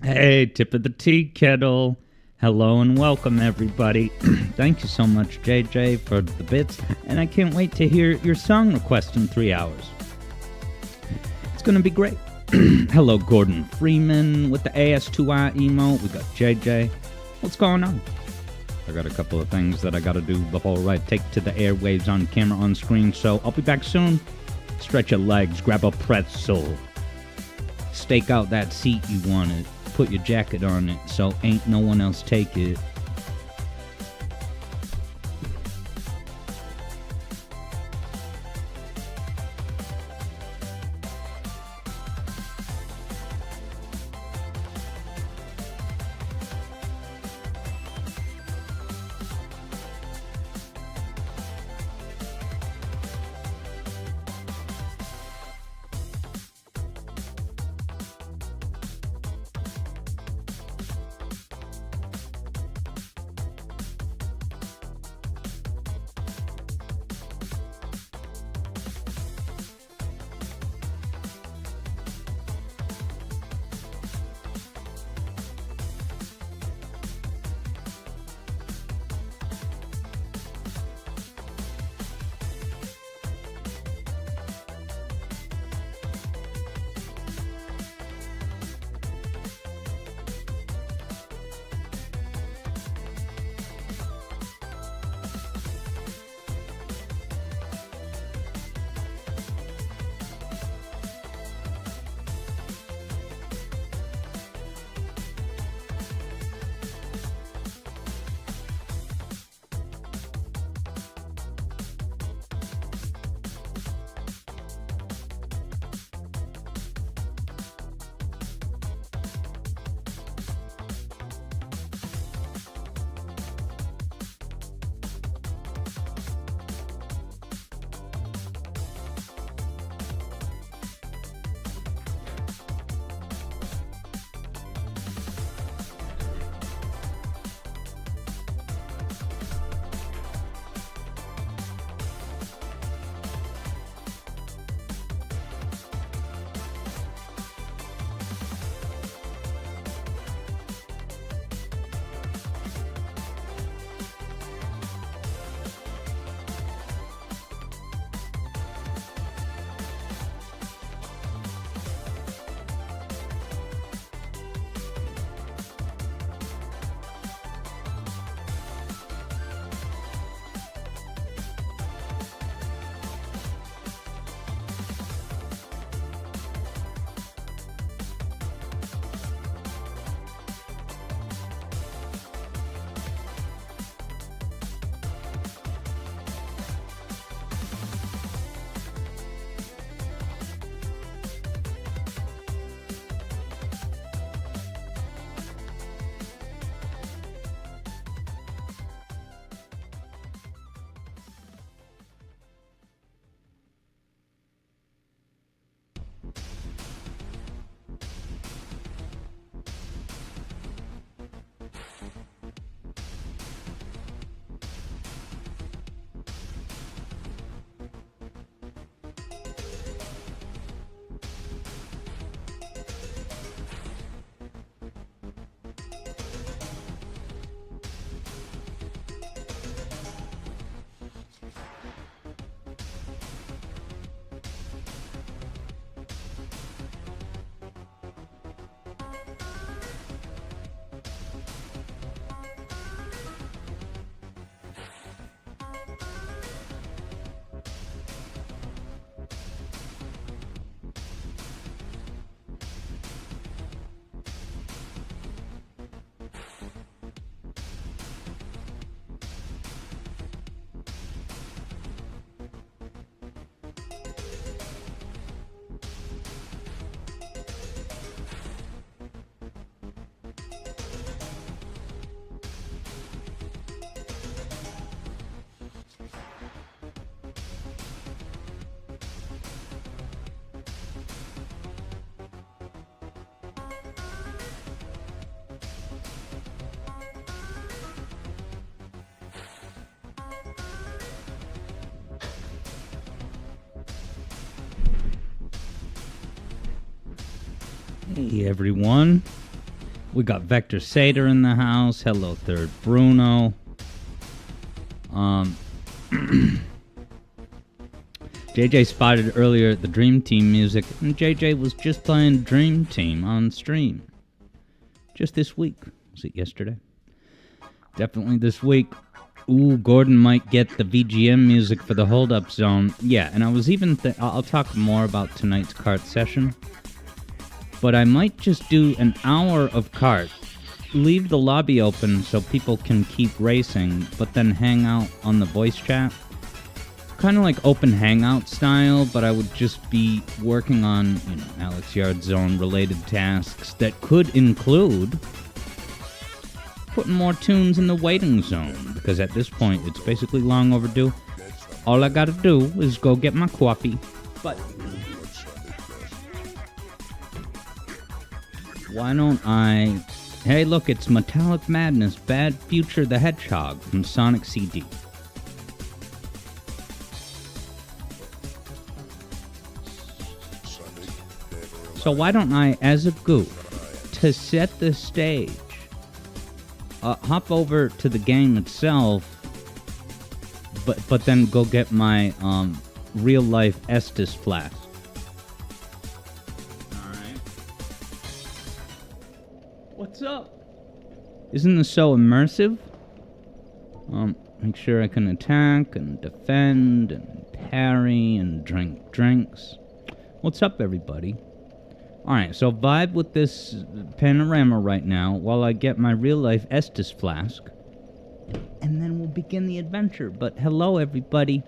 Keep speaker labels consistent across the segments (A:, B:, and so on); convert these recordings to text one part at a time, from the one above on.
A: Hey, tip of the tea kettle. Hello and welcome, everybody. Thank you so much, JJ, for the bits, and I can't wait to hear your song request in 3 hours. It's gonna be great. Hello, Gordon Freeman with the AS2I emote. We got JJ. What's going on? I got a couple of things that I gotta do before I take to the airwaves on camera on screen, so I'll be back soon. Stretch your legs, grab a pretzel, stake out that seat you wanted, put your jacket on it so ain't no one else take it. Hey everyone, We got Vector Sater in the house. Hello, Third Bruno. JJ spotted earlier the Dream Team music, and JJ was just playing Dream Team on stream. Just this week. Was it yesterday? Definitely this week. Ooh, Gordon might get the VGM music for the hold-up zone. Yeah, and I was even... I'll talk more about tonight's kart session. But I might just do an hour of kart. Leave the lobby open so people can keep racing, but then hang out on the voice chat. Kind of like open hangout style, but I would just be working on, Alex Yard Zone related tasks that could include putting more tunes in the waiting zone, because at this point it's basically long overdue. All I gotta do is go get my coffee. But why don't I... Hey, look, it's Metallic Madness, Bad Future the Hedgehog from Sonic CD. So why don't I, as a goof, to set the stage, hop over to the game itself, but then go get my real-life Estes flask. Alright. What's up? Isn't this so immersive? Make sure I can attack and defend and parry and drink drinks. What's up, everybody? Alright, so vibe with this panorama right now while I get my real-life Estes flask. And then we'll begin the adventure. But hello, everybody.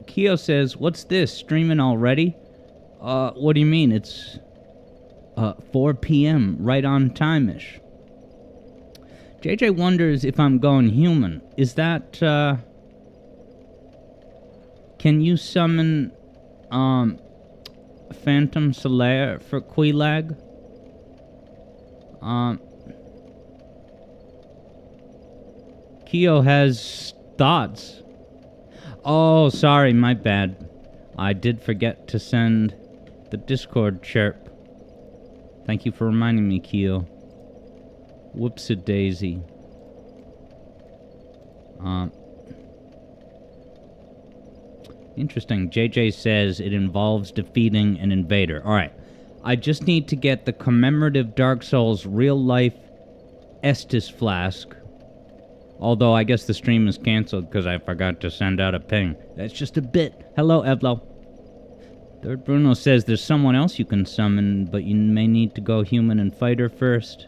A: Keo says, what's this? Streaming already? What do you mean? It's 4 p.m. right on time-ish. JJ wonders if I'm going human. Is that, can you summon, Phantom Solaire for Quilag? Keo has thoughts. Oh, sorry, my bad. I did forget to send the Discord chirp. Thank you for reminding me, Keo. Whoops-a-daisy. Interesting. JJ says it involves defeating an invader. Alright. I just need to get the commemorative Dark Souls real-life Estes flask. Although I guess the stream is canceled because I forgot to send out a ping. That's just a bit. Hello, Evlo. Third Bruno says there's someone else you can summon, but you may need to go human and fighter first.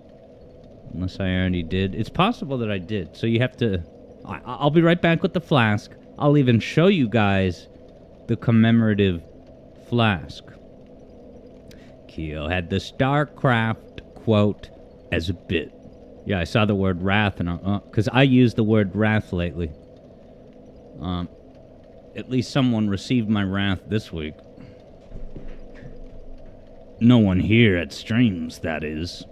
A: Unless I already did. It's possible that I did, so you have to... I'll be right back with the flask. I'll even show you guys the commemorative flask. Keo had the StarCraft quote as a bit. Yeah, I saw the word wrath, and because I used the word wrath lately. At least someone received my wrath this week. No one here at streams, that is.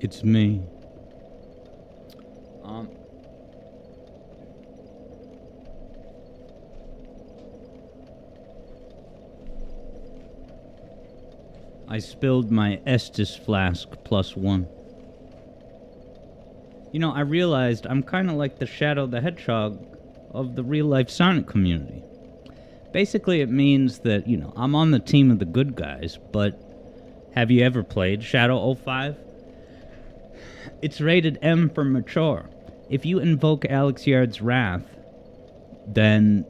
A: It's me. I spilled my Estes flask +1. You know, I realized I'm kind of like the Shadow the Hedgehog of the real-life Sonic community. Basically, it means that, I'm on the team of the good guys, but have you ever played Shadow 05? It's rated M for mature. If you invoke Alex Yard's wrath, then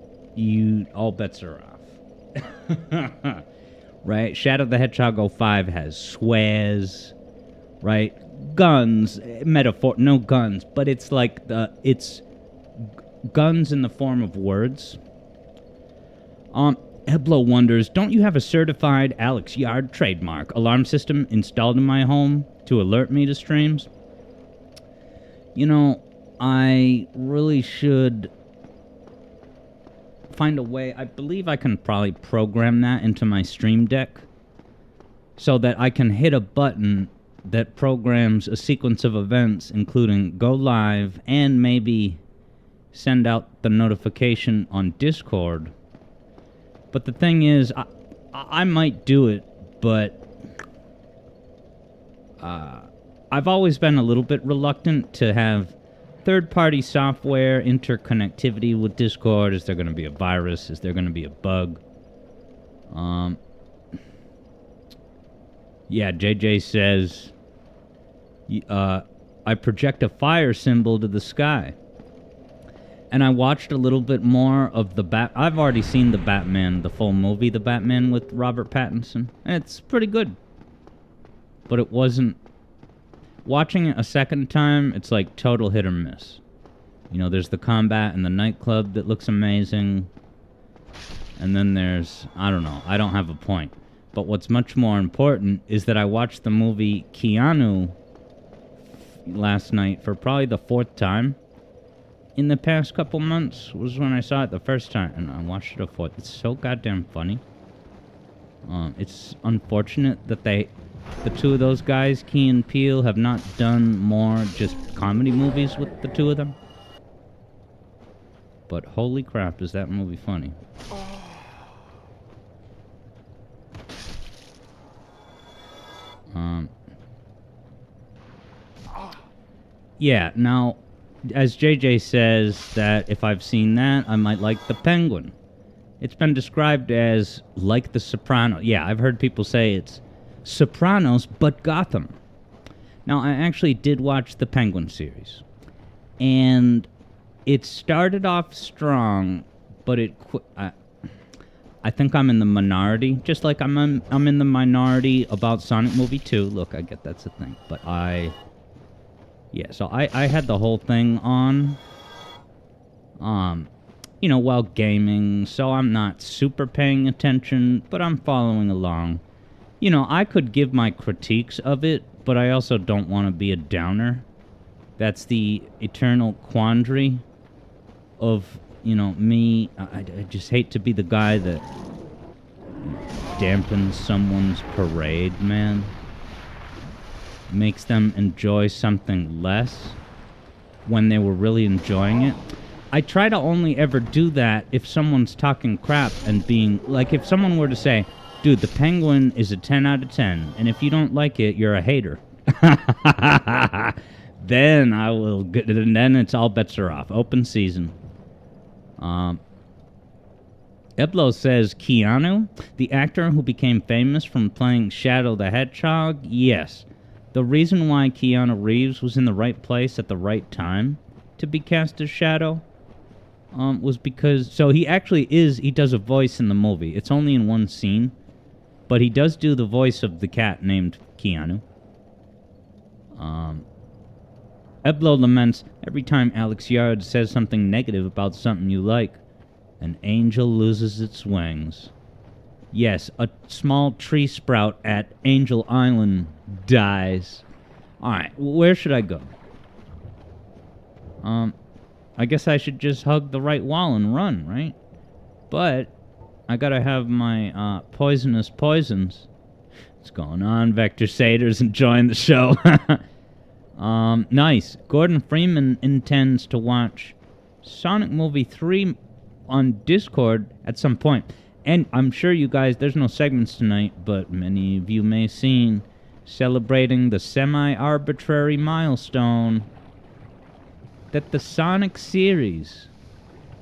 A: all bets are off. Right? Shadow the Hedgehog 05 has swears, right? Guns, no guns, but it's like it's guns in the form of words. Eblo wonders, don't you have a certified Alex Yard trademark alarm system installed in my home to alert me to streams? You know, I really should find a way. I believe I can probably program that into my Stream Deck so that I can hit a button that programs a sequence of events, including go live and maybe send out the notification on Discord. But the thing is, I might do it, but I've always been a little bit reluctant to have third-party software interconnectivity with Discord. Is there going to be a virus? Is there going to be a bug? Yeah, JJ says, I project a fire symbol to the sky. And I watched a little bit more of I've already seen the Batman, the full movie, The Batman with Robert Pattinson. It's pretty good. But it wasn't... Watching it a second time, it's like total hit or miss. You know, there's the combat in the nightclub that looks amazing. And then there's... I don't know. I don't have a point. But what's much more important is that I watched the movie Keanu last night for probably the 4th time. In the past couple months was when I saw it the first time, and I watched it a 4th. It's so goddamn funny. It's unfortunate that the two of those guys, Key and Peele, have not done more just comedy movies with the two of them. But holy crap, is that movie funny. Yeah, now... As JJ says, that if I've seen that, I might like The Penguin. It's been described as like The Sopranos. Yeah, I've heard people say it's Sopranos, but Gotham. Now, I actually did watch the Penguin series. And it started off strong, but it... I think I'm in the minority. Just like I'm in the minority about Sonic Movie 2. Look, I get that's a thing. But yeah, so I had the whole thing on, you know, while gaming, so I'm not super paying attention, but I'm following along. You know, I could give my critiques of it, but I also don't want to be a downer. That's the eternal quandary of, you know, me. I just hate to be the guy that dampens someone's parade, man. Makes them enjoy something less when they were really enjoying it. I try to only ever do that if someone's talking crap and being... Like, if someone were to say, dude, The Penguin is a 10 out of 10, and if you don't like it, you're a hater. Then I will... And then it's all bets are off. Open season. Eblo says, Keanu, the actor who became famous from playing Shadow the Hedgehog? Yes. The reason why Keanu Reeves was in the right place at the right time to be cast as Shadow was because... So he actually is... He does a voice in the movie. It's only in one scene. But he does do the voice of the cat named Keanu. Eblo laments, every time Alex Yard says something negative about something you like, an angel loses its wings. Yes, a small tree sprout at Angel Island dies. Alright, where should I go? I guess I should just hug the right wall and run, right? But I gotta have my poisonous poisons. What's going on, Vector Saders? Enjoying the show. Nice. Gordon Freeman intends to watch Sonic Movie 3 on Discord at some point. And I'm sure you guys, there's no segments tonight, but many of you may have seen celebrating the semi-arbitrary milestone that the Sonic series,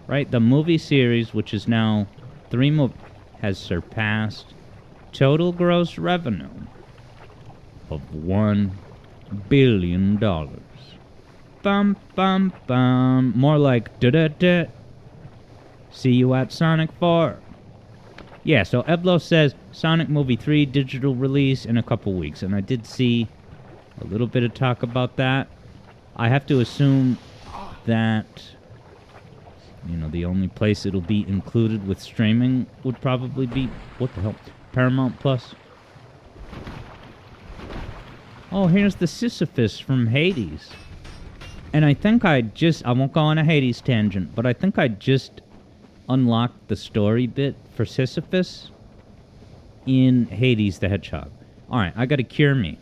A: right, the movie series, which is now 3 movies, has surpassed total gross revenue of $1 billion. Bum, bum, bum. More like da-da-da. See you at Sonic 4. Yeah, so Eblo says Sonic Movie 3 digital release in a couple weeks. And I did see a little bit of talk about that. I have to assume that You know, the only place it'll be included with streaming would probably be, what the hell, Paramount Plus. Oh, here's the Sisyphus from Hades. And I think I won't go on a Hades tangent, but I think I just unlocked the story bit for Sisyphus in Hades the Hedgehog. Alright, I gotta cure me.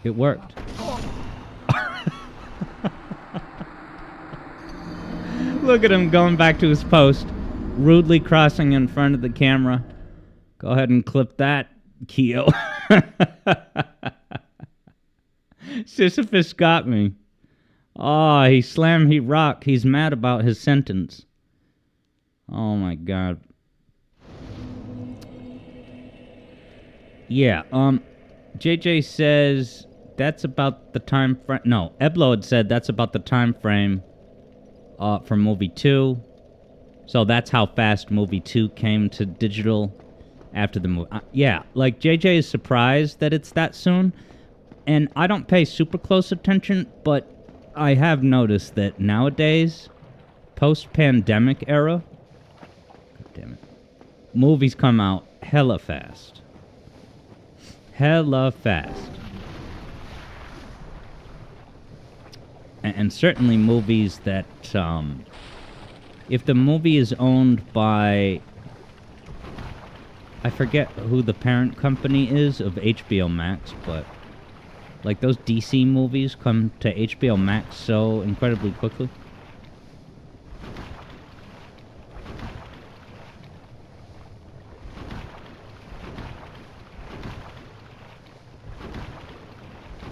A: It worked. Look at him going back to his post, rudely crossing in front of the camera. Go ahead and clip that, Keo. Sisyphus got me. Oh, he rocked. He's mad about his sentence. Oh my god. Yeah, JJ says that's about the time frame. No, Eblo had said that's about the time frame for movie 2. So that's how fast movie 2 came to digital after the movie. Yeah, like JJ is surprised that it's that soon. And I don't pay super close attention, but I have noticed that nowadays, post-pandemic era, God damn it, movies come out hella fast. Hella fast. And certainly movies that, if the movie is owned by, I forget who the parent company is of HBO Max, but like those DC movies come to HBO Max so incredibly quickly.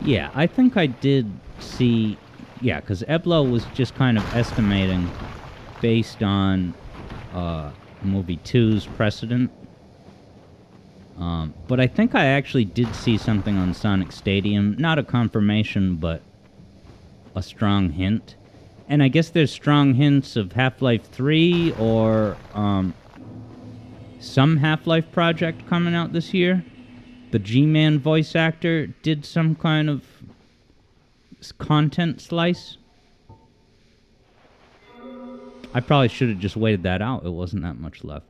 A: Yeah, I think I did see... Yeah, because Eblo was just kind of estimating based on movie 2's precedent. But I think I actually did see something on Sonic Stadium. Not a confirmation, but a strong hint. And I guess there's strong hints of Half-Life 3 or some Half-Life project coming out this year. The G-Man voice actor did some kind of content slice. I probably should have just waited that out. It wasn't that much left.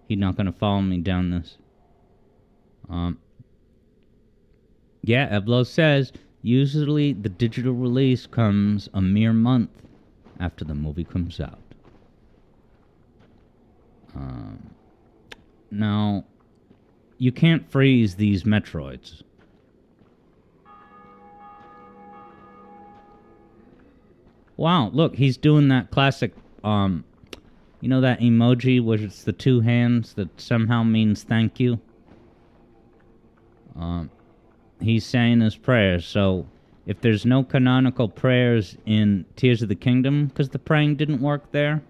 A: He's not going to follow me down this. Yeah, Eblo says, usually the digital release comes a mere month after the movie comes out. Now, you can't freeze these Metroids. Wow, look, he's doing that classic, you know that emoji where it's the two hands that somehow means thank you? He's saying his prayers, so if there's no canonical prayers in Tears of the Kingdom, because the praying didn't work there,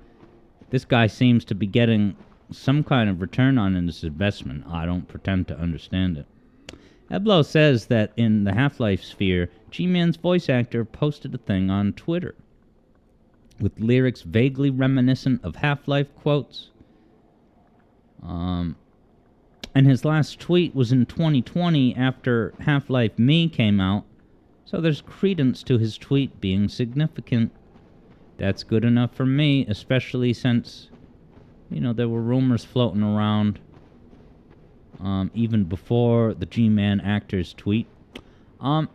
A: this guy seems to be getting some kind of return on his investment. I don't pretend to understand it. Eblo says that in the Half-Life sphere, G-Man's voice actor posted a thing on Twitter with lyrics vaguely reminiscent of Half-Life quotes. And his last tweet was in 2020 after Half-Life Me came out, so there's credence to his tweet being significant. That's good enough for me, especially since, you know, there were rumors floating around even before the G-Man actor's tweet. What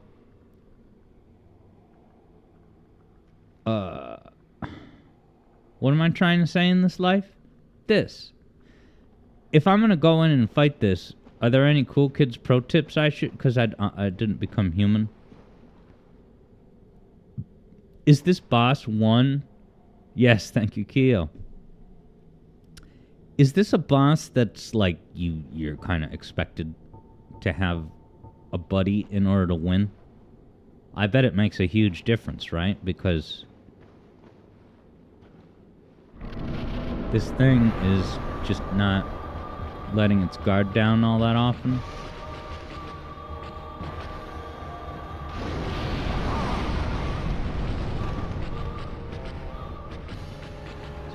A: am I trying to say in this life? This. If I'm going to go in and fight this, are there any Cool Kids pro tips I should... Because I didn't become human. Is this boss one? Yes, thank you, Keo. Is this a boss that's like you're kind of expected to have a buddy in order to win? I bet it makes a huge difference, right? Because this thing is just not letting its guard down all that often.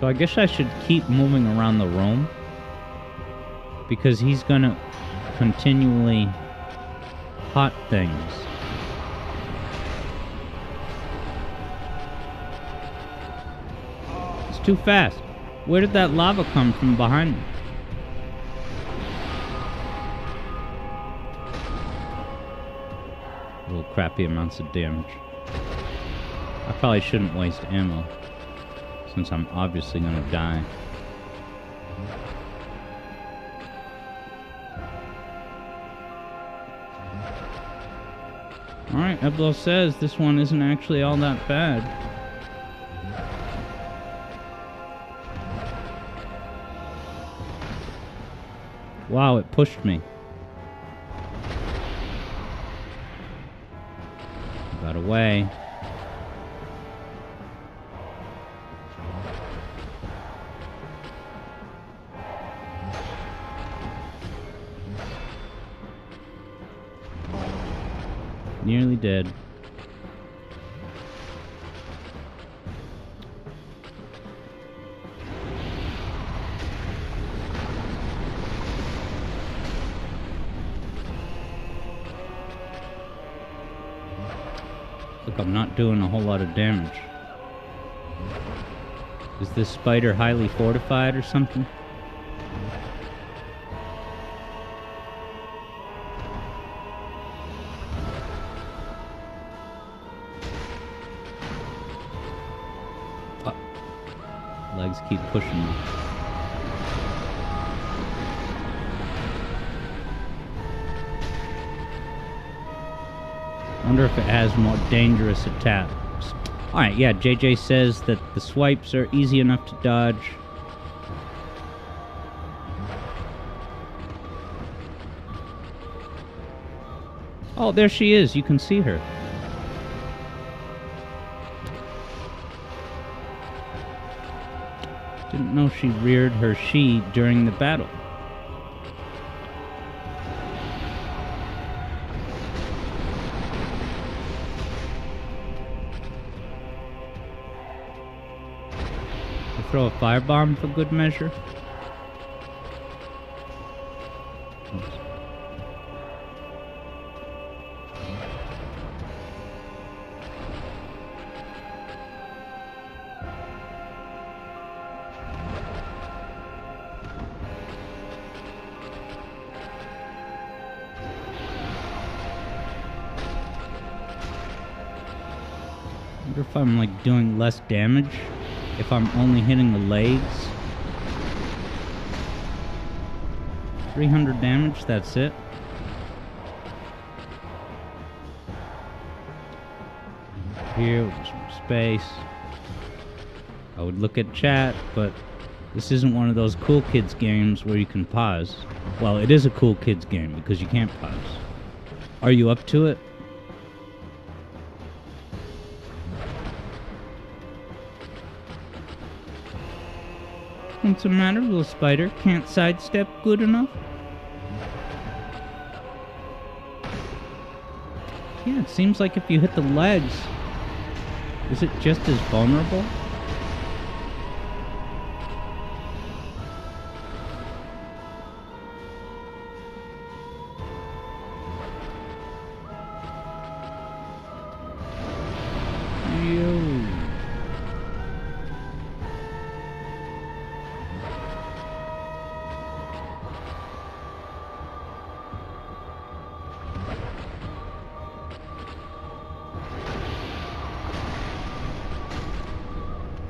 A: So I guess I should keep moving around the room, because he's gonna continually hot things. too fast. Where did that lava come from behind me? Little crappy amounts of damage. I probably shouldn't waste ammo, since I'm obviously gonna die. Alright, Emblems says this one isn't actually all that bad. Wow, it pushed me. Got away. Nearly dead. Look, I'm not doing a whole lot of damage. Is this spider highly fortified or something? Legs keep pushing me. Wonder if it has more dangerous attacks. Alright, yeah, JJ says that the swipes are easy enough to dodge. Oh, there she is. You can see her. Didn't know she reared her she during the battle. Throw a firebomb for good measure. Oops. I wonder if I'm like doing less damage if I'm only hitting the legs. 300 damage, that's it. Here, with some space. I would look at chat, but this isn't one of those cool kids games where you can pause. Well, it is a cool kids game because you can't pause. Are you up to it? What's the matter, little spider? Can't sidestep good enough? Yeah, it seems like if you hit the legs, is it just as vulnerable?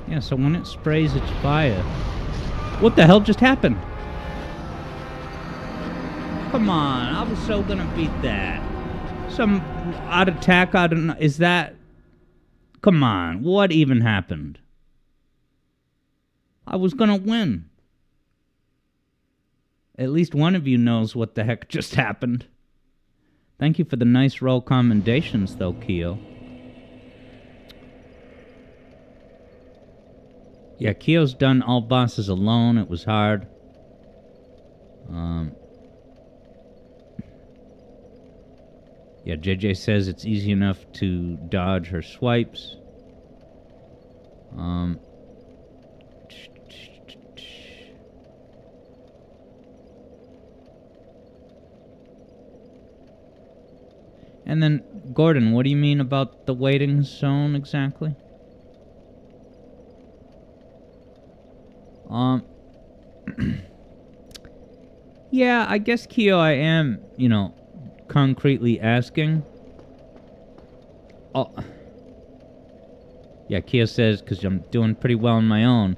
A: Yeah, so when it sprays its fire... What the hell just happened? Come on, I was so gonna beat that. Some odd attack out of... Is that... Come on, what even happened? I was gonna win. At least one of you knows what the heck just happened. Thank you for the nice roll commendations, though, Keo. Yeah, Keo's done all bosses alone. It was hard. Yeah, JJ says it's easy enough to dodge her swipes. And then, Gordon, what do you mean about the waiting zone exactly? Um, yeah, I guess, Keo, I am, concretely asking. Oh, yeah, Keo says, because I'm doing pretty well on my own.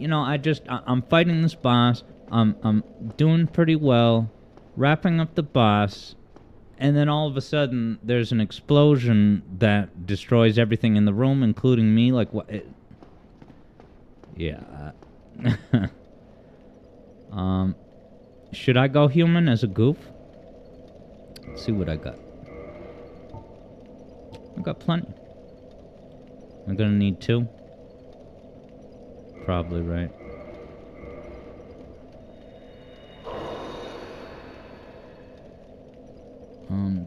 A: I'm fighting this boss. I'm doing pretty well, wrapping up the boss, and then all of a sudden, there's an explosion that destroys everything in the room, including me. Like, what? Yeah. Should I go human as a goof? Let's see what I got. I got plenty. I'm gonna need 2. Probably right.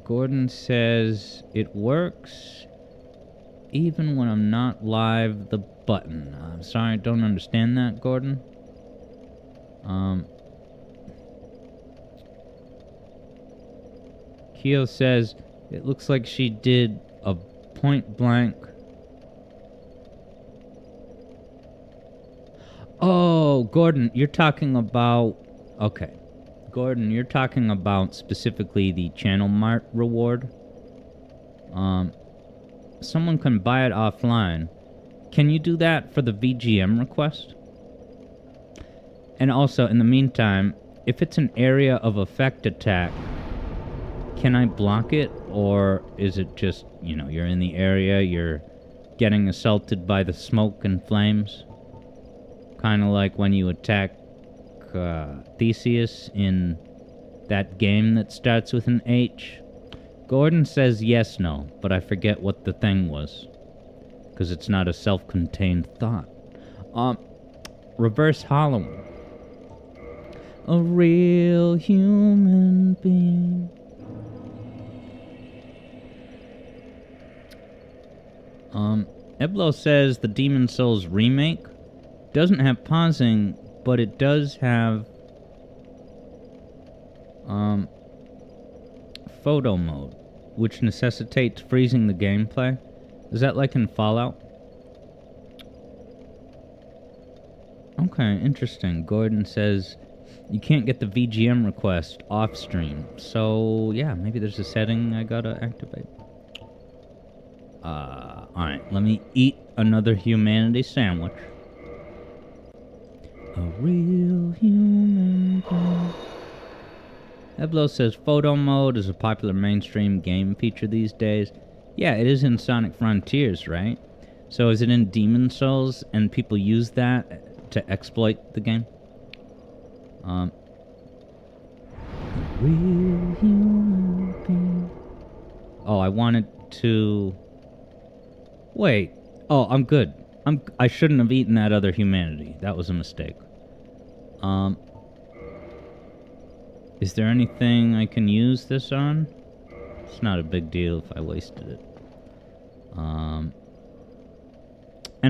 A: Gordon says it works even when I'm not live the button. I'm sorry, I don't understand that, Gordon. Keo says it looks like she did a point blank. Oh, Gordon, you're talking about... Okay. Gordon, you're talking about specifically the Channel Mart reward. Someone can buy it offline. Can you do that for the VGM request? And also, in the meantime, if it's an area of effect attack, can I block it? Or is it just, you're in the area, you're getting assaulted by the smoke and flames? Kind of like when you attack Theseus in that game that starts with an H. Gordon says yes, no, but I forget what the thing was. Because it's not a self-contained thought. Reverse Hollow. A real human being. Eblo says the Demon Souls remake doesn't have pausing, but it does have photo mode, which necessitates freezing the gameplay. Is that like in Fallout? Okay, interesting. Gordon says you can't get the VGM request off stream. So, yeah, maybe there's a setting I gotta activate. Alright, let me eat another humanity sandwich. A real human being. Eblo says photo mode is a popular mainstream game feature these days. Yeah, it is in Sonic Frontiers, right? So is it in Demon Souls and people use that to exploit the game? A real human being. Oh, I wanted to... Wait. Oh, I'm good. I shouldn't have eaten that other humanity. That was a mistake. Is there anything I can use this on? It's not a big deal if I wasted it. And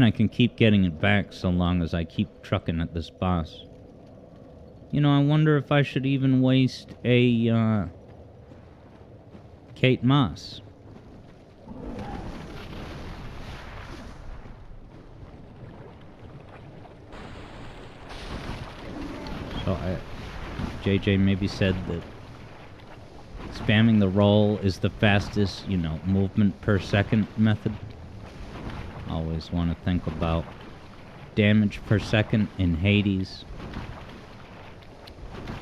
A: I can keep getting it back so long as I keep trucking at this boss. I wonder if I should even waste a, Kate Moss. So JJ maybe said that spamming the roll is the fastest, movement per second method. Always want to think about damage per second in Hades.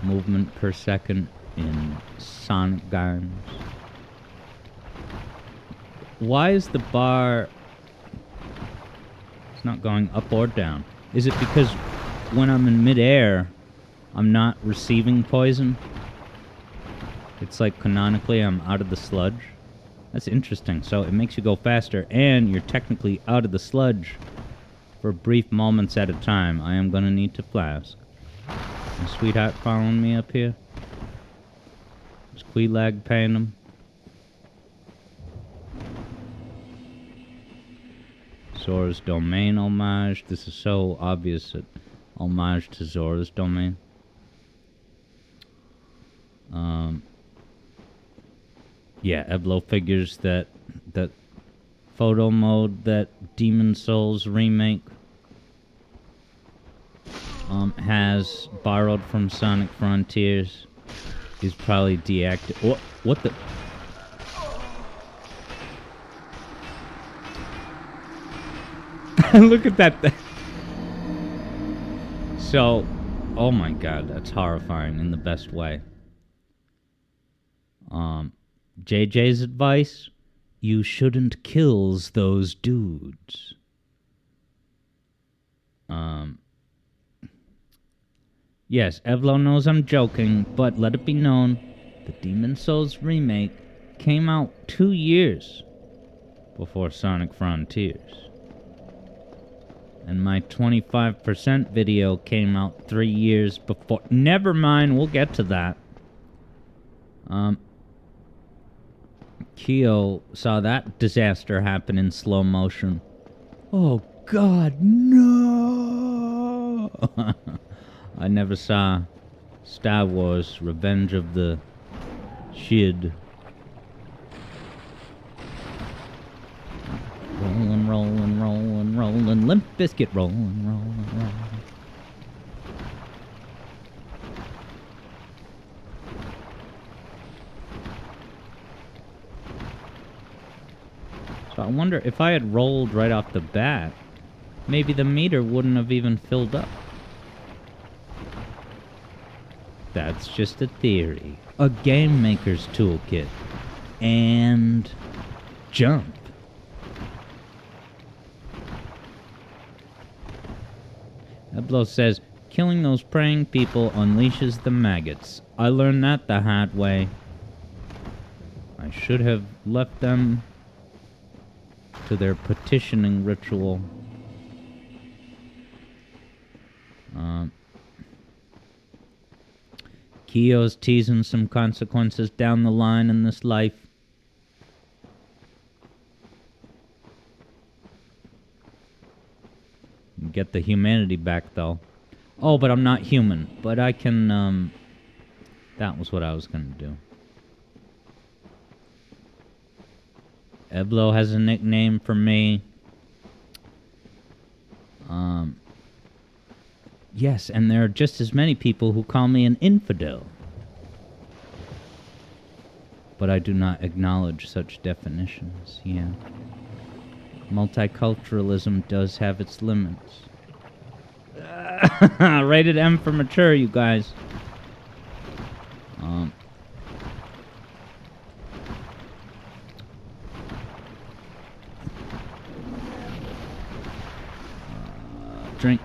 A: Movement per second in Sonic games. Why is the bar... It's not going up or down. Is it because when I'm in midair, I'm not receiving poison? It's like canonically I'm out of the sludge. That's interesting. So it makes you go faster, and you're technically out of the sludge for brief moments at a time. I am gonna need to flask. My sweetheart following me up here? Is Queelag paying him? Zora's Domain homage. This is so obvious that homage to Zora's Domain. Yeah, Eblo figures that photo mode, that Demon Souls remake has borrowed from Sonic Frontiers. He's probably deactivated. What the? Look at that thing. So, oh my god, that's horrifying in the best way. JJ's advice: you shouldn't kills those dudes. Yes, Evlo knows I'm joking, but let it be known, the Demon's Souls remake came out 2 years before Sonic Frontiers. And my 25% video came out 3 years before. Never mind, we'll get to that. Keo saw that disaster happen in slow motion. Oh god, no! I never saw Star Wars Revenge of the Shid. Rollin', rollin', rollin', rollin', Limp Bizkit, rollin', rollin', rollin'. So I wonder if I had rolled right off the bat, maybe the meter wouldn't have even filled up. That's just a theory. A game maker's toolkit. And jump. Eblo says, killing those praying people unleashes the maggots. I learned that the hard way. I should have left them to their petitioning ritual. Keo's teasing some consequences down the line in this life. Get the humanity back, though. Oh, but I'm not human. But I can, that was what I was gonna do. Eblo has a nickname for me. Yes, and there are just as many people who call me an infidel. But I do not acknowledge such definitions, yeah. Multiculturalism does have its limits. Rated M for mature, you guys. Drink.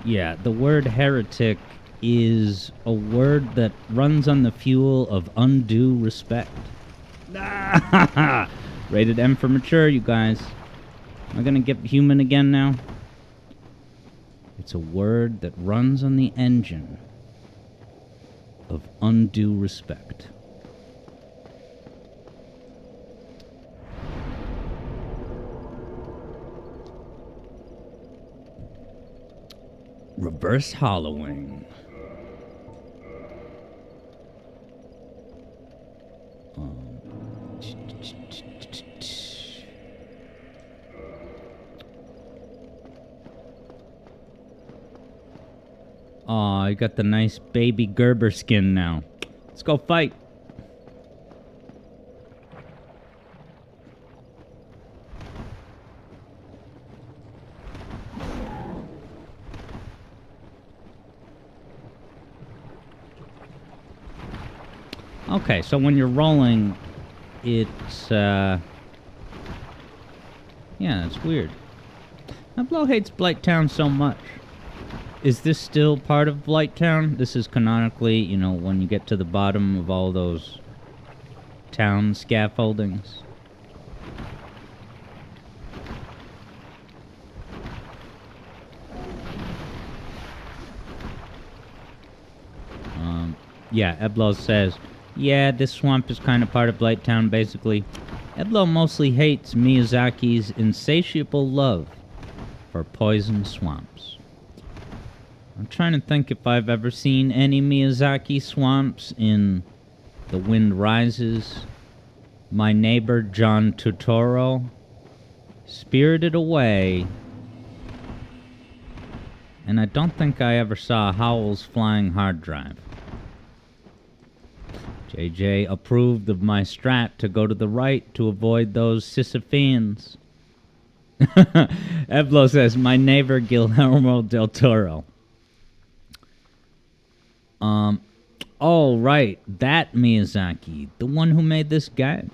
A: Yeah, the word heretic is a word that runs on the fuel of undue respect. Rated M for mature, you guys. Am I gonna get human again now? It's a word that runs on the engine of undue respect. Reverse hollowing. Aw, I got the nice baby Gerber skin now. Let's go fight. Okay, so when you're rolling, it's, yeah, it's weird. Eblo hates Blighttown so much. Is this still part of Blighttown? This is canonically, you know, when you get to the bottom of all those town scaffoldings. Yeah, Eblo says, yeah, this swamp is kind of part of Blighttown, basically. Eblo mostly hates Miyazaki's insatiable love for poison swamps. I'm trying to think if I've ever seen any Miyazaki swamps in The Wind Rises, My Neighbor John Totoro, Spirited Away. And I don't think I ever saw Howl's Flying Hard Drive. JJ approved of my strat to go to the right to avoid those Sisypheans. Eblo says, my neighbor Guillermo del Toro. Oh, right. That Miyazaki. The one who made this game.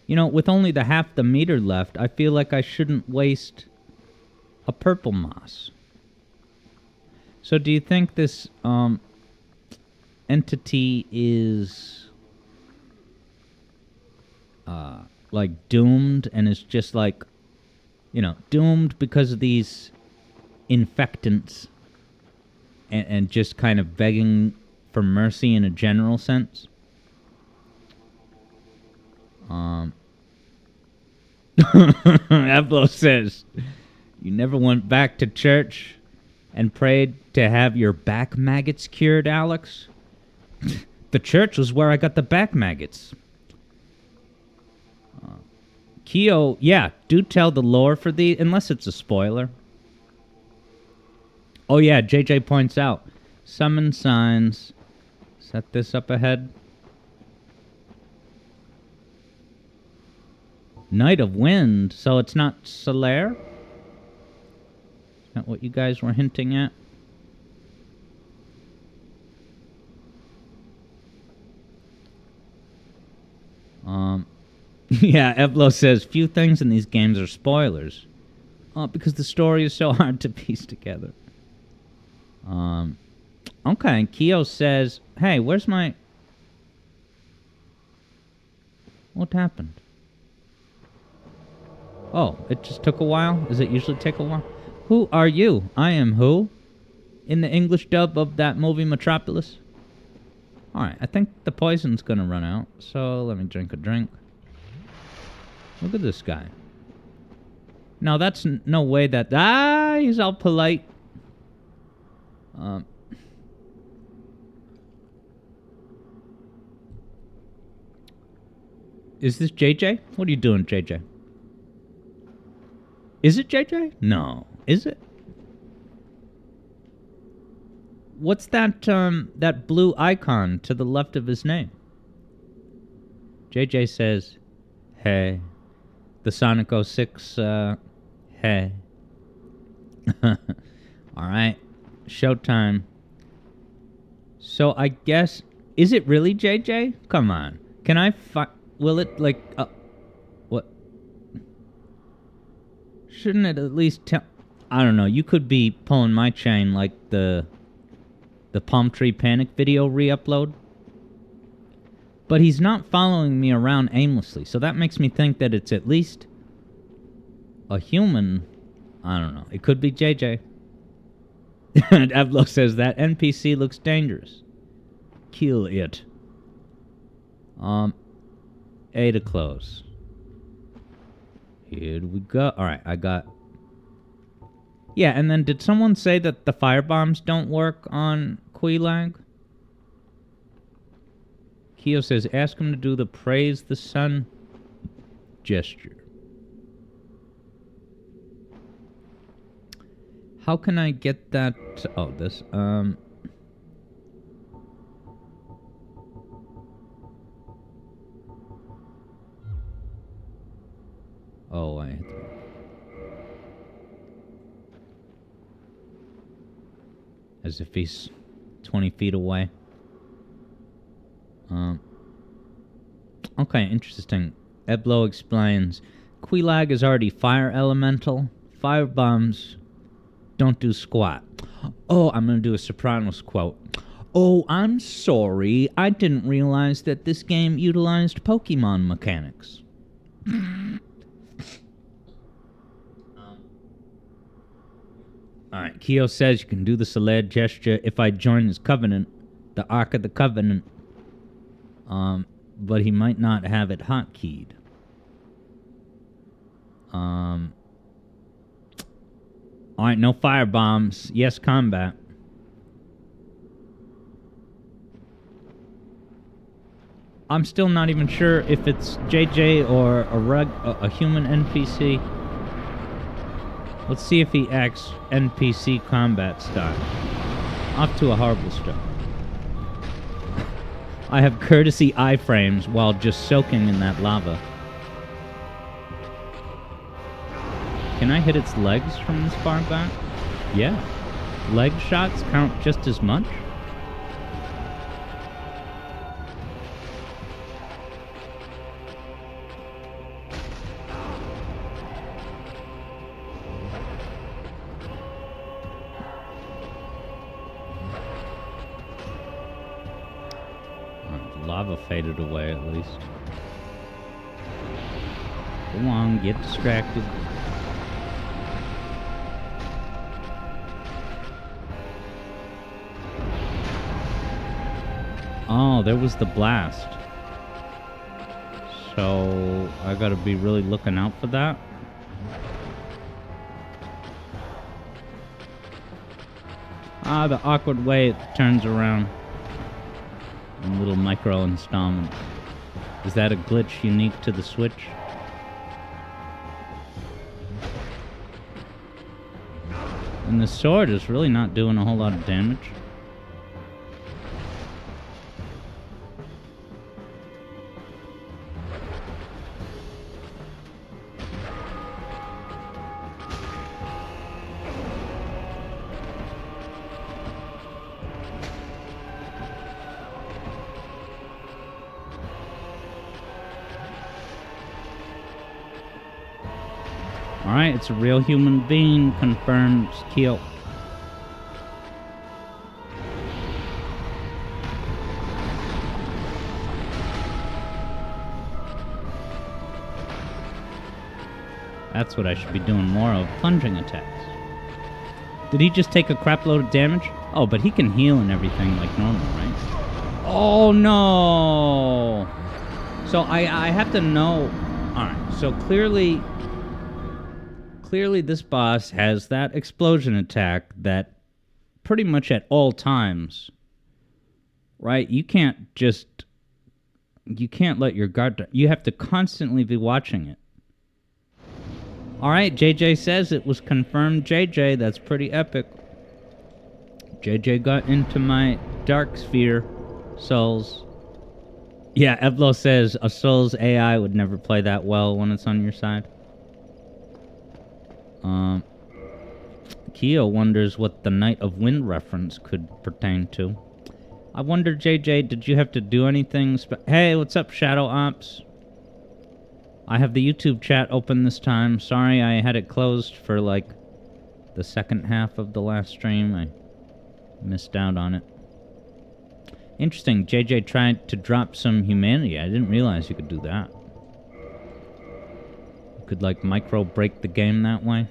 A: You know, with only the half the meter left, I feel like I shouldn't waste a purple moss. So do you think this entity is like doomed and is just like, you know, doomed because of these infectants and just kind of begging for mercy in a general sense? Ablo says, you never went back to church and prayed to have your back maggots cured, Alex? The church was where I got the back maggots. Keo, yeah, do tell the lore for the, unless it's a spoiler. Oh yeah, JJ points out, summon signs. Set this up ahead. Night of Wind, so it's not Solaire? Is that what you guys were hinting at? Yeah, Eblo says, few things in these games are spoilers. Because the story is so hard to piece together. Okay, Keo says, hey, where's my... What happened? Oh, it just took a while? Does it usually take a while? Who are you? I am who? In the English dub of that movie Metropolis? Alright, I think the poison's gonna run out, so let me drink a drink. Look at this guy. No, that's no way that... Ah, he's all polite. Is this JJ? What are you doing, JJ? Is it JJ? No. Is it? What's that, that blue icon to the left of his name? JJ says, hey. The Sonic 06, hey. Alright. Showtime. So I guess... Is it really JJ? Come on. Can I will it, like... what? Shouldn't it at least tell... I don't know. You could be pulling my chain like the Palm Tree Panic video re-upload. But he's not following me around aimlessly, so that makes me think that it's at least a human. I don't know. It could be JJ. Ablo says that NPC looks dangerous. Kill it. A to close. Here we go. Alright, I got... Yeah, and then did someone say that the firebombs don't work on Queelag? Keo says, ask him to do the praise the sun gesture. How can I get that? Oh, this. Oh, I hit the... As if he's 20 feet away. Okay, interesting. Eblo explains, Queelag is already fire elemental. Fire bombs don't do squat. Oh, I'm gonna do a Sopranos quote. Oh, I'm sorry. I didn't realize that this game utilized Pokemon mechanics. Alright, Keo says you can do the Solaire gesture if I join his covenant, the Ark of the Covenant. But he might not have it hotkeyed. Alright, no fire bombs. Yes, combat. I'm still not even sure if it's JJ or a human NPC. Let's see if he acts NPC combat style. Off to a horrible start. I have courtesy iframes while just soaking in that lava. Can I hit its legs from this far back? Yeah. Leg shots count just as much? Lava faded away at least. Go on, get distracted. Oh, there was the blast. So I gotta be really looking out for that. Ah, the awkward way it turns around. In little micro installments. Is that a glitch unique to the Switch? And the sword is really not doing a whole lot of damage. Alright, it's a real human being, confirmed Keel. That's what I should be doing more of, plunging attacks. Did he just take a crap load of damage? Oh, but he can heal and everything like normal, right? Oh, no! So I have to know... Alright, so clearly this boss has that explosion attack that pretty much at all times, right? You can't let your guard down. You have to constantly be watching it. All right, JJ says it was confirmed. JJ, that's pretty epic. JJ got into my dark sphere, Souls. Yeah, Evlo says a Souls AI would never play that well when it's on your side. Keo wonders what the Night of Wind reference could pertain to. I wonder, JJ, did you have to do anything? Hey, what's up, Shadow Ops? I have the YouTube chat open this time. Sorry, I had it closed for, like, the second half of the last stream. I missed out on it. Interesting, JJ tried to drop some humanity. I didn't realize you could do that. You could, like, micro-break the game that way.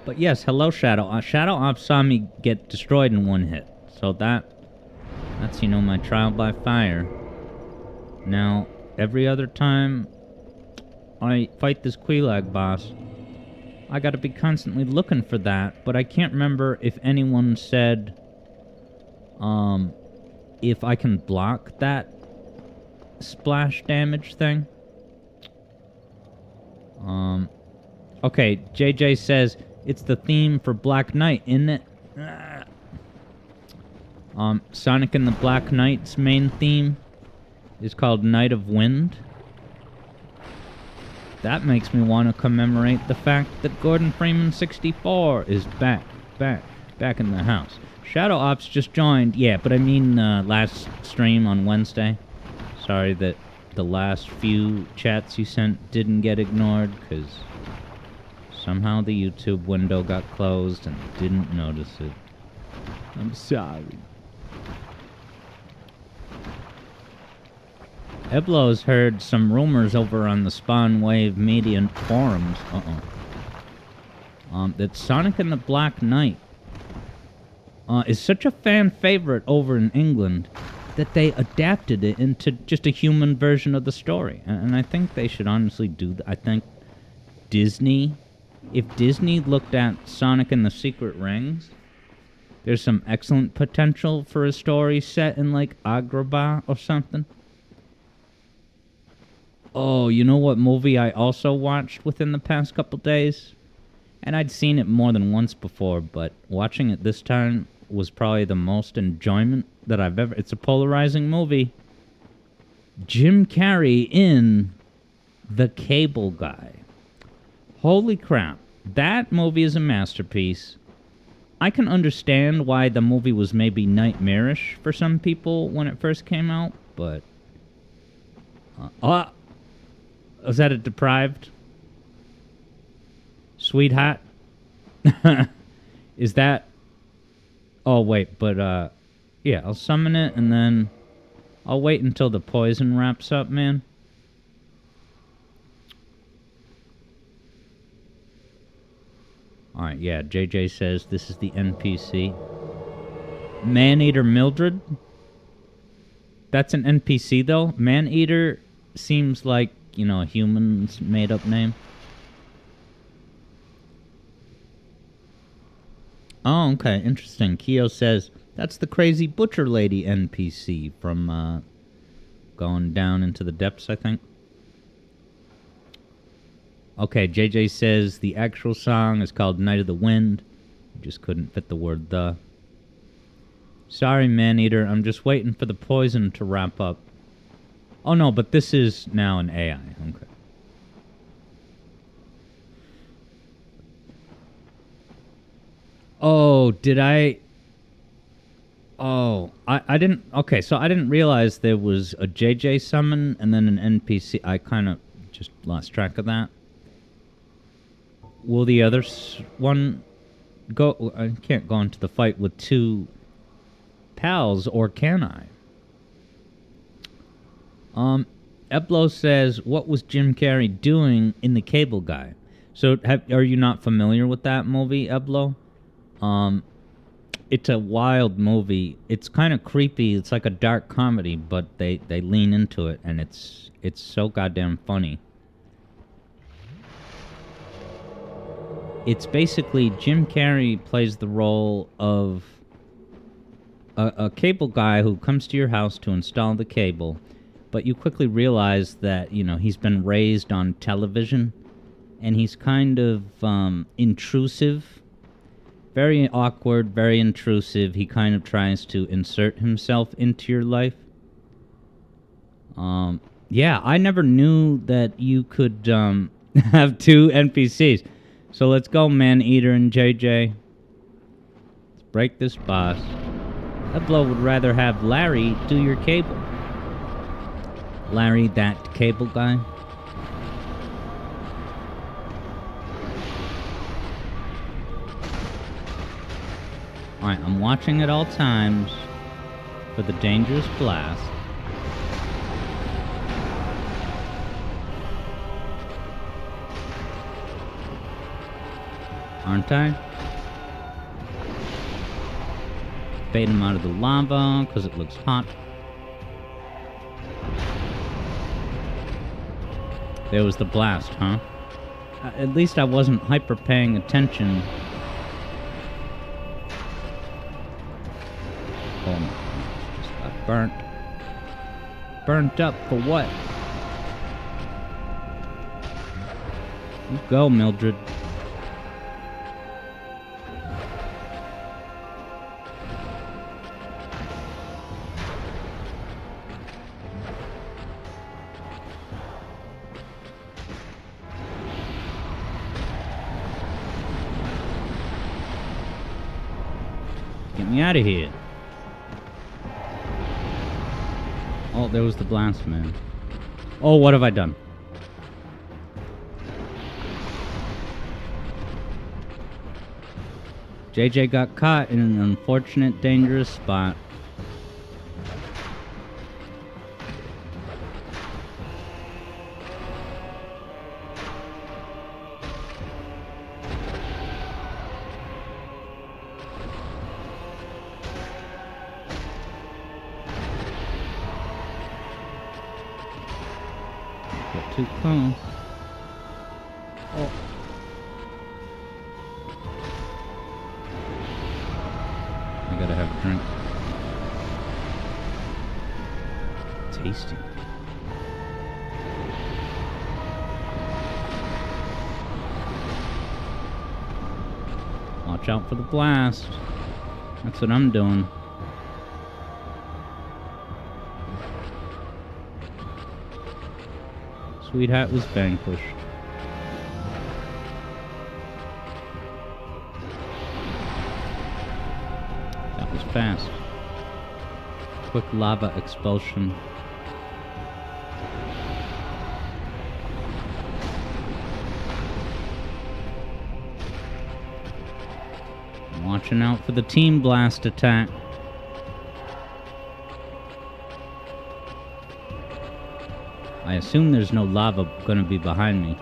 A: But yes, hello, Shadow. Shadow Ops saw me get destroyed in one hit. So that's, you know, my trial by fire. Now, every other time I fight this Quelaag boss, I gotta be constantly looking for that, but I can't remember if anyone said, if I can block that splash damage thing. Okay, JJ says, it's the theme for Black Knight, isn't it? Sonic and the Black Knight's main theme is called Night of Wind. That makes me want to commemorate the fact that Gordon Freeman 64 is back in the house. Shadow Ops just joined, yeah, but I mean last stream on Wednesday. Sorry that the last few chats you sent didn't get ignored, because somehow the YouTube window got closed and didn't notice it. I'm sorry. Eblo's heard some rumors over on the Spawn Wave Media forums, that Sonic and the Black Knight is such a fan favorite over in England that they adapted it into just a human version of the story. And I think they should honestly do that. I think Disney, if Disney looked at Sonic and the Secret Rings There's some excellent potential for a story set in, like, Agrabah or something. Oh, you know what movie I also watched within the past couple days? And I'd seen it more than once before, but watching it this time was probably the most enjoyment that I've ever... It's a polarizing movie. Jim Carrey in The Cable Guy. Holy crap. That movie is a masterpiece. I can understand why the movie was maybe nightmarish for some people when it first came out, but... was that a deprived? Sweetheart? Is that... Oh, wait, but, yeah, I'll summon it, and then... I'll wait until the poison wraps up, man. Alright, yeah, JJ says this is the NPC. Maneater Mildred? That's an NPC, though? Maneater seems like, you know, a human's made-up name. Oh, okay, interesting. Keo says, that's the crazy butcher lady NPC from, going down into the depths, I think. Okay, JJ says the actual song is called Night of the Wind. Just couldn't fit the word the. Sorry, Maneater, I'm just waiting for the poison to wrap up. Oh no, but this is now an AI. Okay. Oh, did I... Oh, I didn't... Okay, so I didn't realize there was a JJ summon and then an NPC. I kind of just lost track of that. Will the other one go... I can't go into the fight with two pals, or can I? Eplo says, what was Jim Carrey doing in The Cable Guy? So, are you not familiar with that movie, Eplo? It's a wild movie. It's kind of creepy. It's like a dark comedy, but they lean into it, and it's so goddamn funny. It's basically Jim Carrey plays the role of a cable guy who comes to your house to install the cable, but you quickly realize that, you know, he's been raised on television, and he's kind of intrusive. Very awkward, very intrusive. He kind of tries to insert himself into your life. Yeah, I never knew that you could have two NPCs. So let's go, Maneater and JJ. Let's break this boss. Eblo would rather have Larry do your cable. Larry, that cable guy. Alright, I'm watching at all times for the dangerous blast. Aren't I? Bait him out of the lava because it looks hot. There was the blast, huh? At least I wasn't hyper paying attention. Oh my gosh, just got burnt. Burnt up for what? You go, Mildred. Get me out of here. Oh, there was the blast, man. Oh, what have I done? JJ got caught in an unfortunate, dangerous spot. Got too close. Oh. tasty. Watch out for the blast. That's what I'm doing. Sweetheart was vanquished. That was fast. Quick lava expulsion. I'm watching out for the team blast attack. I assume there's no lava gonna be behind me.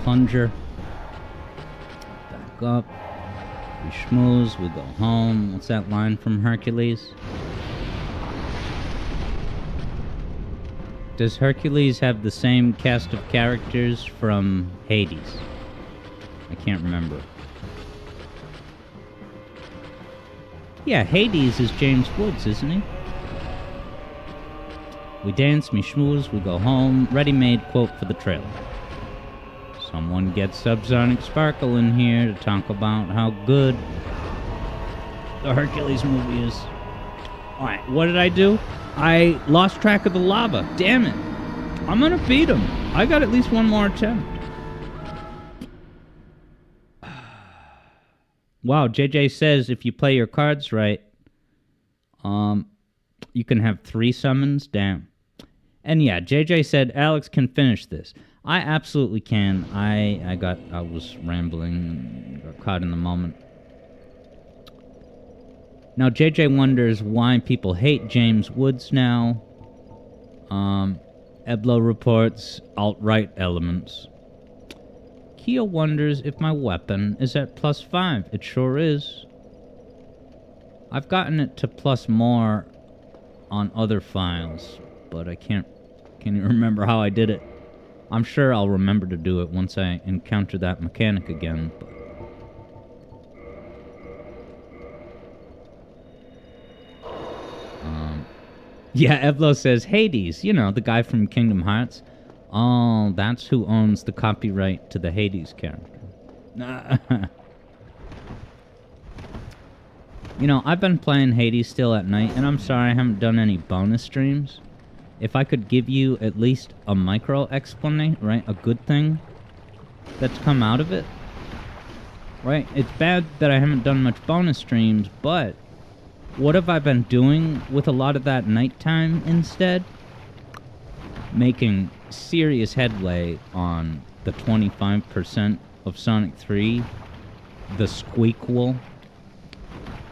A: Plunger. Back up. We schmooze, we go home. What's that line from Hercules? Does Hercules have the same cast of characters from Hades? I can't remember. Yeah, Hades is James Woods, isn't he? We dance, we schmooze, we go home. Ready-made quote for the trailer. Someone gets Subsonic Sparkle in here to talk about how good the Hercules movie is. Alright, what did I do? I lost track of the lava. Damn it. I'm gonna beat him. I got at least one more attempt. Wow, JJ says if you play your cards right, you can have 3 summons. Damn. And yeah, JJ said Alex can finish this. I absolutely can. I was rambling, got caught in the moment. Now JJ wonders why people hate James Woods now. Eblo reports alt-right elements. Kia wonders if my weapon is at +5. It sure is. I've gotten it to plus more on other files, but I can't remember how I did it. I'm sure I'll remember to do it once I encounter that mechanic again. But yeah, Evlo says, Hades, you know, the guy from Kingdom Hearts. Oh, that's who owns the copyright to the Hades character. You know, I've been playing Hades still at night, and I'm sorry I haven't done any bonus streams. If I could give you at least a micro explanation, right? A good thing that's come out of it, right? It's bad that I haven't done much bonus streams, but what have I been doing with a lot of that nighttime instead? Making serious headway on the 25% of Sonic 3, the squeakquel,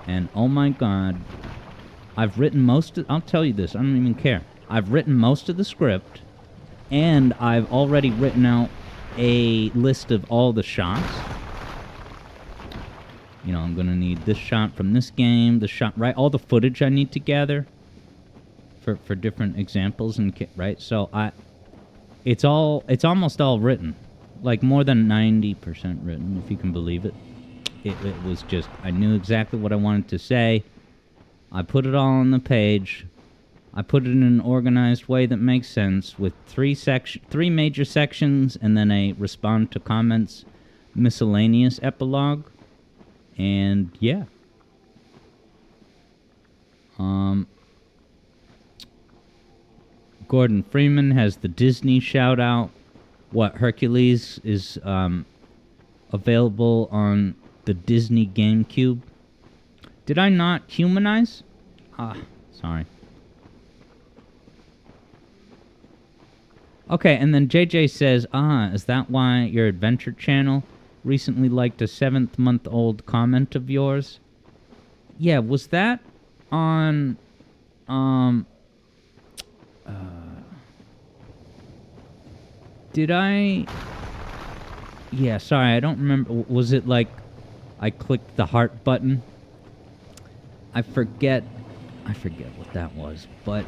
A: and oh my god, I've written most of, I'll tell you this, I don't even care. I've written most of the script, and I've already written out a list of all the shots. You know, I'm gonna need this shot from this game, the shot, right? All the footage I need to gather for different examples, and right? So it's almost all written, like more than 90% written, if you can believe it. It was just, I knew exactly what I wanted to say. I put it all on the page. I put it in an organized way that makes sense, with 3 major sections, and then a respond to comments, miscellaneous epilogue, and yeah. Gordon Freeman has the Disney shout out. What, Hercules is available on the Disney GameCube? Did I not humanize? Sorry. Okay, and then JJ says, is that why your adventure channel recently liked a 7-month-old comment of yours? Yeah, was that on, Did I... Yeah, sorry, I don't remember. Was it like I clicked the heart button? I forget what that was, but...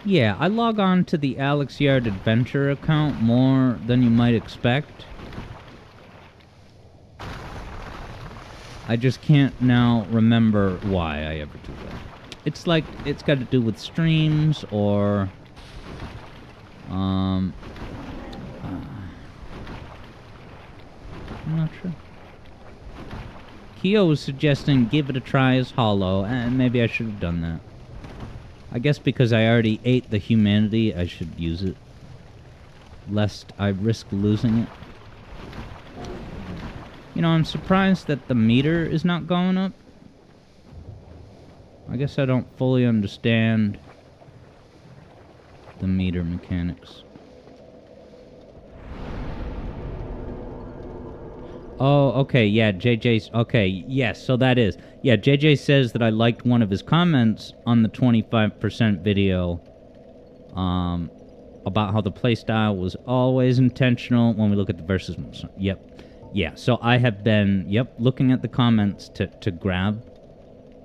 A: Yeah, I log on to the Alex Yard Adventure account more than you might expect. I just can't now remember why I ever do that. It's like, it's got to do with streams or... I'm not sure. Keo was suggesting give it a try as Hollow, and maybe I should have done that. I guess because I already ate the humanity, I should use it, lest I risk losing it. You know, I'm surprised that the meter is not going up. I guess I don't fully understand the meter mechanics. Oh, okay, yeah, JJ's... Okay, yes, so that is... Yeah, JJ says that I liked one of his comments on the 25% video about how the playstyle was always intentional when we look at the versus moves. Yep. Yeah, so I have been, looking at the comments to grab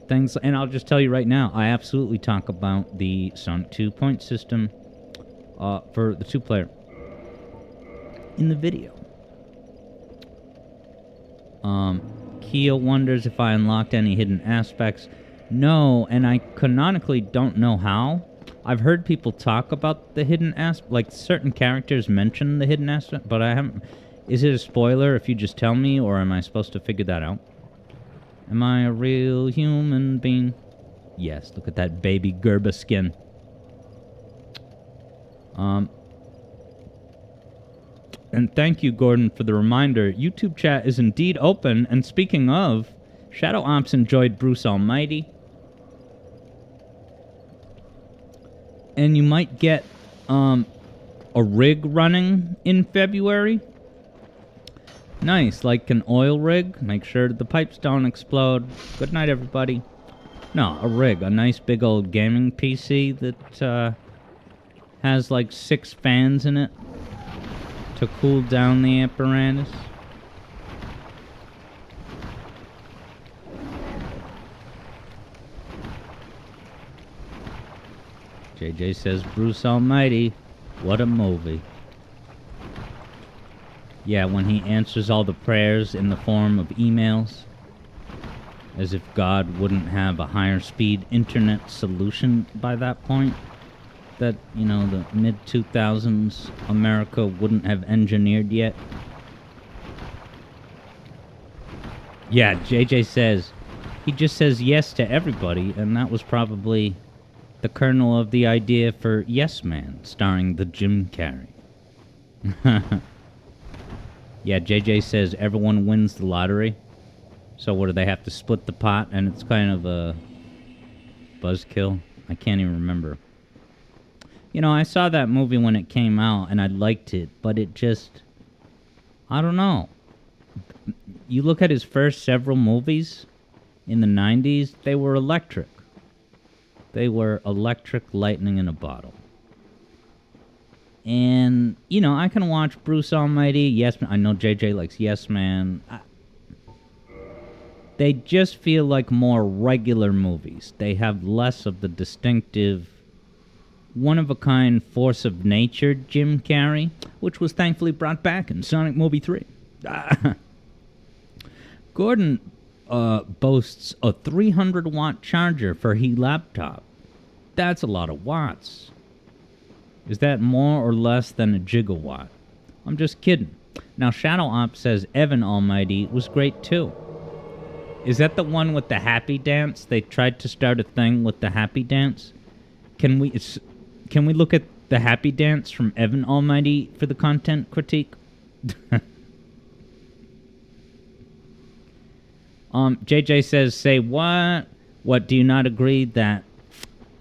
A: things. And I'll just tell you right now, I absolutely talk about the Sonic 2 point system for the two-player in the video. Keo wonders if I unlocked any hidden aspects. No, and I canonically don't know how. I've heard people talk about the hidden aspect, like certain characters mention the hidden aspect, but I haven't... Is it a spoiler if you just tell me, or am I supposed to figure that out? Am I a real human being? Yes, look at that baby Gerba skin. And thank you, Gordon, for the reminder. YouTube chat is indeed open, and speaking of, Shadow Ops enjoyed Bruce Almighty. And you might get a rig running in February. Nice, like an oil rig. Make sure the pipes don't explode. Good night, everybody. No, a rig. A nice big old gaming PC that has like 6 fans in it to cool down the apparatus. JJ says, Bruce Almighty, what a movie. Yeah, when he answers all the prayers in the form of emails, as if God wouldn't have a higher speed internet solution by that point, that, you know, the mid-2000s America wouldn't have engineered yet. Yeah, JJ says, he just says yes to everybody, and that was probably the kernel of the idea for Yes Man, starring the Jim Carrey. Yeah, JJ says everyone wins the lottery. So what, do they have to split the pot? And it's kind of a buzzkill. I can't even remember. You know, I saw that movie when it came out, and I liked it, but it just... I don't know. You look at his first several movies in the 90s, they were electric. They were electric lightning in a bottle. And, you know, I can watch Bruce Almighty, Yes Man. I know JJ likes Yes Man. They just feel like more regular movies. They have less of the distinctive, one-of-a-kind force of nature Jim Carrey, which was thankfully brought back in Sonic Movie 3. Gordon boasts a 300-watt charger for his laptop. That's a lot of watts. Is that more or less than a gigawatt? I'm just kidding. Now, Shadow Ops says Evan Almighty was great, too. Is that the one with the happy dance? They tried to start a thing with the happy dance? Can we look at the happy dance from Evan Almighty for the content critique? JJ says, say what? What, do you not agree that...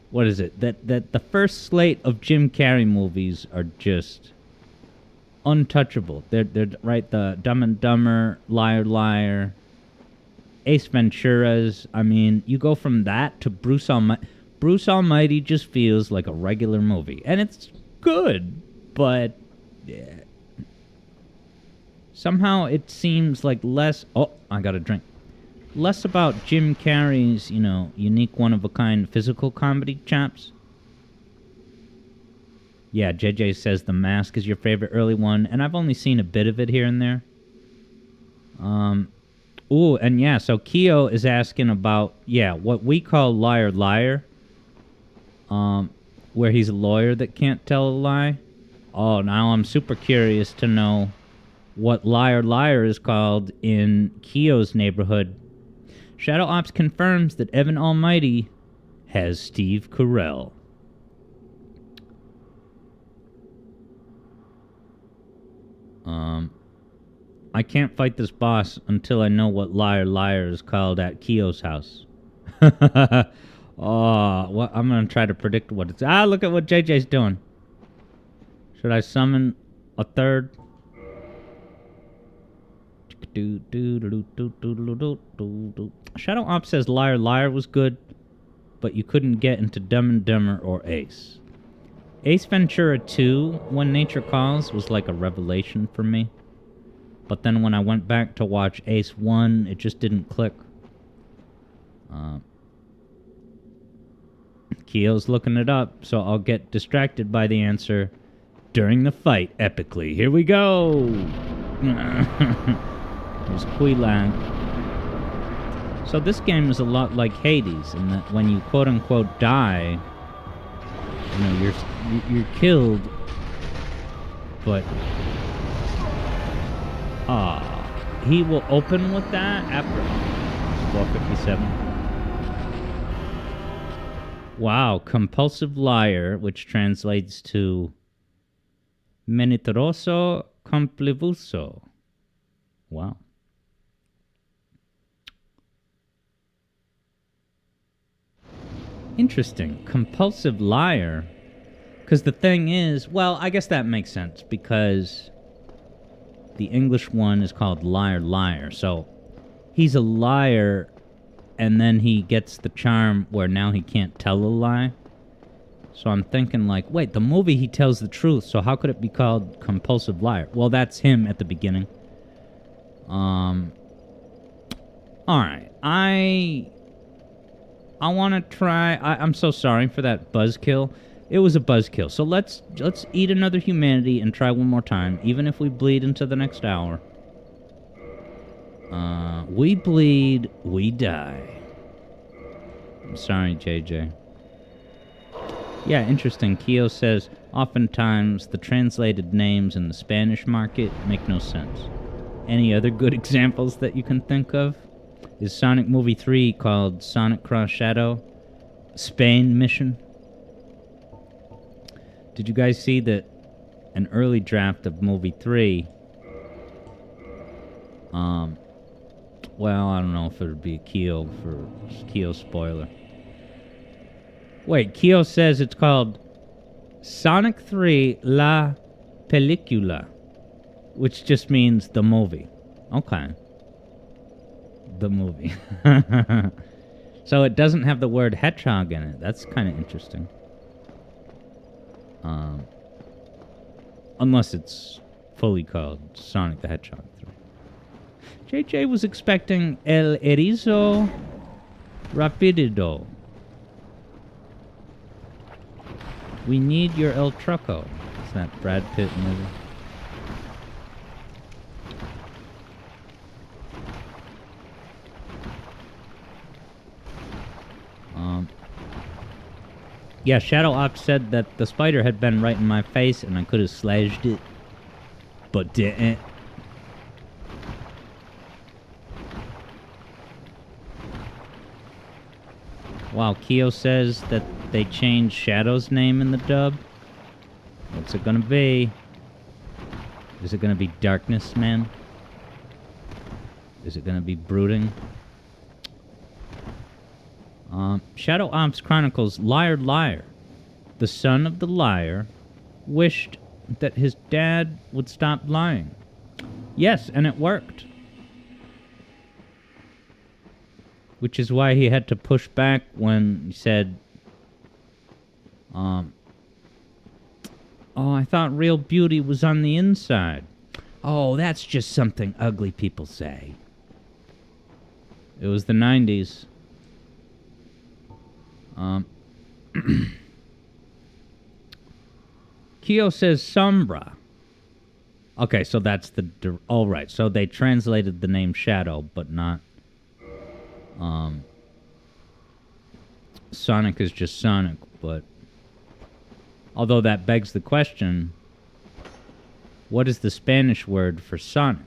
A: What is it? That the first slate of Jim Carrey movies are just untouchable. They're right, the Dumb and Dumber, Liar Liar, Ace Ventura's. I mean, you go from that to Bruce Almighty. Bruce Almighty just feels like a regular movie. And it's good, but somehow it seems like less... Oh, I got a drink. Less about Jim Carrey's, unique one-of-a-kind physical comedy chops. Yeah, JJ says The Mask is your favorite early one, and I've only seen a bit of it here and there. Ooh, and yeah, so Keo is asking about, what we call liar liar, where he's a lawyer that can't tell a lie. Oh, now I'm super curious to know what liar liar is called in Keo's neighborhood. Shadow Ops confirms that Evan Almighty has Steve Carell. I can't fight this boss until I know what liar liar is called at Keo's house. Oh, I'm going to try to predict what it's... look at what JJ's doing. Should I summon a third? Shadow Ops says liar liar was good, but you couldn't get into Dumb and Dumber or Ace. Ace Ventura 2, When Nature Calls, was like a revelation for me. But then when I went back to watch Ace 1, it just didn't click. Keo's looking it up, so I'll get distracted by the answer during the fight epically. Here we go! There's Queelan. So this game is a lot like Hades, in that when you quote-unquote die, you're killed, but... he will open with that after 457. Wow, compulsive liar, which translates to menitoroso complivuso. Wow. Interesting. Compulsive liar. Because the thing is, well, I guess that makes sense, because the English one is called liar liar. So he's a liar, and then he gets the charm where now he can't tell a lie. So I'm thinking like, wait, the movie he tells the truth, so how could it be called compulsive liar? Well, that's him at the beginning. Alright. I want to try... I'm so sorry for that buzzkill. It was a buzzkill. So let's eat another humanity and try one more time, even if we bleed into the next hour. We bleed, we die. I'm sorry, JJ. Yeah, interesting. Keo says, oftentimes the translated names in the Spanish market make no sense. Any other good examples that you can think of? Is Sonic Movie 3 called Sonic Cross Shadow? Spain Mission? Did you guys see that an early draft of Movie 3... well, I don't know if it would be a Keo spoiler. Wait, Keo says it's called Sonic 3 La Película, which just means the movie. Okay. The movie. So it doesn't have the word hedgehog in it. That's kind of interesting. Unless it's fully called Sonic the Hedgehog 3. JJ was expecting El Erizo Rapido. We need your El Trucco. It's that Brad Pitt movie. Yeah, Shadow Ops said that the spider had been right in my face and I could have slashed it, but didn't. Wow, Keo says that they changed Shadow's name in the dub. What's it gonna be? Is it gonna be Darkness Man? Is it gonna be Brooding? Shadow Ops Chronicles Liar Liar. The son of the liar wished that his dad would stop lying. Yes, and it worked. Which is why he had to push back when he said, Oh, I thought real beauty was on the inside. Oh, that's just something ugly people say. It was the 90s. Kyo says Sombra. Okay, so that's the... All right, so they translated the name Shadow, but not... Sonic is just Sonic, but... Although that begs the question, what is the Spanish word for Sonic?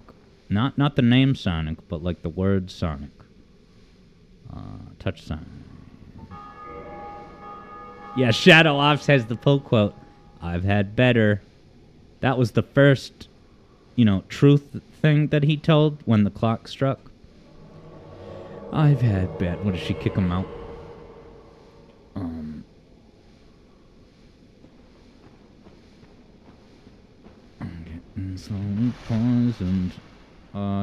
A: Not the name Sonic, but like the word Sonic. Touch Sonic. Yeah, Shadow Ops has the pull quote. I've had better. That was the first, truth thing that he told when the clock struck. I've had better. What, did she kick him out? I'm getting slowly poisoned.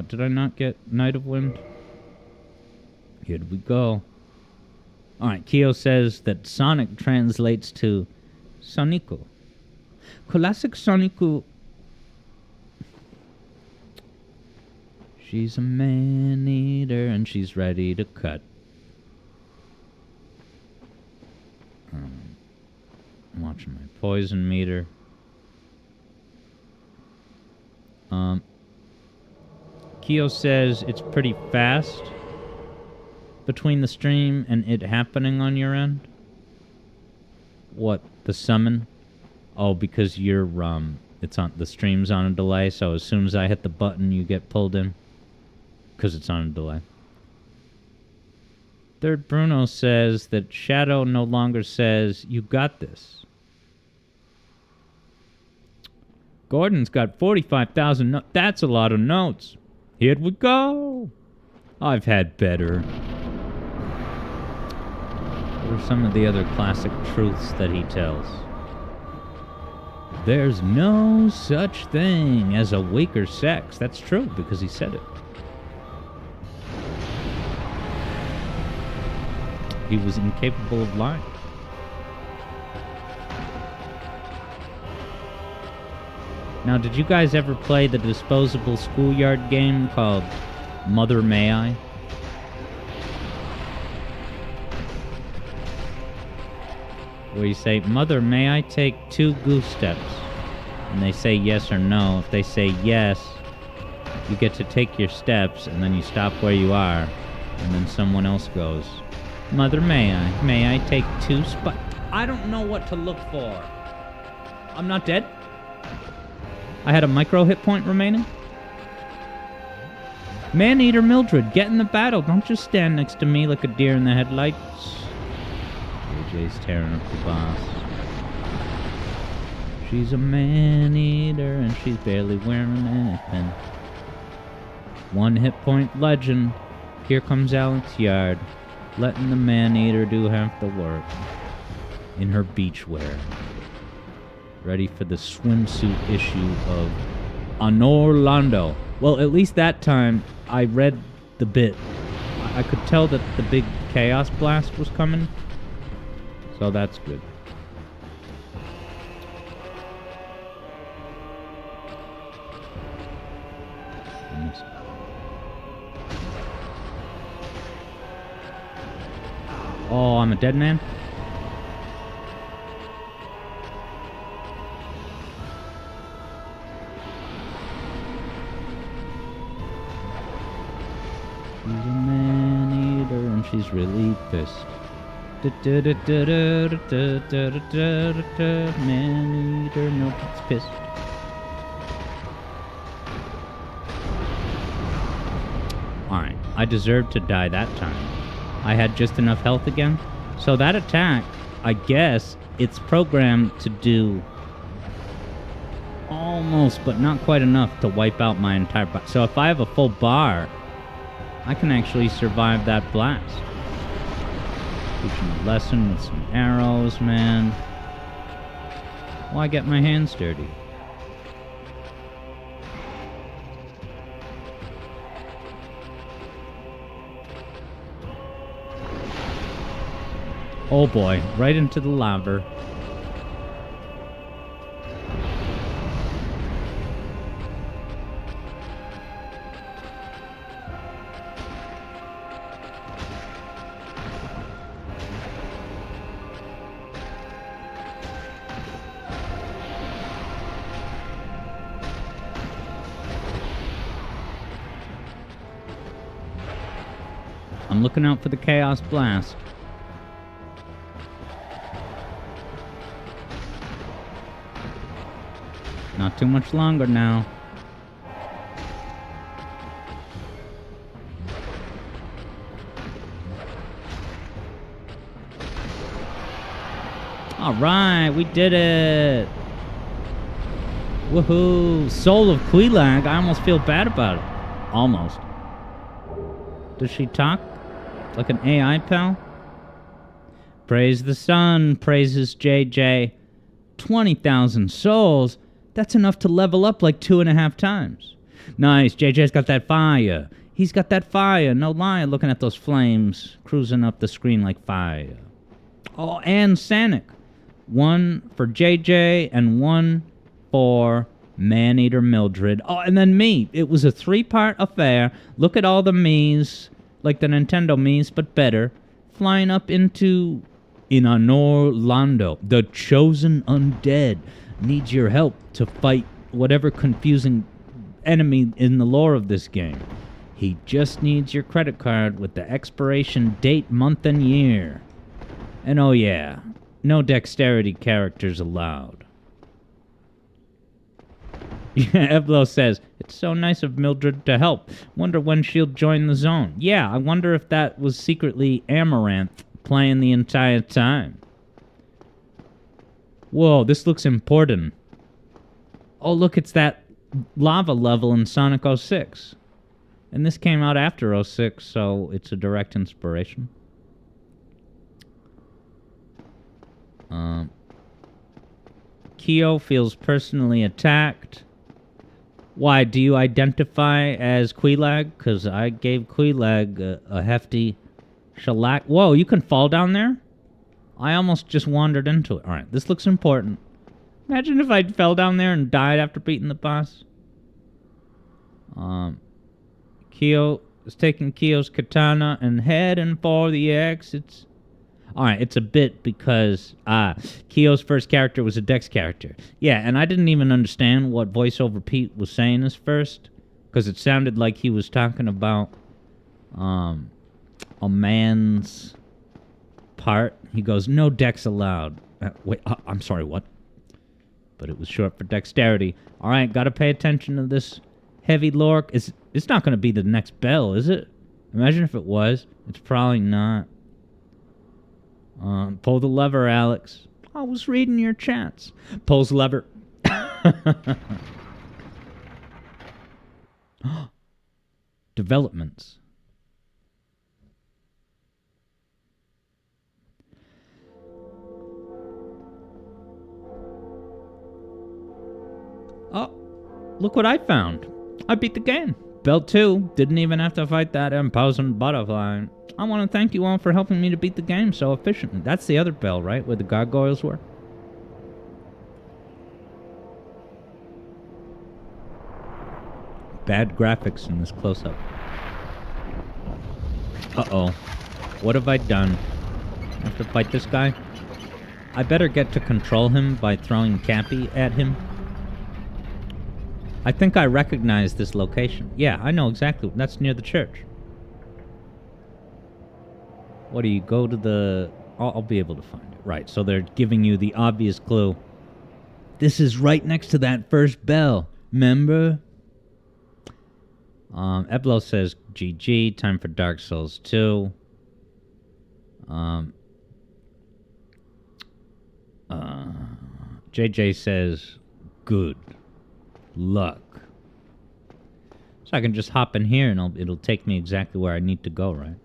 A: Did I not get Night of Wind? Here we go. Alright, Kyo says that Sonic translates to Sonico. Classic Sonico. She's a man-eater and she's ready to cut. I'm watching my poison meter. Kyo says it's pretty fast between the stream and it happening on your end. What, the summon? Oh, because you're it's on the stream's on a delay, so as soon as I hit the button you get pulled in because it's on a delay. Third Bruno says that Shadow no longer says you got this. Gordon's got 45,000 notes. That's a lot of notes. Here we go. I've had better. What are some of the other classic truths that he tells? There's no such thing as a weaker sex. That's true, because he said it. He was incapable of lying. Now, did you guys ever play the disposable schoolyard game called Mother May I? Where you say, Mother, may I take 2 goose steps? And they say yes or no. If they say yes, you get to take your steps, and then you stop where you are, and then someone else goes, Mother, may I take 2 spots? I don't know what to look for. I'm not dead? I had a micro hit point remaining? Man-eater Mildred, get in the battle. Don't just stand next to me like a deer in the headlights. AJ's tearing up the boss. She's a man-eater and she's barely wearing anything. 1 hit point legend. Here comes Alex Yard, letting the man-eater do half the work. In her beachwear. Ready for the swimsuit issue of Anorlando. Well, at least that time, I read the bit. I could tell that the big Chaos Blast was coming. So that's good. Oh, I'm a dead man? She's a man-eater and she's really pissed. Man-eater, no, it's pissed. Alright, I deserved to die that time. I had just enough health again. So that attack, I guess, it's programmed to do almost, but not quite enough to wipe out my entire body. So if I have a full bar, I can actually survive that blast. Teaching a lesson with some arrows, man. Well, I get my hands dirty. Oh boy, right into the lava. I'm looking out for the Chaos Blast. Not too much longer now. Alright, we did it! Woohoo! Soul of Quelaag, I almost feel bad about it. Almost. Does she talk? Like an AI pal? Praise the sun, praises JJ. 20,000 souls? That's enough to level up like 2.5 times. Nice, JJ's got that fire. He's got that fire, no lie, looking at those flames, cruising up the screen like fire. Oh, and Sanic. 1 for JJ and 1 for Maneater Mildred. Oh, and then me. It was a 3-part affair. Look at all the me's, like the Nintendo me's, but better. Flying up into Orlando. The chosen undead needs your help to fight whatever confusing enemy in the lore of this game. He just needs your credit card with the expiration date, month, and year. And oh yeah, no dexterity characters allowed. Yeah, Eblo says, it's so nice of Mildred to help. Wonder when she'll join the zone. Yeah, I wonder if that was secretly Amaranth playing the entire time. Whoa, this looks important. Oh, look, it's that lava level in Sonic 06. And this came out after 06, so it's a direct inspiration. Kyo feels personally attacked. Why, do you identify as Quelaag? Because I gave Quelaag a hefty shellac. Whoa, you can fall down there? I almost just wandered into it. Alright, this looks important. Imagine if I fell down there and died after beating the boss. Kyo is taking Kyo's katana and heading for the exits. Alright, it's a bit because Kyo's first character was a Dex character. Yeah, and I didn't even understand what voiceover Pete was saying as first, because it sounded like he was talking about a man's part. He goes, no Dex allowed. Wait, I'm sorry, what? But it was short for dexterity. Alright, gotta pay attention to this heavy lore. It's not gonna be the next bell, is it? Imagine if it was. It's probably not. Pull the lever, Alex. I was reading your chats. Pulls the lever. Developments. Oh, look what I found. I beat the game. Bell 2. Didn't even have to fight that imposing butterfly. I want to thank you all for helping me to beat the game so efficiently. That's the other bell, right? Where the gargoyles were? Bad graphics in this close-up. Uh-oh. What have I done? I have to fight this guy? I better get to control him by throwing Cappy at him. I think I recognize this location. Yeah, I know exactly. That's near the church. What do you go to the... I'll be able to find it. Right, so they're giving you the obvious clue. This is right next to that first bell. Remember? Eblo says, GG, time for Dark Souls 2. JJ says, good luck. So I can just hop in here and it'll take me exactly where I need to go, right?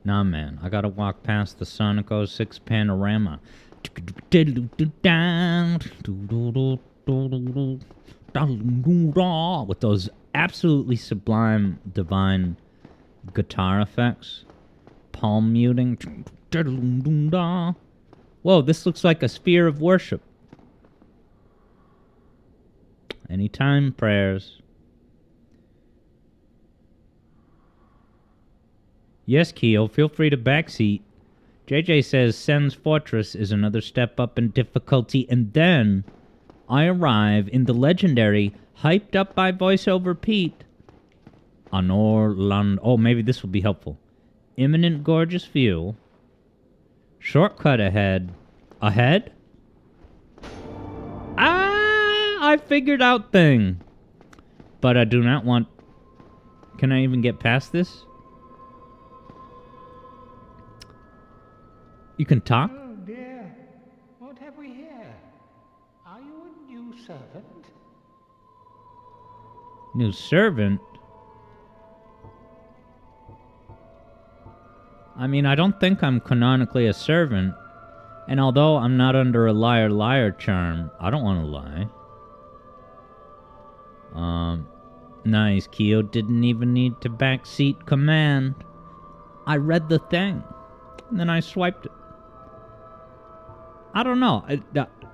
A: Nah, man, I gotta walk past the Sonic 06 panorama. With those absolutely sublime, divine guitar effects. Palm muting. Whoa, this looks like a sphere of worship. Anytime prayers. Yes, Keo, feel free to backseat. JJ says Sen's Fortress is another step up in difficulty, and then I arrive in the legendary, hyped up by voiceover Pete, on Orlando. Oh, maybe this will be helpful. Imminent gorgeous view. Shortcut ahead. Ahead? Ah! I figured out thing. But I do not want... Can I even get past this? You can talk?
B: Oh dear, what have we here? Are you a new servant?
A: New servant? I mean, I don't think I'm canonically a servant. And although I'm not under a liar charm, I don't want to lie. Nice. Keo didn't even need to backseat command. I read the thing. And then I swiped it. I don't know.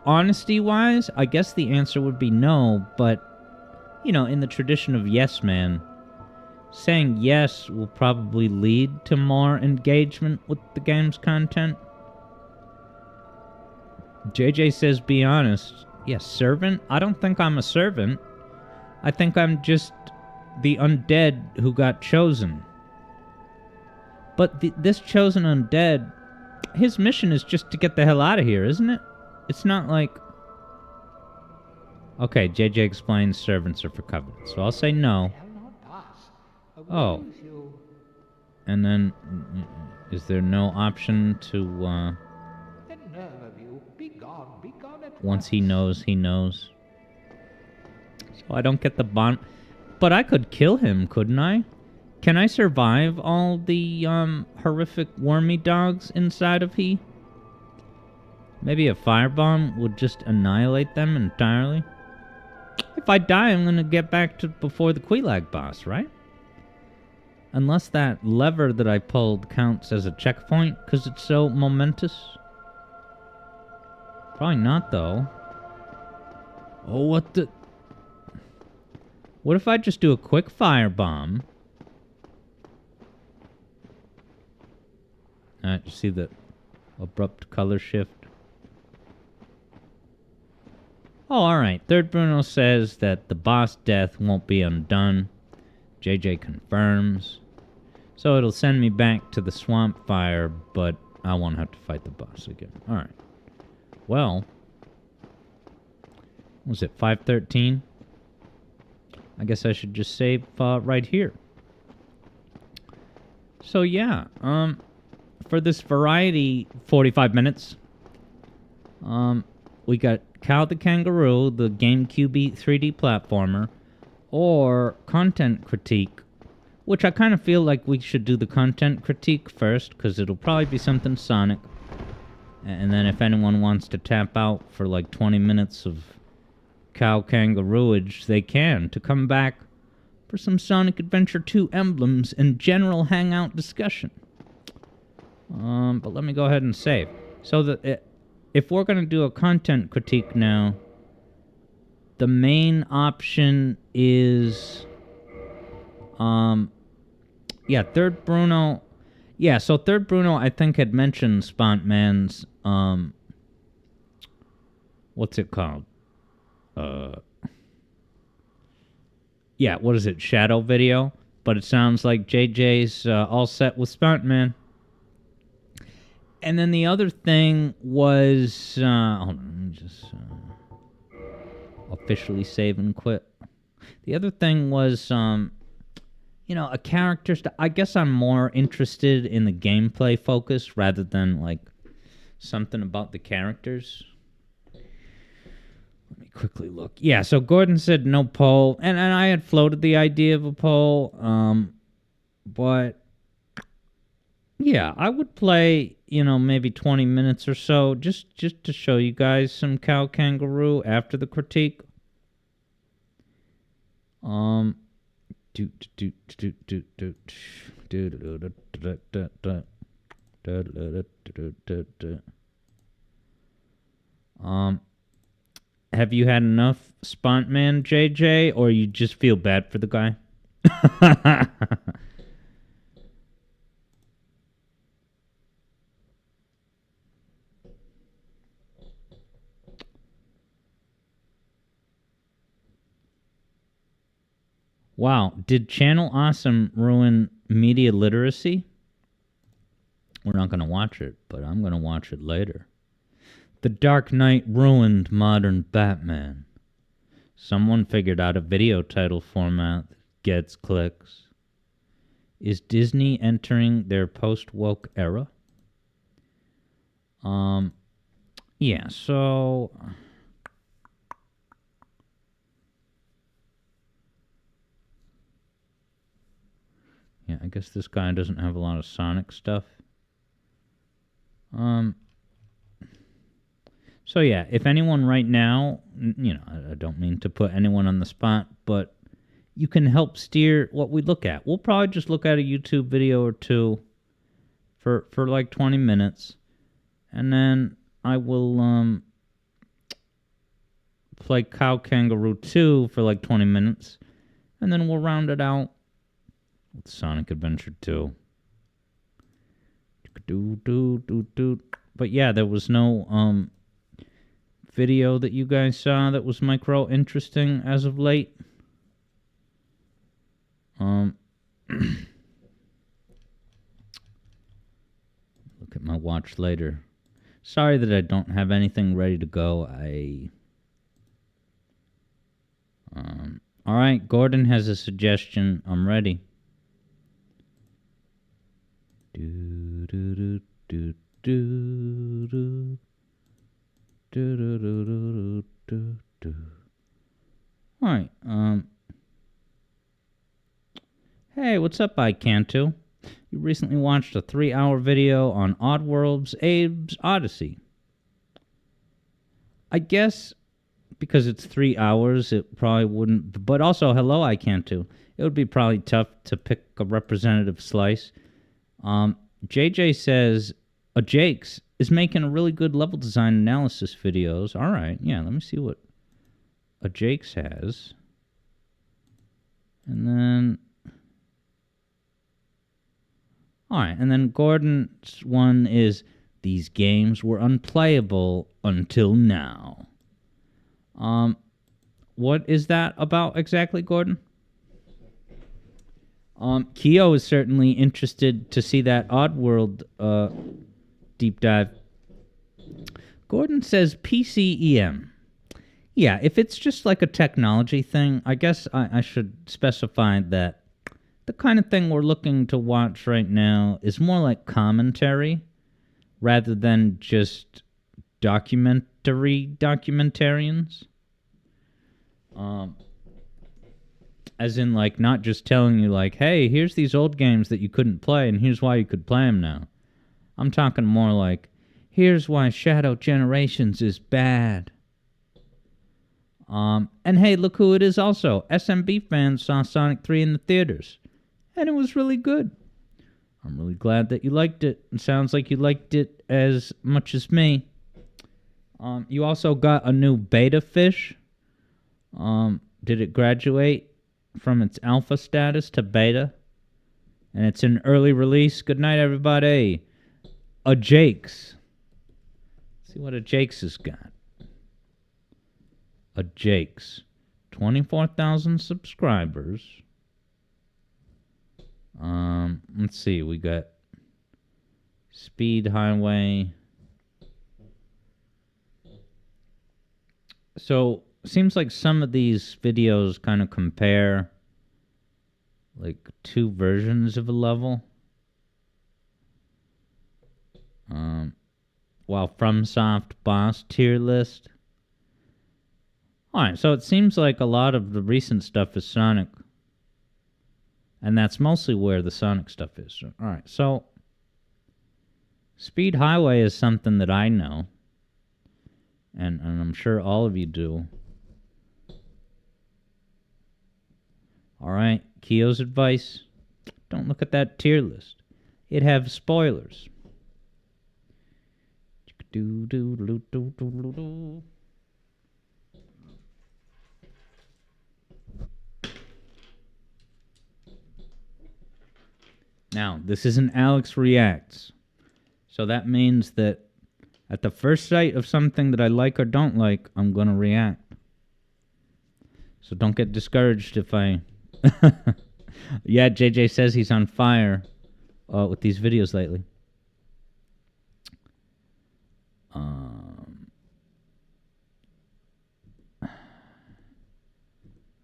A: Honesty-wise, I guess the answer would be no, but, you know, in the tradition of yes man, saying yes will probably lead to more engagement with the game's content. JJ says be honest. Yes, servant? I don't think I'm a servant. I think I'm just the undead who got chosen. But this chosen undead, his mission is just to get the hell out of here, isn't it? It's not like... Okay, JJ explains servants are for covenant, so I'll say no. Oh. And then, is there no option to,
B: The nerve of you. Be gone at
A: once he knows, he knows. So I don't get the bond... But I could kill him, couldn't I? Can I survive all the, horrific wormy dogs inside of he? Maybe a firebomb would just annihilate them entirely? If I die, I'm gonna get back to before the Quelaag boss, right? Unless that lever that I pulled counts as a checkpoint, because it's so momentous. Probably not, though. Oh, what the... What if I just do a quick firebomb? Alright, you see the abrupt color shift? Oh, alright. Third Bruno says that the boss death won't be undone. JJ confirms. So it'll send me back to the swamp fire, but I won't have to fight the boss again. Alright. Well. Was it 5:13? I guess I should just save right here. So yeah, for this variety 45 minutes, we got Cow the Kangaroo, the GameCube 3D platformer, or content critique, which I kind of feel like we should do the content critique first, because it'll probably be something Sonic. And then if anyone wants to tap out for like 20 minutes of Cow Kangarooage, they can, to come back for some Sonic Adventure 2 emblems and general hangout discussion. But let me go ahead and save. So if we're going to do a content critique now, the main option is... yeah, Third Bruno... Yeah, so Third Bruno, I think, had mentioned Spontman's, what's it called? Yeah, what is it? Shadow video? But it sounds like JJ's all set with Spontman. And then the other thing was... hold on, let me just officially save and quit. The other thing was, you know, a character... I guess I'm more interested in the gameplay focus rather than, like, something about the characters. Let me quickly look. Yeah, so Gordon said no poll. And I had floated the idea of a poll. But... yeah, I would play, you know, maybe 20 minutes or so just to show you guys some Cow Kangaroo after the critique. Have you had enough Spontman, JJ, or you just feel bad for the guy? Wow, did Channel Awesome ruin media literacy? We're not going to watch it, but I'm going to watch it later. The Dark Knight ruined modern Batman. Someone figured out a video title format that gets clicks. Is Disney entering their post-woke era? Yeah, so... Yeah, I guess this guy doesn't have a lot of Sonic stuff. So yeah, if anyone right now, I don't mean to put anyone on the spot, but you can help steer what we look at. We'll probably just look at a YouTube video or two for like 20 minutes, and then I will play Cow Kangaroo 2 for like 20 minutes, and then we'll round it out with Sonic Adventure 2. But yeah, there was no video that you guys saw that was micro interesting as of late. Look at my watch later. Sorry that I don't have anything ready to go. All right, Gordon has a suggestion. I'm ready. Do do do do do do do do do do do. All right. Hey, what's up, iCantu? You recently watched a 3-hour video on Oddworld's Abe's Odyssey. I guess because it's 3 hours, it probably wouldn't. But also, hello, iCantu. It would be probably tough to pick a representative slice. JJ says, Jakes is making a really good level design analysis videos. All right, yeah, let me see what a Jakes has. And then... All right, and then Gordon's one is, these games were unplayable until now. What is that about exactly, Gordon? Keo is certainly interested to see that Oddworld deep dive. Gordon says PCEM. Yeah, if it's just like a technology thing, I guess I should specify that the kind of thing we're looking to watch right now is more like commentary rather than just documentarians. As in, like, not just telling you, like, hey, here's these old games that you couldn't play, and here's why you could play them now. I'm talking more like, here's why Shadow Generations is bad. And hey, look who it is also. SMB fans saw Sonic 3 in the theaters, and it was really good. I'm really glad that you liked it. It sounds like you liked it as much as me. You also got a new beta fish. Did it graduate from its alpha status to beta? And it's in early release. Good night, everybody. A Jakes. Let's see what a Jakes has got. A Jakes. 24,000 subscribers. Let's see. We got Speed Highway. So, seems like some of these videos kind of compare like two versions of a level. While FromSoft boss tier list. Alright, so it seems like a lot of the recent stuff is Sonic. And that's mostly where the Sonic stuff is. Alright, so Speed Highway is something that I know. And I'm sure all of you do. Alright, Keo's advice. Don't look at that tier list. It have spoilers. Now, this isn't Alex Reacts. So that means that at the first sight of something that I like or don't like, I'm going to react. So don't get discouraged if I... Yeah, JJ says he's on fire with these videos lately.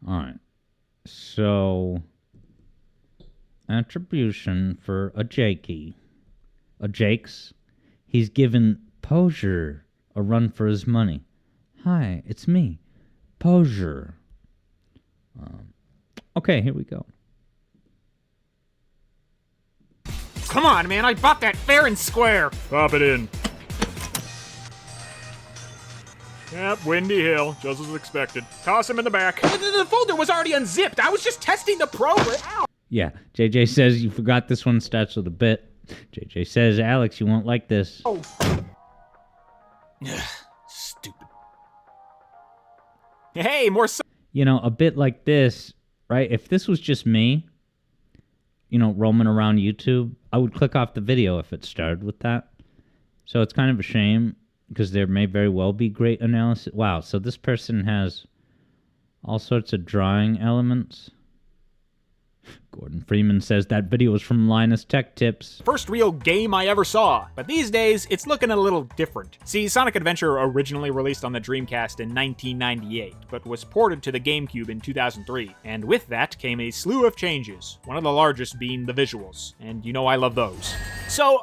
A: Alright. So, attribution for a Jakey. A Jakes. He's given Posure a run for his money. Hi, it's me, Posure. Okay, here we go.
C: Come on, man, I bought that fair and square. Pop it in. Yep, Windy Hill, just as expected. Toss him in the back. The folder was already unzipped. I was just testing the program. Ow.
A: Yeah, JJ says you forgot this one starts with a bit. JJ says, Alex, you won't like this.
C: Oh. Stupid. Hey, more
A: You know, a bit like this, right? If this was just me, you know, roaming around YouTube, I would click off the video if it started with that. So it's kind of a shame because there may very well be great analysis. Wow, so this person has all sorts of drawing elements. Gordon Freeman says that video was from Linus Tech Tips.
C: first real game I ever saw, but these days it's looking a little different. See, Sonic Adventure originally released on the Dreamcast in 1998, but was ported to the GameCube in 2003, and with that came a slew of changes, one of the largest being the visuals, and you know I love those. So,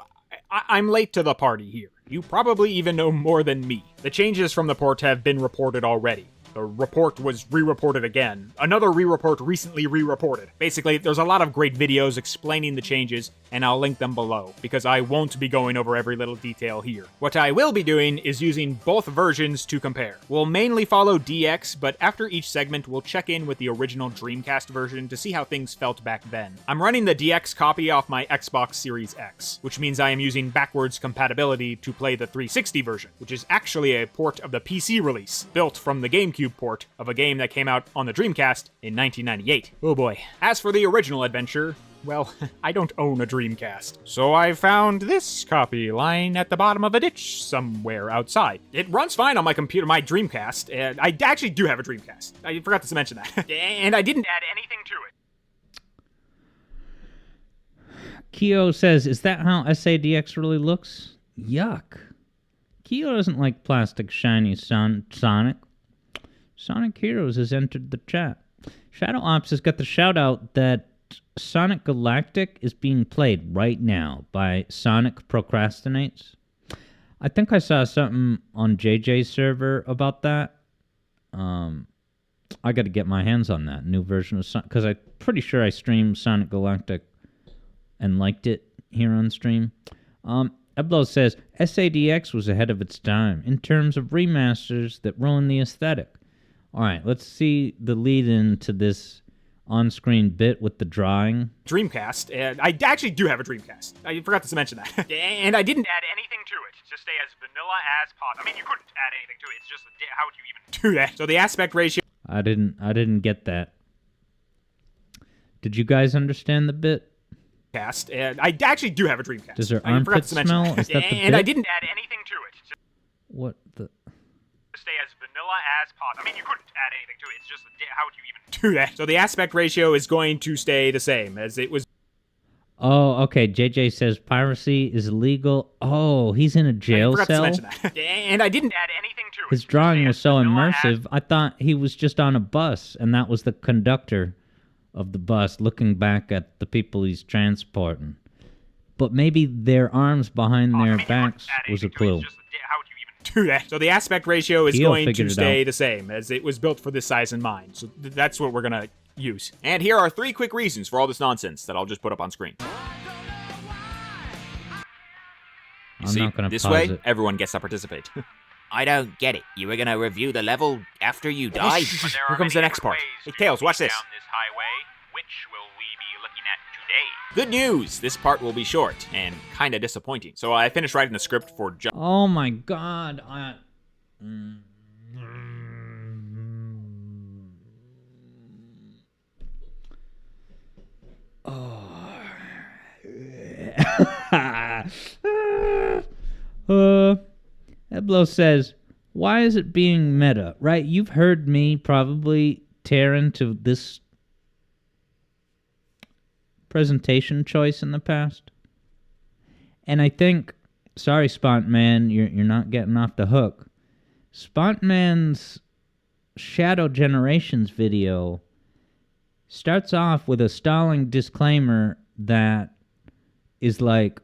C: I'm late to the party here. You probably even know more than me. The changes from the port have been reported already. The report was re-reported again. Another re-report recently re-reported. Basically, there's a lot of great videos explaining the changes, and I'll link them below, because I won't be going over every little detail here. What I will be doing is using both versions to compare. We'll mainly follow DX, but after each segment, we'll check in with the original Dreamcast version to see how things felt back then. I'm running the DX copy off my Xbox Series X, which means I am using backwards compatibility to play the 360 version, which is actually a port of the PC release, built from the GameCube port of a game that came out on the Dreamcast in 1998. Oh boy. As for the original adventure, well, I don't own a Dreamcast. So I found this copy lying at the bottom of a ditch somewhere outside. It runs fine on my computer, my Dreamcast, and I actually do have a Dreamcast. I forgot to mention that. And I didn't add anything to it.
A: Keo says, is that how SADX really looks? Yuck. Keo doesn't like plastic shiny Sonic. Sonic Heroes has entered the chat. Shadow Ops has got the shout out that Sonic Galactic is being played right now by Sonic Procrastinates. I think I saw something on JJ's server about that. I got to get my hands on that new version of Sonic, because I'm pretty sure I streamed Sonic Galactic and liked it here on stream. Eblo says, SADX was ahead of its time in terms of remasters that ruin the aesthetic. Alright, let's see the lead-in to this on-screen bit with the drawing.
C: Dreamcast, and I actually do have a Dreamcast. I forgot to mention that. And I didn't add anything to it. Just stay as vanilla as possible. I mean, you couldn't add anything to it. It's just, how would you even do that? So the aspect ratio...
A: I didn't get that. Did you guys understand the bit?
C: And I actually do have a Dreamcast.
A: Does her armpit smell? Is that the
C: And
A: bit?
C: I didn't add anything to it. Just
A: What the...
C: stay as vanilla as possible. I mean, you couldn't add anything to it. It's just, how would you even do that? So the aspect ratio is going to stay the same as it was.
A: Oh, okay. JJ says piracy is illegal. Oh, he's in a jail
C: I forgot
A: cell?
C: to mention that. And I didn't add anything to it.
A: His drawing was so
C: vanilla
A: immersive, I thought he was just on a bus, and that was the conductor of the bus looking back at the people he's transporting. But maybe their arms behind their backs was a clue.
C: How would you even do that? So the aspect ratio is
A: Keo
C: going to
A: figured it
C: stay
A: out.
C: the same, as it was built for this size in mind. So that's what we're going to use. And here are 3 quick reasons for all this nonsense that I'll just put up on screen. You
A: I'm
C: see,
A: not gonna
C: this
A: pause
C: way,
A: it.
C: everyone gets to participate.
D: I don't get it. You were gonna review the level after you died?
C: Here comes the next part. Hey, Tails, watch this.
E: Which will we be looking at today?
C: Good news! This part will be short and kinda disappointing. So I finished writing the script for
A: Oh my god. Eblo says, why is it being meta? Right, you've heard me probably tear into this presentation choice in the past. And I think, sorry Spontman, you're not getting off the hook. Spontman's Shadow Generations video starts off with a stalling disclaimer that is like,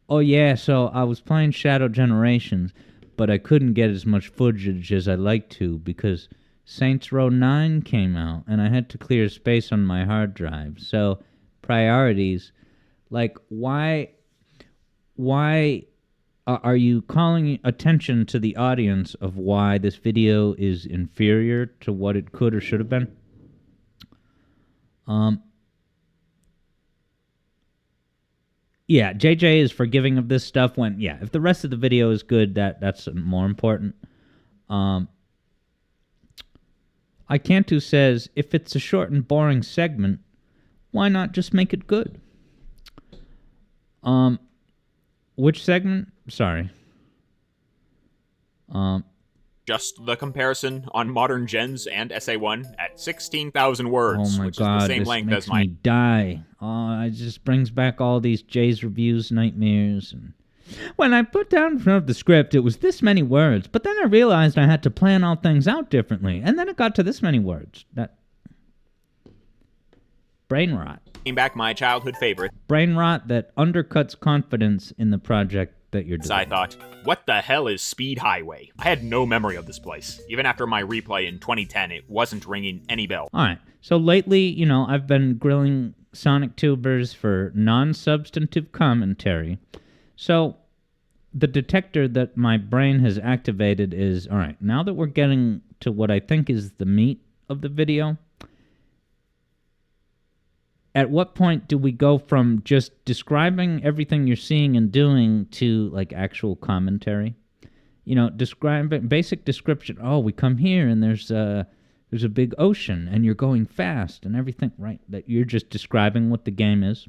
A: oh yeah, so I was playing Shadow Generations, but I couldn't get as much footage as I'd like to because Saints Row 9 came out, and I had to clear space on my hard drive. So, priorities, like, why are you calling attention to the audience of why this video is inferior to what it could or should have been? Yeah, JJ is forgiving of this stuff when, if the rest of the video is good, that's more important. Icantu says, if it's a short and boring segment, why not just make it good? Which segment? Sorry.
C: Just the comparison on modern gens and SA1 at 16,000 words,
A: Oh my
C: which
A: God,
C: is the same
A: this
C: length
A: makes
C: as my...
A: me die. Oh, it just brings back all these Jay's Reviews nightmares. And when I put down in front of the script, it was this many words, but then I realized I had to plan all things out differently, and then it got to this many words. That brain rot.
C: Came back my childhood favorite.
A: Brain rot that undercuts confidence in the project that you're doing.
C: I thought, what the hell is Speed Highway? I had no memory of this place. Even after my replay in 2010, it wasn't ringing any bell.
A: All right. So lately, I've been grilling Sonic tubers for non-substantive commentary. So the detector that my brain has activated is, all right, now that we're getting to what I think is the meat of the video, at what point do we go from just describing everything you're seeing and doing to, like, actual commentary? Describing, basic description. Oh, we come here and there's a big ocean and you're going fast and everything, right? That you're just describing what the game is.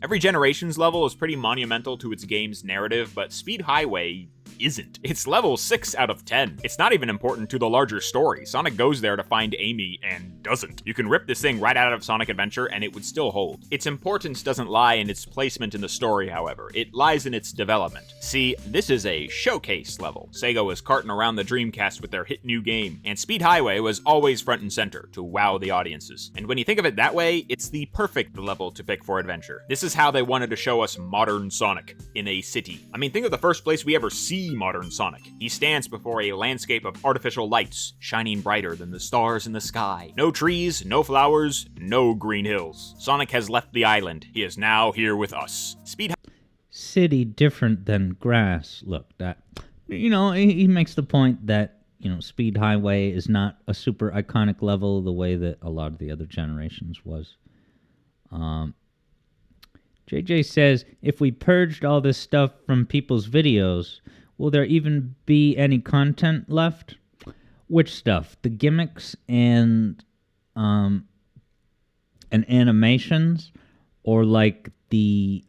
C: Every Generations level is pretty monumental to its game's narrative, but Speed Highway isn't. It's level 6 out of 10. It's not even important to the larger story. Sonic goes there to find Amy and doesn't. You can rip this thing right out of Sonic Adventure and it would still hold. Its importance doesn't lie in its placement in the story, however. It lies in its development. See, this is a showcase level. Sega was carting around the Dreamcast with their hit new game, and Speed Highway was always front and center to wow the audiences. And when you think of it that way, it's the perfect level to pick for adventure. This is how they wanted to show us modern Sonic in a city. I mean, think of the first place we ever see modern Sonic. He stands before a landscape of artificial lights, shining brighter than the stars in the sky. No trees, no flowers, no green hills. Sonic has left the island. He is now here with us.
A: City different than grass. Look, that, he makes the point that, Speed Highway is not a super iconic level the way that a lot of the other Generations was. JJ says, if we purged all this stuff from people's videos, will there even be any content left? Which stuff? The gimmicks and animations, or like the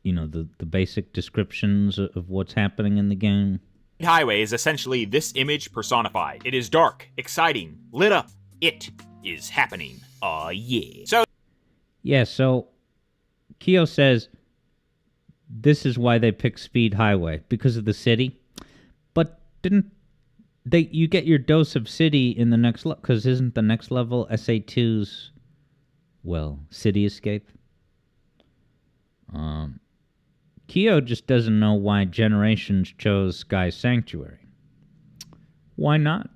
A: the basic descriptions of what's happening in the game?
C: Highway is essentially this image personified. It is dark, exciting, lit up. It is happening. Aw, yeah.
A: So Keo says this is why they picked Speed Highway, because of the city. But didn't you get your dose of city in the next level? Because isn't the next level SA2's, City Escape? Keo just doesn't know why Generations chose Sky Sanctuary. Why not?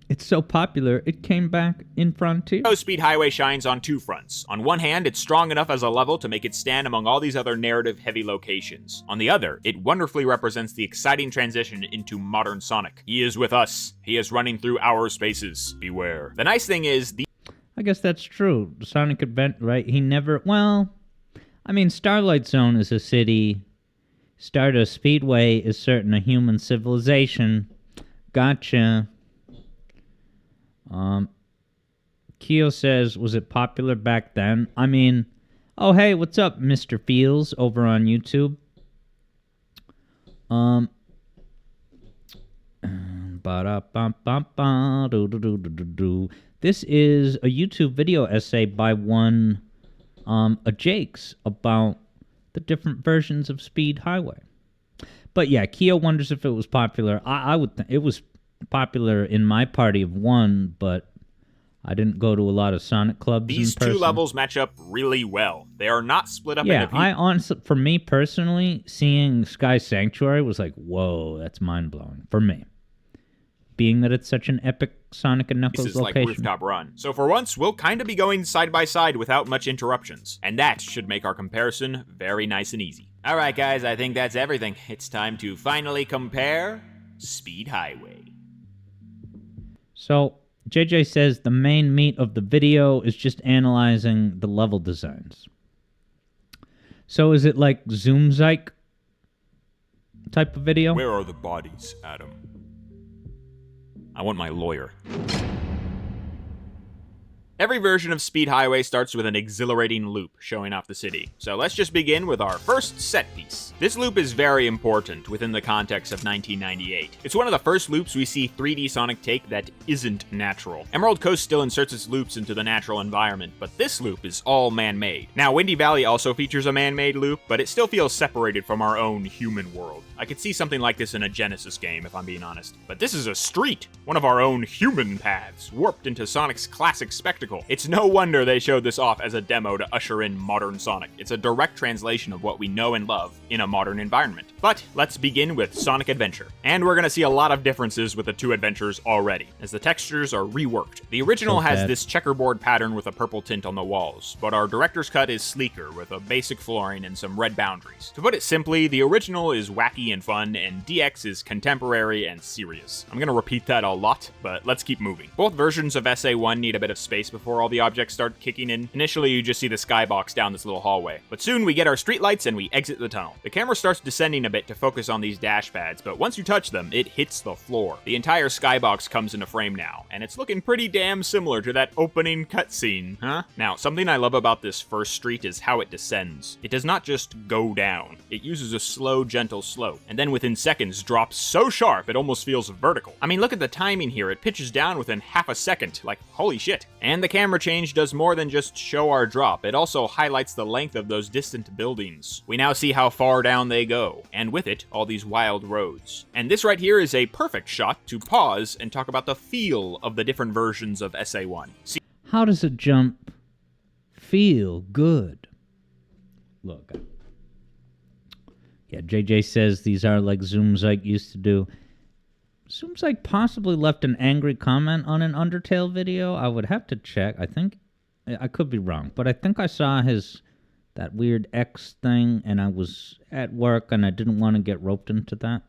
A: It's so popular, it came back in Frontier.
C: Speed Highway shines on two fronts. On one hand, it's strong enough as a level to make it stand among all these other narrative-heavy locations. On the other, it wonderfully represents the exciting transition into modern Sonic. He is with us. He is running through our spaces. Beware. The nice thing is,
A: I guess that's true. Sonic Adventure, right? He never... Starlight Zone is a city. Stardust Speedway is certain a human civilization. Gotcha. Keo says, was it popular back then? Oh, hey, what's up, Mr. Feels, over on YouTube? This is a YouTube video essay by one, a Jakes, about the different versions of Speed Highway. But yeah, Keo wonders if it was popular. I would think it was popular in my party of one, but I didn't go to a lot of Sonic clubs
C: These
A: in person.
C: two levels match up really well. They are not split up
A: Yeah,
C: into pieces.
A: I honestly, for me personally, seeing Sky Sanctuary was like, whoa, that's mind-blowing. For me. Being that it's such an epic Sonic and Knuckles
C: This is like
A: location.
C: Rooftop Run. So for once, we'll kind of be going side by side without much interruptions. And that should make our comparison very nice and easy.
D: Alright, guys, I think that's everything. It's time to finally compare Speed Highway.
A: So, JJ says the main meat of the video is just analyzing the level designs. So is it like Zoom Zyke type of video?
C: Where are the bodies, Adam? I want my lawyer. Every version of Speed Highway starts with an exhilarating loop showing off the city. So let's just begin with our first set piece. This loop is very important within the context of 1998. It's one of the first loops we see 3D Sonic take that isn't natural. Emerald Coast still inserts its loops into the natural environment, but this loop is all man-made. Now, Windy Valley also features a man-made loop, but it still feels separated from our own human world. I could see something like this in a Genesis game, if I'm being honest. But this is a street, one of our own human paths, warped into Sonic's classic spectacle. It's no wonder they showed this off as a demo to usher in modern Sonic. It's a direct translation of what we know and love in a modern environment. But let's begin with Sonic Adventure. And we're gonna see a lot of differences with the two adventures already, as the textures are reworked. The original has this checkerboard pattern with a purple tint on the walls, but our director's cut is sleeker with a basic flooring and some red boundaries. To put it simply, the original is wacky and fun, and DX is contemporary and serious. I'm gonna repeat that a lot, but let's keep moving. Both versions of SA1 need a bit of space before all the objects start kicking in. Initially, you just see the skybox down this little hallway, but soon we get our streetlights and we exit the tunnel. The camera starts descending a bit to focus on these dash pads, but once you touch them, it hits the floor. The entire skybox comes into frame now, and it's looking pretty damn similar to that opening cutscene, huh? Now, something I love about this first street is how it descends. It does not just go down. It uses a slow, gentle slope, and then within seconds drops so sharp it almost feels vertical. I mean, look at the timing here. It pitches down within half a second. Like, holy shit. And the camera change does more than just show our drop. It also highlights the length of those distant buildings. We now see how far down they go, and with it, all these wild roads. And this right here is a perfect shot to pause and talk about the feel of the different versions of SA1. See,
A: how does a jump feel good? Look. Yeah, JJ says these are like Zoom Zyke used to do. Zoom Zyke possibly left an angry comment on an Undertale video. I would have to check. I think I could be wrong, but I think I saw that weird X thing, and I was at work and I didn't want to get roped into that.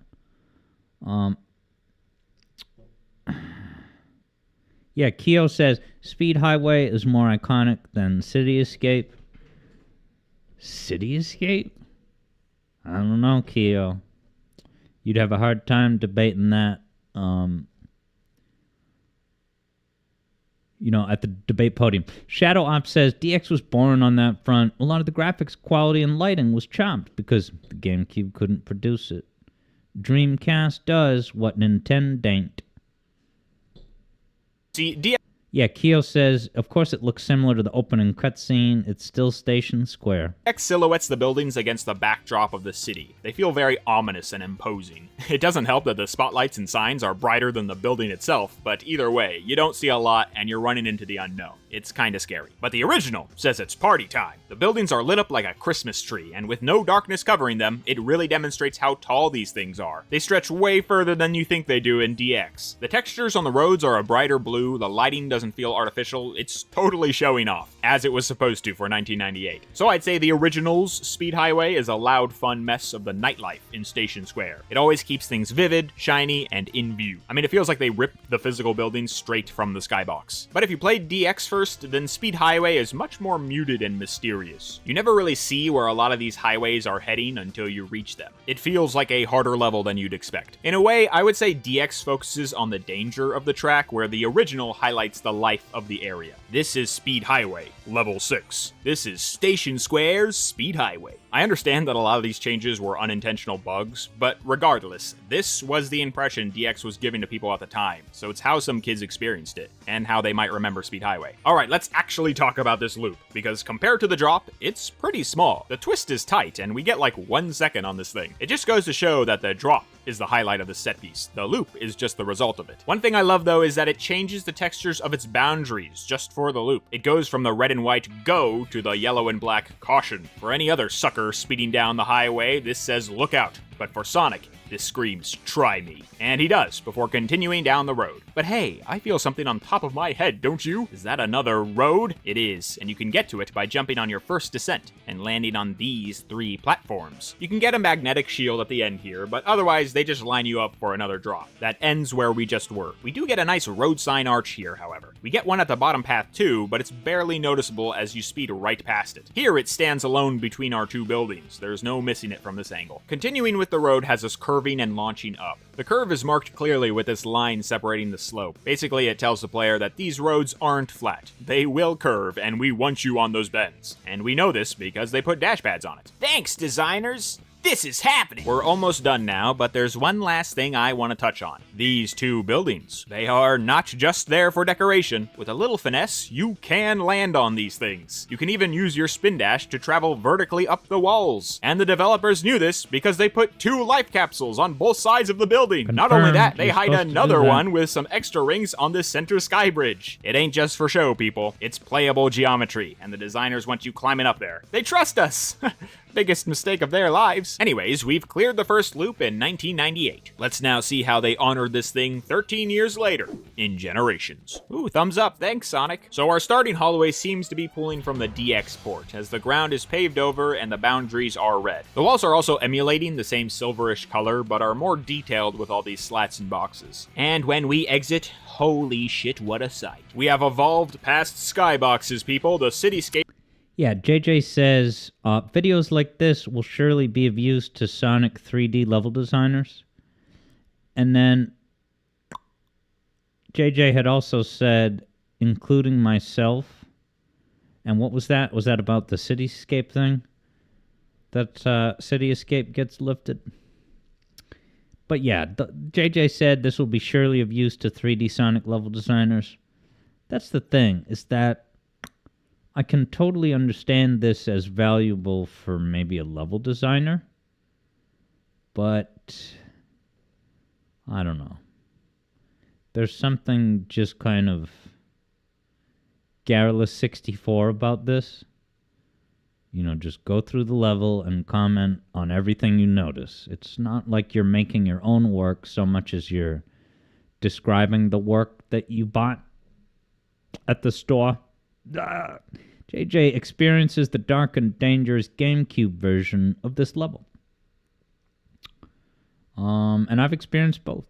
A: Yeah, Keo says Speed Highway is more iconic than City Escape. City Escape? I don't know, Keo. You'd have a hard time debating that. At the debate podium. Shadow Op says DX was born on that front. A lot of the graphics quality and lighting was chopped because the GameCube couldn't produce it. Dreamcast does what Nintendo ain't.
C: see, DX
A: Yeah, Keo says, of course it looks similar to the opening cutscene. It's still Station Square.
C: silhouettes the buildings against the backdrop of the city. They feel very ominous and imposing. It doesn't help that the spotlights and signs are brighter than the building itself, but either way, you don't see a lot and you're running into the unknown. It's kinda scary. But the original says it's party time. The buildings are lit up like a Christmas tree, and with no darkness covering them, it really demonstrates how tall these things are. They stretch way further than you think they do in DX. The textures on the roads are a brighter blue, the lighting doesn't feel artificial, it's totally showing off, as it was supposed to for 1998. So I'd say the original's Speed Highway is a loud, fun mess of the nightlife in Station Square. It always keeps things vivid, shiny, and in view. I mean, it feels like they ripped the physical buildings straight from the skybox. But if you played DX first, then Speed Highway is much more muted and mysterious. You never really see where a lot of these highways are heading until you reach them. It feels like a harder level than you'd expect. In a way, I would say DX focuses on the danger of the track, where the original highlights the life of the area. This is Speed Highway, Level 6. This is Station Square's Speed Highway. I understand that a lot of these changes were unintentional bugs, but regardless, this was the impression DX was giving to people at the time, so it's how some kids experienced it, and how they might remember Speed Highway. Alright, let's actually talk about this loop, because compared to the drop, it's pretty small. The twist is tight, and we get like 1 second on this thing. It just goes to show that the drop is the highlight of the set piece. The loop is just the result of it. One thing I love though is that it changes the textures of its boundaries just for the loop. It goes from the red and white go to the yellow and black caution. For any other sucker speeding down the highway, this says look out. But for Sonic, this screams, try me. And he does, before continuing down the road. But hey, I feel something on top of my head, don't you? Is that another road? It is, and you can get to it by jumping on your first descent and landing on these 3 platforms. You can get a magnetic shield at the end here, but otherwise they just line you up for another drop. That ends where we just were. We do get a nice road sign arch here, however. We get one at the bottom path too, but it's barely noticeable as you speed right past it. Here it stands alone between our 2 buildings. There's no missing it from this angle. Continuing with the road has us curving and launching up. The curve is marked clearly with this line separating the slope. Basically, it tells the player that these roads aren't flat. They will curve, and we want you on those bends. And we know this because they put dash pads on it.
D: Thanks, designers. This is happening.
C: We're almost done now, but there's one last thing I want to touch on. These 2 buildings. They are not just there for decoration. With a little finesse, you can land on these things. You can even use your spin dash to travel vertically up the walls. And the developers knew this because they put 2 life capsules on both sides of the building. Not only that, they hide another one with some extra rings on the center sky bridge. It ain't just for show, people. It's playable geometry, and the designers want you climbing up there. They trust us! Biggest mistake of their lives. Anyways, we've cleared the first loop in 1998. Let's now see how they honored this thing 13 years later, in Generations. Ooh, thumbs up, thanks Sonic. So our starting hallway seems to be pulling from the DX port, as the ground is paved over and the boundaries are red. The walls are also emulating the same silverish color, but are more detailed with all these slats and boxes. And when we exit, holy shit, what a sight. We have evolved past skyboxes, people. The cityscape.
A: Yeah, JJ says, videos like this will surely be of use to Sonic 3D level designers. And then JJ had also said, including myself. And what was that? Was that about the cityscape thing? That Cityscape gets lifted? But yeah, JJ said this will be surely of use to 3D Sonic level designers. That's the thing, is that I can totally understand this as valuable for maybe a level designer, but I don't know. There's something just kind of garrulous 64 about this. You know, just go through the level and comment on everything you notice. It's not like you're making your own work so much as you're describing the work that you bought at the store. JJ experiences the dark and dangerous GameCube version of this level. And I've experienced both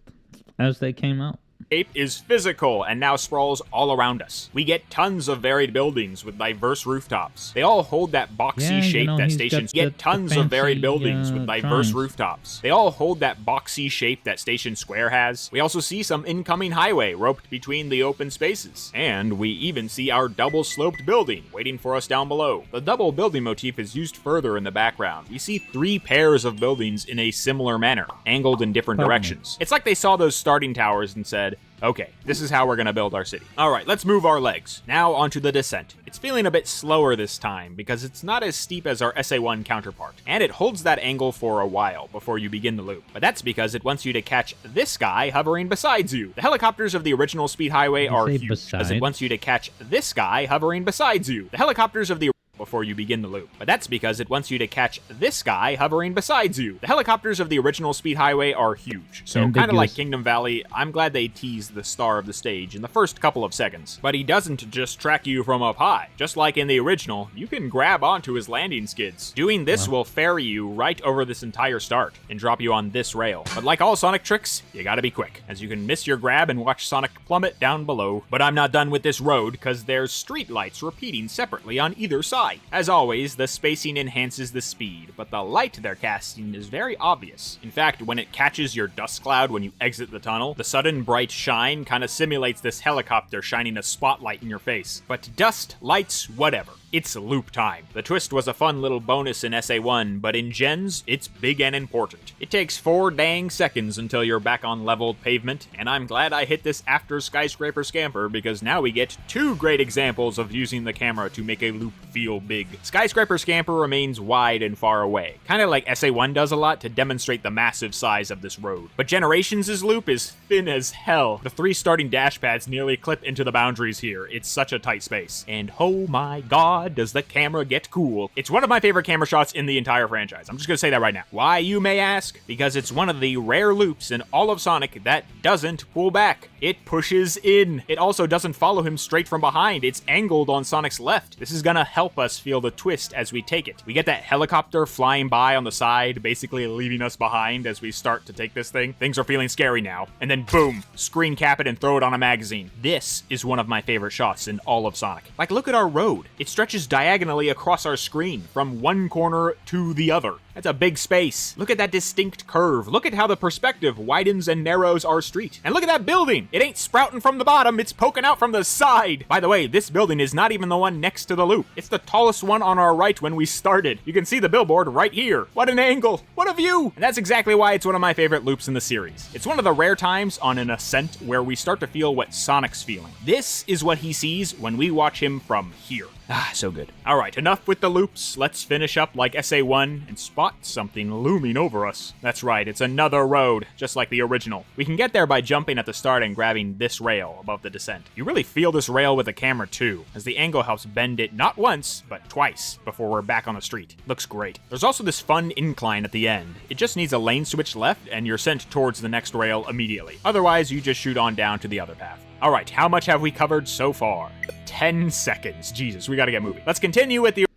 A: as they came out.
C: Ape is physical and now sprawls all around us. We get tons of varied buildings with diverse rooftops. They all hold that boxy shape that stations get tons of varied buildings with diverse rooftops. They all hold that boxy shape that Station Square has. We also see some incoming highway roped between the open spaces. And we even see our double sloped building waiting for us down below. The double building motif is used further in the background. We see 3 pairs of buildings in a similar manner, angled in different directions. It's like they saw those starting towers and said, okay, this is how we're gonna build our city. Alright, let's move our legs. Now onto the descent. It's feeling a bit slower this time because it's not as steep as our SA1 counterpart, and it holds that angle for a while before you begin the loop. But that's because it wants you to catch this guy hovering beside you. The helicopters of the original Speed Highway are huge, as it wants you to catch this guy hovering beside you. The helicopters of the before you begin the loop. But that's because it wants you to catch this guy hovering beside you. The helicopters of the original Speed Highway are huge, so kind of like Kingdom Valley, I'm glad they teased the star of the stage in the first couple of seconds. But he doesn't just track you from up high. Just like in the original, you can grab onto his landing skids. Doing this will ferry you right over this entire start and drop you on this rail. But like all Sonic tricks, you gotta be quick, as you can miss your grab and watch Sonic plummet down below. But I'm not done with this road, because there's street lights repeating separately on either side. As always, the spacing enhances the speed, but the light they're casting is very obvious. In fact, when it catches your dust cloud when you exit the tunnel, the sudden bright shine kind of simulates this helicopter shining a spotlight in your face. But dust, lights, whatever. It's loop time. The twist was a fun little bonus in SA1, but in Gens, it's big and important. It takes 4 dang seconds until you're back on leveled pavement, and I'm glad I hit this after Skyscraper Scamper because now we get 2 great examples of using the camera to make a loop feel big. Skyscraper Scamper remains wide and far away, kind of like SA1 does a lot to demonstrate the massive size of this road. But Generations' loop is thin as hell. The 3 starting dash pads nearly clip into the boundaries here. It's such a tight space. And oh my god, does the camera get cool. It's one of my favorite camera shots in the entire franchise. I'm just gonna say that right now. Why, you may ask? Because it's one of the rare loops in all of Sonic that doesn't pull back. It pushes in. It also doesn't follow him straight from behind. It's angled on Sonic's left. This is gonna help us feel the twist as we take it. We get that helicopter flying by on the side, basically leaving us behind as we start to take this thing. Things are feeling scary now. And then boom, screen cap it and throw it on a magazine. This is one of my favorite shots in all of Sonic. Like, look at our road. It stretches diagonally across our screen from one corner to the other. That's a big space. Look at that distinct curve. Look at how the perspective widens and narrows our street. And look at that building. It ain't sprouting from the bottom, it's poking out from the side. By the way, this building is not even the one next to the loop. It's the tallest one on our right when we started. You can see the billboard right here. What an angle. What a view. And that's exactly why it's one of my favorite loops in the series. It's one of the rare times on an ascent where we start to feel what Sonic's feeling. This is what he sees when we watch him from here. Ah, so good. Alright, enough with the loops. Let's finish up like SA1 and spot something looming over us. That's right, it's another road, just like the original. We can get there by jumping at the start and grabbing this rail above the descent. You really feel this rail with the camera too, as the angle helps bend it not once, but twice before we're back on the street. Looks great. There's also this fun incline at the end. It just needs a lane switch left and you're sent towards the next rail immediately. Otherwise, you just shoot on down to the other path. Alright, how much have we covered so far? 10 seconds. Jesus, we gotta get moving. Let's continue with the...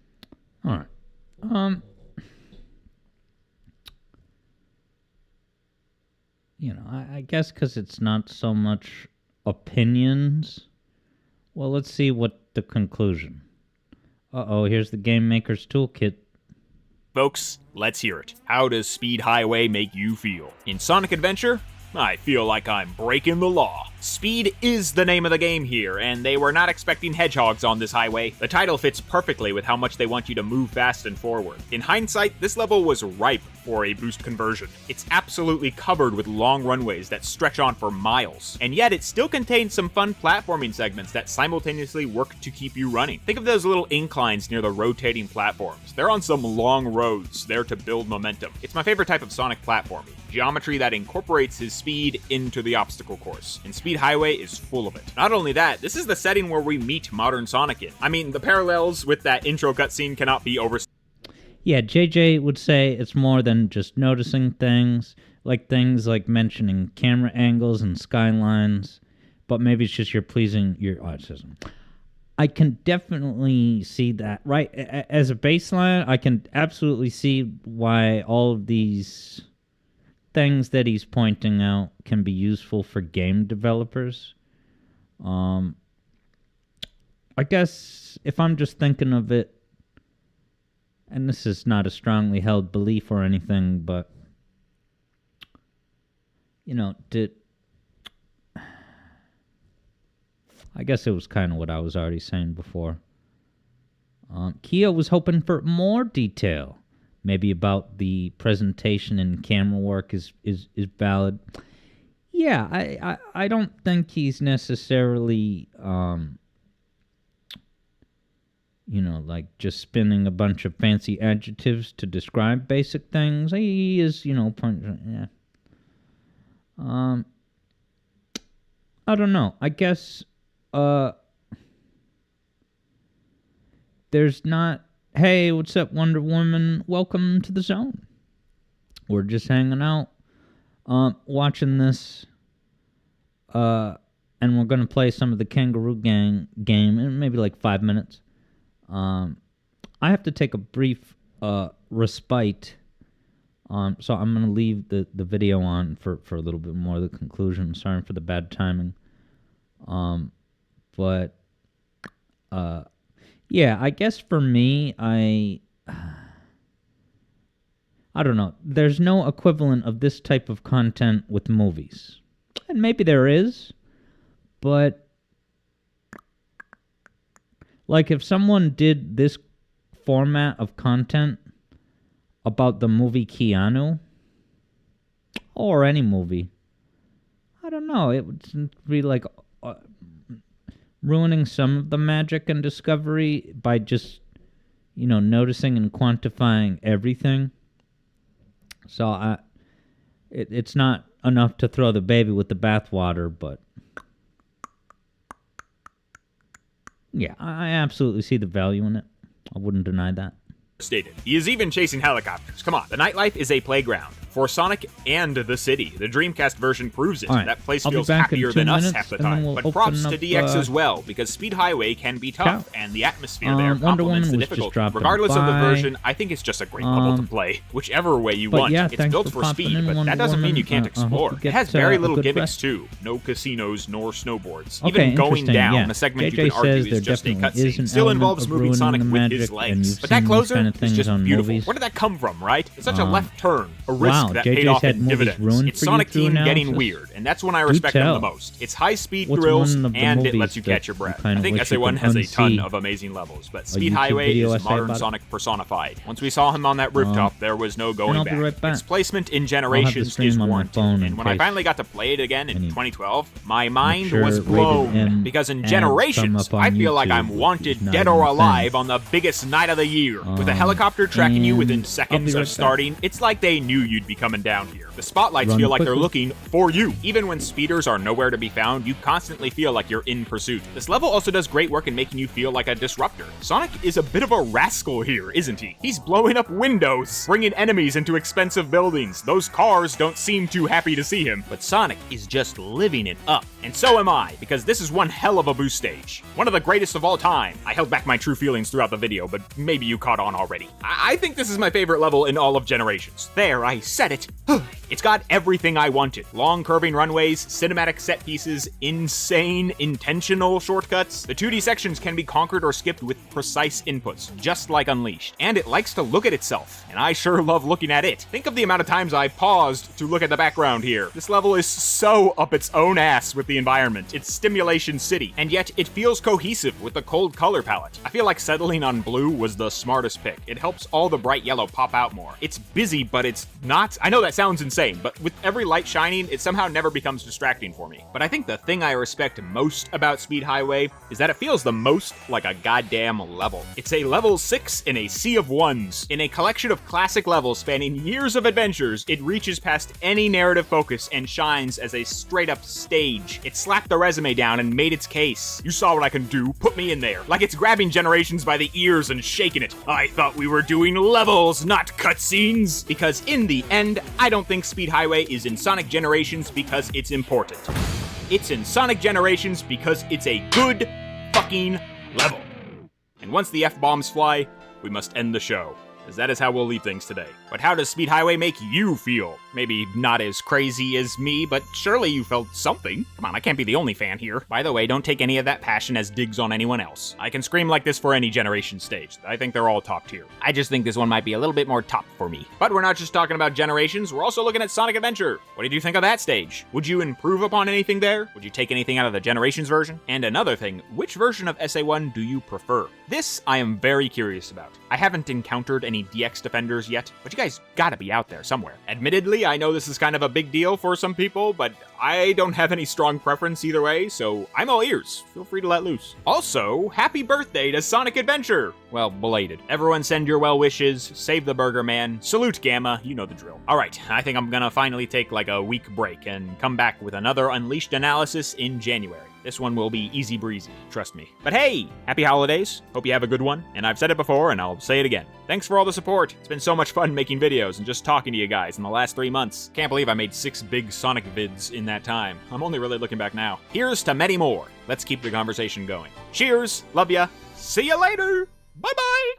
A: Alright. I guess because it's not so much opinions. Well, let's see what the conclusion. Uh-oh, here's the Game Maker's Toolkit.
C: Folks, let's hear it. How does Speed Highway make you feel? In Sonic Adventure, I feel like I'm breaking the law. Speed is the name of the game here, and they were not expecting hedgehogs on this highway. The title fits perfectly with how much they want you to move fast and forward. In hindsight, this level was ripe for a boost conversion. It's absolutely covered with long runways that stretch on for miles, and yet it still contains some fun platforming segments that simultaneously work to keep you running. Think of those little inclines near the rotating platforms. They're on some long roads, there to build momentum. It's my favorite type of Sonic platforming. Geometry that incorporates his speed into the obstacle course, and Speed Highway is full of it. Not only that, this is the setting where we meet modern Sonic in. I mean, the parallels with that intro cutscene cannot be overstated.
A: Yeah, JJ would say it's more than just noticing things like mentioning camera angles and skylines, but maybe it's just you're pleasing your autism. I can definitely see that, right? As a baseline, I can absolutely see why all of these things that he's pointing out can be useful for game developers. I guess if I'm just thinking of it, and this is not a strongly held belief or anything, but, I guess it was kind of what I was already saying before. Kia was hoping for more detail. Maybe about the presentation and camera work is valid. Yeah, I don't think he's necessarily, just spinning a bunch of fancy adjectives to describe basic things. He is, I don't know. I guess, there's not... Hey, what's up, Wonder Woman? Welcome to the zone. We're just hanging out, watching this, and we're going to play some of the Kangaroo Gang game in maybe like 5 minutes. I have to take a brief respite, so I'm going to leave the video on for a little bit more of the conclusion. Sorry for the bad timing. Yeah, I guess for me, I don't know. There's no equivalent of this type of content with movies. And maybe there is, but Like, if someone did this format of content about the movie Keanu, or any movie, I don't know, it would be like ruining some of the magic and discovery by just, noticing and quantifying everything. So it's not enough to throw the baby with the bathwater, but yeah, I absolutely see the value in it. I wouldn't deny that.
C: Stated. He is even chasing helicopters. Come on, the nightlife is a playground for Sonic and the city. The Dreamcast version proves it.
A: All right,
C: That place
A: I'll be
C: feels
A: back in
C: happier
A: 2
C: than us
A: minutes,
C: half the
A: and then
C: time.
A: we'll
C: But
A: open
C: props
A: up,
C: to DX as well, because Speed Highway can be tough, and the atmosphere there
A: Wonder
C: complements
A: Woman
C: the
A: was just
C: difficulty.
A: dropping
C: Regardless of the
A: by.
C: version, I think it's just a great level to play. Whichever way you
A: But
C: want.
A: yeah,
C: It's
A: thanks
C: built
A: for
C: for speed,
A: popping in,
C: but
A: Wonder
C: that doesn't mean you
A: Woman.
C: can't
A: I hope
C: explore.
A: you
C: It
A: get,
C: has very
A: a
C: little
A: good
C: gimmicks
A: rest.
C: too. No casinos nor snowboards.
A: Okay,
C: Even going
A: interesting,
C: down,
A: yeah.
C: the segment
A: JJ
C: you can argue
A: says
C: is
A: there
C: just a
A: definitely is
C: cutscene.
A: an
C: Still
A: element
C: involves
A: of
C: moving
A: ruining
C: Sonic
A: the
C: with
A: magic,
C: his
A: and
C: legs.
A: you've
C: But that
A: seen these
C: closer
A: kind of
C: is
A: things
C: just
A: on
C: beautiful.
A: movies.
C: Where did that come from, right? It's such a left turn, a risk
A: Wow,
C: that
A: JJ's
C: paid off
A: had
C: in
A: movies
C: dividends.
A: ruined
C: It's
A: for you
C: Sonic
A: through
C: Team getting
A: analysis?
C: weird, and that's when I respect them the
A: tell.
C: most. It's high-speed
A: What's
C: thrills,
A: one of the
C: and it
A: movies
C: lets you
A: that
C: catch your
A: you
C: breath.
A: kinda
C: I think
A: wish you
C: SA1
A: could
C: has a ton
A: unsee?
C: of amazing levels, but Speed
A: YouTube
C: Highway
A: video
C: is
A: essay
C: modern
A: about it?
C: Sonic personified. Once we saw him on that rooftop, there was no going
A: I'll
C: back.
A: be right back.
C: Its placement in
A: the
C: Generations
A: stream
C: is
A: on my
C: warranted,
A: phone in
C: and when I
A: case
C: finally got to play it again in
A: any
C: 2012, my mind
A: mature
C: was
A: rated
C: blown.
A: M
C: Because in
A: ads
C: Generations,
A: come up on
C: I feel like
A: YouTube,
C: I'm
A: which
C: wanted
A: is not
C: dead
A: even
C: or
A: a
C: alive
A: thing.
C: on the biggest night of the year. With a helicopter tracking you within
A: and
C: seconds
A: I'll be
C: of
A: right back.
C: starting, it's like they knew you'd be coming down here. The spotlights
A: Run
C: feel like they're
A: quickly.
C: looking for you. Even when speeders are nowhere to be found, you constantly feel like you're in pursuit. This level also does great work in making you feel like a disruptor. Sonic is a bit of a rascal here, isn't he? He's blowing up windows, bringing enemies into expensive buildings. Those cars don't seem too happy to see him, but Sonic is just living it up. And so am I, because this is one hell of a boost stage. One of the greatest of all time. I held back my true feelings throughout the video, but maybe you caught on already. I think this is my favorite level in all of Generations. There, I said it. It's got everything I wanted. Long curving runways, cinematic set pieces, insane, intentional shortcuts. The 2D sections can be conquered or skipped with precise inputs, just like Unleashed. And it likes to look at itself, and I sure love looking at it. Think of the amount of times I paused to look at the background here. This level is so up its own ass with the environment. It's Stimulation City, and yet it feels cohesive with the cold color palette. I feel like settling on blue was the smartest pick. It helps all the bright yellow pop out more. It's busy, but it's not. I know that sounds insane, but with every light shining, it somehow never becomes distracting for me. But I think the thing I respect most about Speed Highway is that it feels the most like a goddamn level. It's a level 6 in a sea of ones. In a collection of classic levels spanning years of adventures, it reaches past any narrative focus and shines as a straight-up stage. It slapped the resume down and made its case. You saw what I can do, put me in there. Like it's grabbing Generations by the ears and shaking it. I thought we were doing levels, not cutscenes. Because in the end, I don't think Speed Highway is in Sonic Generations because it's important. It's in Sonic Generations because it's a good fucking level. And once the F-bombs fly, we must end the show, as that is how we'll leave things today. But how does Speed Highway make you feel? Maybe not as crazy as me, but surely you felt something. Come on, I can't be the only fan here. By the way, don't take any of that passion as digs on anyone else. I can scream like this for any Generation stage. I think they're all top tier. I just think this one might be a little bit more top for me. But we're not just talking about Generations, we're also looking at Sonic Adventure. What did you think of that stage? Would you improve upon anything there? Would you take anything out of the Generations version? And another thing, which version of SA1 do you prefer? This I am very curious about. I haven't encountered any DX defenders yet, but you guys gotta be out there somewhere. Admittedly, I know this is kind of a big deal for some people, but I don't have any strong preference either way, so I'm all ears. Feel free to let loose. Also, happy birthday to Sonic Adventure! Well, belated. Everyone send your well wishes, save the Burger Man, salute Gamma, you know the drill. Alright, I think I'm gonna finally take like a week break and come back with another Unleashed analysis in January. This one will be easy breezy, trust me. But hey, happy holidays. Hope you have a good one. And I've said it before, and I'll say it again. Thanks for all the support. It's been so much fun making videos and just talking to you guys in the last 3 months. Can't believe I made 6 big Sonic vids in that time. I'm only really looking back now. Here's to many more. Let's keep the conversation going. Cheers, love ya, see ya later, bye-bye!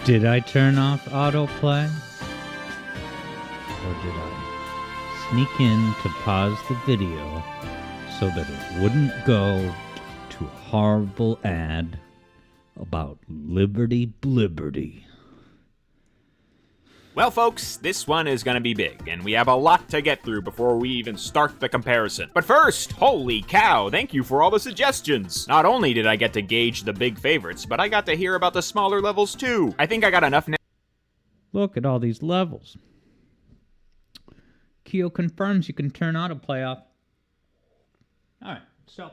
A: Did I turn off autoplay? Or did I sneak in to pause the video so that it wouldn't go to a horrible ad about Liberty Blibberty?
C: Well, folks, this one is gonna be big, and we have a lot to get through before we even start the comparison. But first, holy cow, thank you for all the suggestions! Not only did I get to gauge the big favorites, but I got to hear about the smaller levels too. I think I got enough now.
A: Look at all these levels. Keo confirms you can turn autoplay off. Alright, so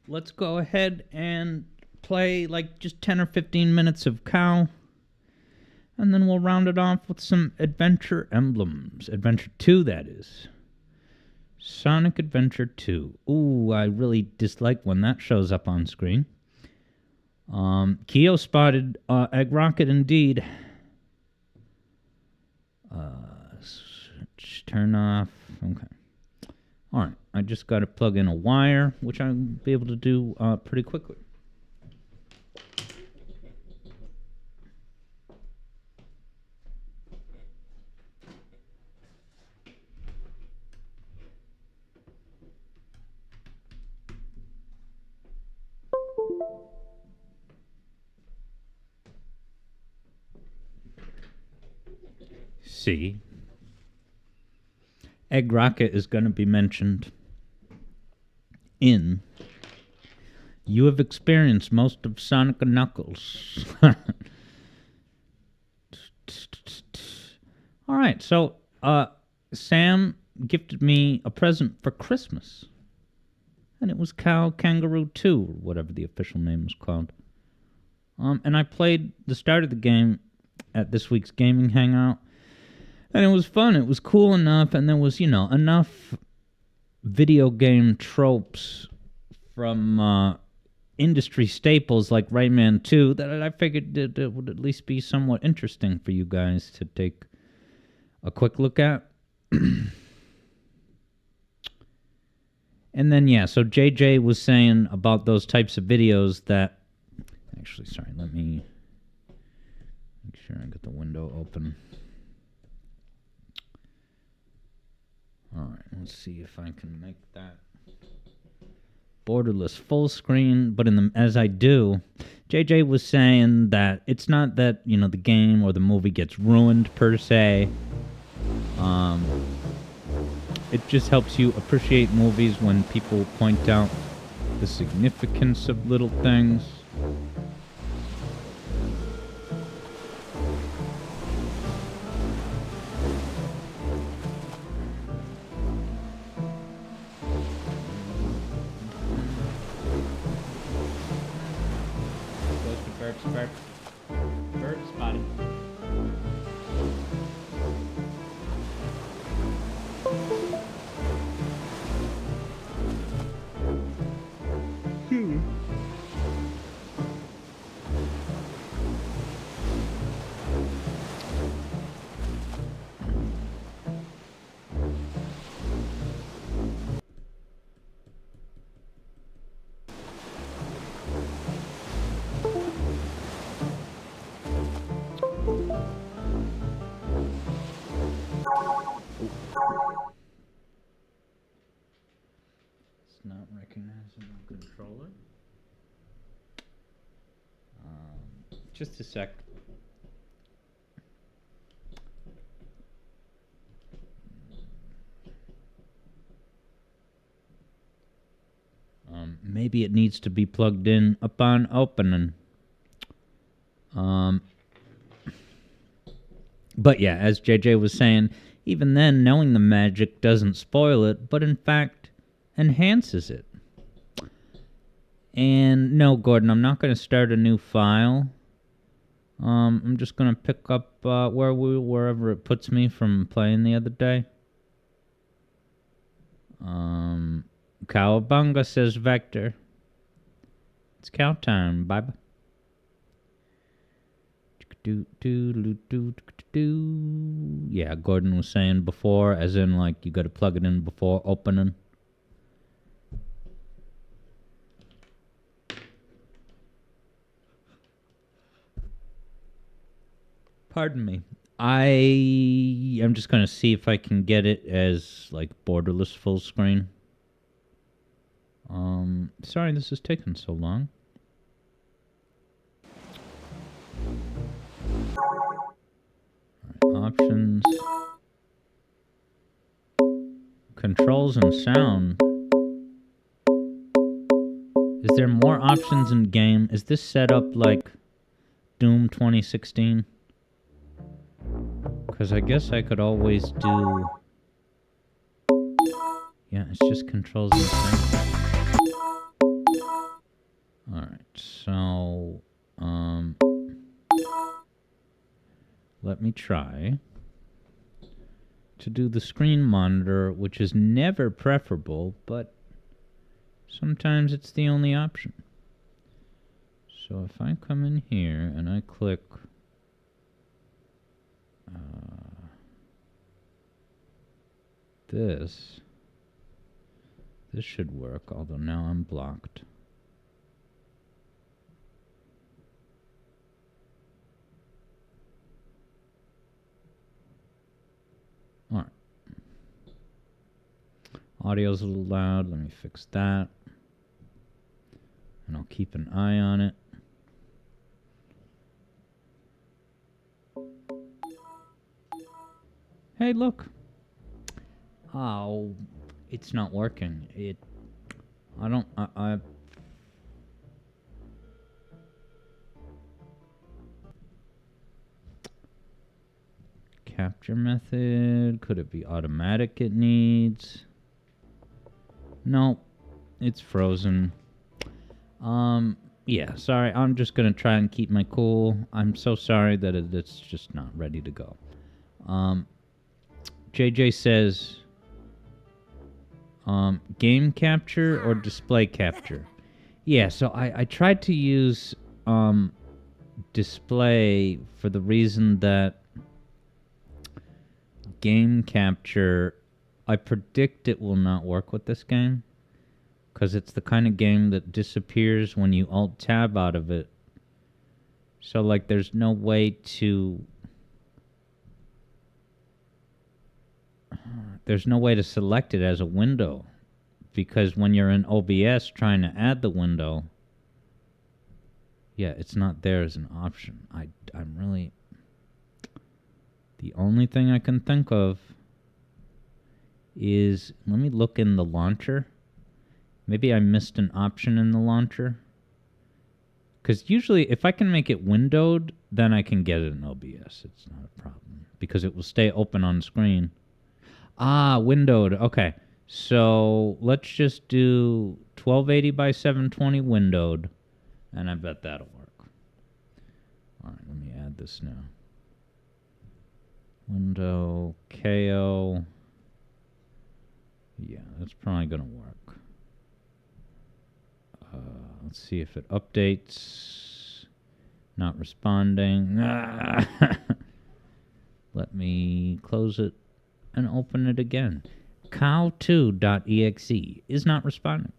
A: let's go ahead and play like just 10 or 15 minutes of Cow. And then we'll round it off with some Adventure Emblems. Adventure 2, that is. Sonic Adventure 2. Ooh, I really dislike when that shows up on screen. Keo spotted Egg Rocket indeed. Switch, turn off. Okay. Alright, I just got to plug in a wire, which I'll be able to do pretty quickly. See, Egg Rocket is going to be mentioned in You Have Experienced Most of Sonic & Knuckles. Alright, so Sam gifted me a present for Christmas. And it was Cow Kangaroo 2, or whatever the official name was called. And I played the start of the game at this week's Gaming Hangout. And it was fun. It was cool enough, and there was, enough video game tropes from industry staples like Rayman 2 that I figured it would at least be somewhat interesting for you guys to take a quick look at. And then, so JJ was saying about those types of videos that... Actually, sorry, let me make sure I get the window open. Alright, let's see if I can make that borderless full screen. But as I do, JJ was saying that it's not that, the game or the movie gets ruined per se. It just helps you appreciate movies when people point out the significance of little things. Bird spotted. It's not recognizing the controller. Just a sec. Maybe it needs to be plugged in upon opening. But yeah, as JJ was saying, even then, knowing the magic doesn't spoil it, but in fact enhances it. And no, Gordon, I'm not going to start a new file. I'm just going to pick up wherever it puts me from playing the other day. Cowabunga, says Vector. It's cow time. Bye-bye. Yeah, Gordon was saying before, as in, like, you got to plug it in before opening. Pardon me. I'm just going to see if I can get it as, like, borderless full screen. Sorry this is taking so long. All right, options. Controls and sound. Is there more options in game? Is this set up like Doom 2016? Because I guess I could always do... Yeah, it's just controls and sound. Alright, so... let me try to do the screen monitor, which is never preferable, but sometimes it's the only option. So if I come in here and I click this should work, although now I'm blocked. Alright. Audio's a little loud. Let me fix that. And I'll keep an eye on it. Hey, look. Oh, it's not working. I capture method. Could it be automatic it needs? No, it's frozen. Yeah, sorry. I'm just going to try and keep my cool. I'm so sorry that it's just not ready to go. JJ says, game capture or display capture? Yeah, so I tried to use display for the reason that game capture, I predict it will not work with this game. Because it's the kind of game that disappears when you Alt-Tab out of it. So, like, there's no way to... There's no way to select it as a window. Because when you're in OBS trying to add the window... Yeah, it's not there as an option. I'm really... The only thing I can think of is... Let me look in the launcher. Maybe I missed an option in the launcher. Because usually, if I can make it windowed, then I can get it in OBS. It's not a problem. Because it will stay open on screen. Ah, windowed. Okay. So, let's just do 1280 by 720 windowed. And I bet that'll work. Alright, let me add this now. Window, KO. Yeah, that's probably going to work. Let's see if it updates. Not responding. Let me close it and open it again. cow2.exe is not responding.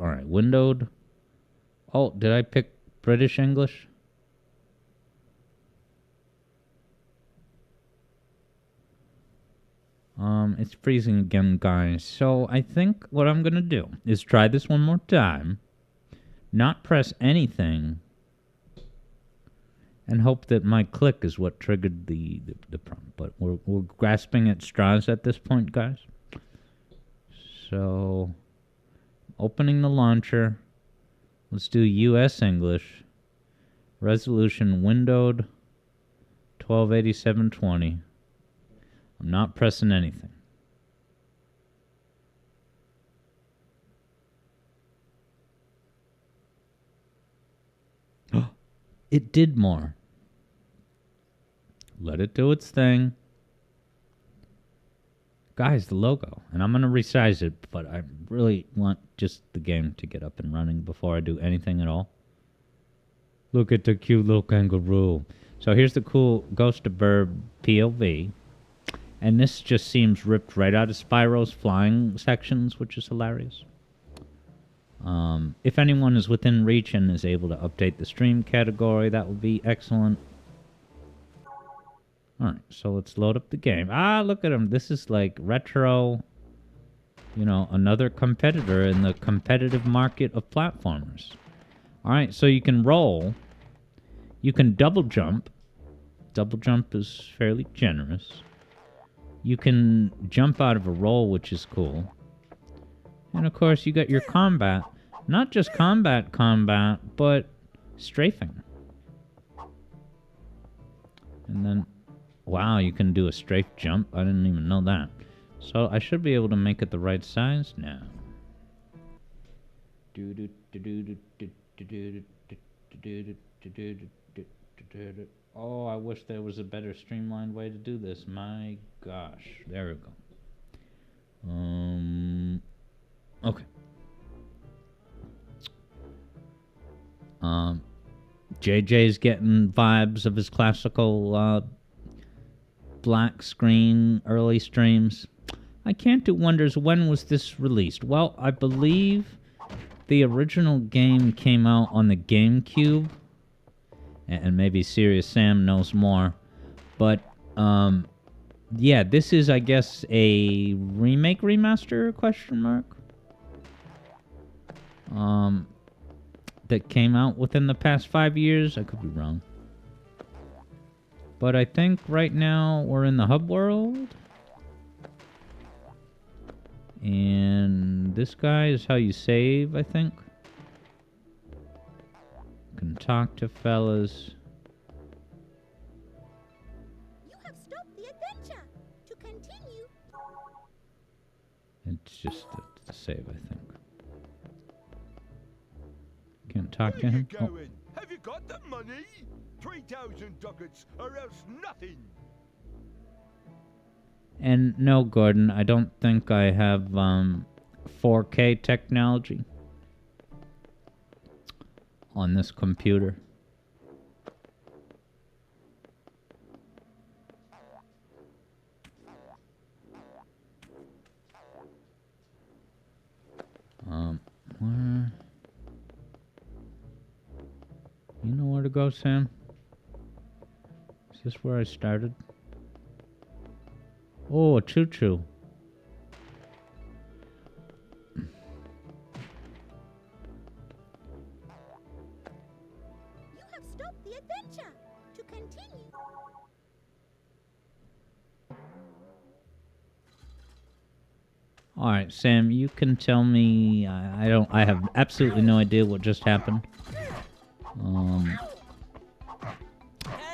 A: Alright, windowed. Oh, did I pick British English? It's freezing again, guys. So I think what I'm going to do is try this one more time, not press anything, and hope that my click is what triggered the problem. But we're grasping at straws at this point, guys. So, opening the launcher. Let's do US English. Resolution windowed. 1280 720. I'm not pressing anything. It did more. Let it do its thing. Guys, the logo. And I'm going to resize it, but I really want just the game to get up and running before I do anything at all. Look at the cute little kangaroo. So here's the cool Ghost of Burb POV. And this just seems ripped right out of Spyro's flying sections, which is hilarious. If anyone is within reach and is able to update the stream category, that would be excellent. Alright, so let's load up the game. Ah, look at him. This is like retro, you know, another competitor in the competitive market of platformers. Alright, so you can roll. You can double jump. Double jump is fairly generous. You can jump out of a roll, which is cool. And of course, you got your combat. Not just combat, but strafing. And then, wow, you can do a strafe jump. I didn't even know that. So I should be able to make it the right size now. Oh, I wish there was a better streamlined way to do this. My gosh. There we go. Okay. JJ's getting vibes of his classical black screen early streams. I Can't Do Wonders. When was this released? Well, I believe the original game came out on the GameCube. And maybe Serious Sam knows more. But, yeah, this is, I guess, a remake, remaster, question mark? That came out within the past 5 years. I could be wrong. But I think right now we're in the hub world. And this guy is how you save, I think. Can talk to fellas.
F: You have stopped the adventure. To continue.
A: It's just to save, I think. Can't talk to
G: Where
A: him.
G: you going? Have you got the money? 3,000 ducats or else nothing.
A: And no, Gordon, I don't think I have 4K technology on this computer. Where? You know where to go, Sam? Is this where I started? Oh, a choo-choo.
F: You have stopped the adventure. To continue.
A: All right, Sam, you can tell me. I have absolutely no idea what just happened.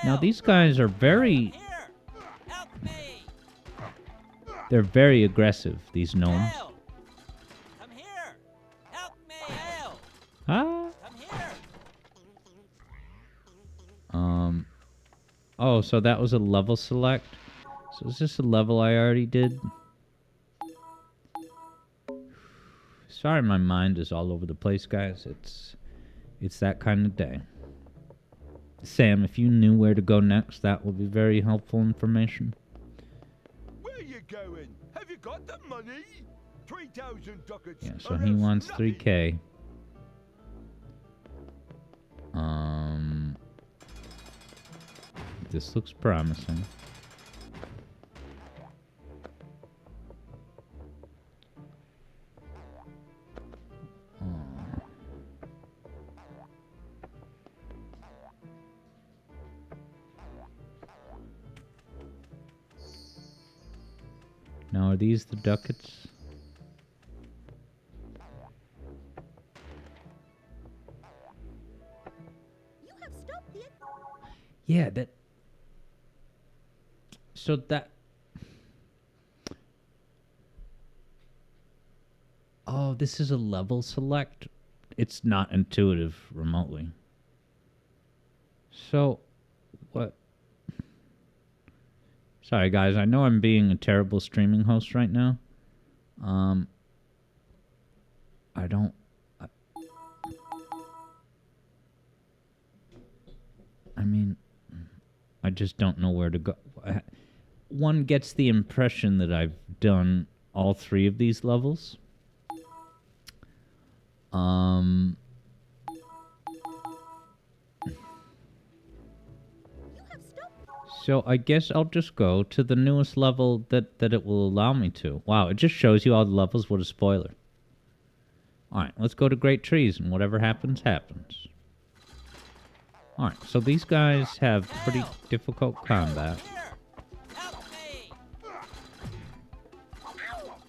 A: Now these guys are very. They're very aggressive. These gnomes.
H: Come here. Help me. Help.
A: Ah.
H: Come here.
A: Oh, so that was a level select. So is this a level I already did? Sorry, my mind is all over the place, guys. It's that kind of day. Sam, if you knew where to go next, that would be very helpful information.
G: Where you going? Have you got the money? 3,000 ducats.
A: Yeah, so
G: or
A: he
G: else
A: wants
G: nothing.
A: 3K. This looks promising. Now, are these the ducats?
F: You have stopped the
A: Yeah, that... So that... Oh, this is a level select. It's not intuitive remotely. So, what... Sorry, guys. I know I'm being a terrible streaming host right now. I don't... I mean, I just don't know where to go. One gets the impression that I've done all three of these levels. So I guess I'll just go to the newest level that it will allow me to. Wow, it just shows you all the levels. What a spoiler. Alright, let's go to Great Trees, and whatever happens, happens. Alright, so these guys have pretty difficult combat.
H: Help me!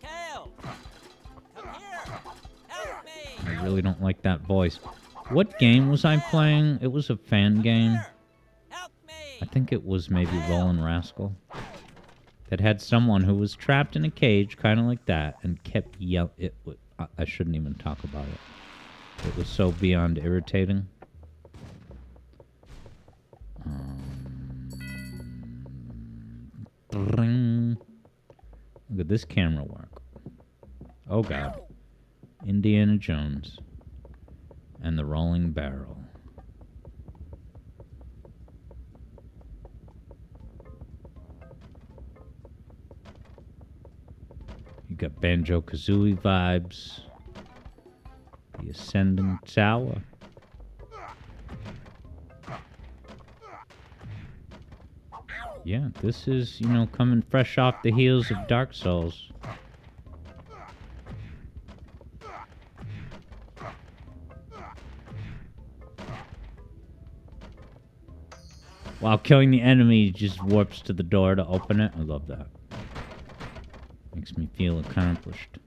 H: Kale! Come here! Help me!
A: I really don't like that voice. What game was I playing? It was a fan game.
H: Help me!
A: I think it was maybe Rollin' Rascal. That had someone who was trapped in a cage, kind of like that, and kept yelling. I shouldn't even talk about it. It was so beyond irritating. Look at this camera work. Oh god. Indiana Jones and the Rolling Barrel. You got Banjo-Kazooie vibes. The Ascending Tower. Yeah, this is, coming fresh off the heels of Dark Souls. While killing the enemy just warps to the door to open it. I love that. Makes me feel accomplished.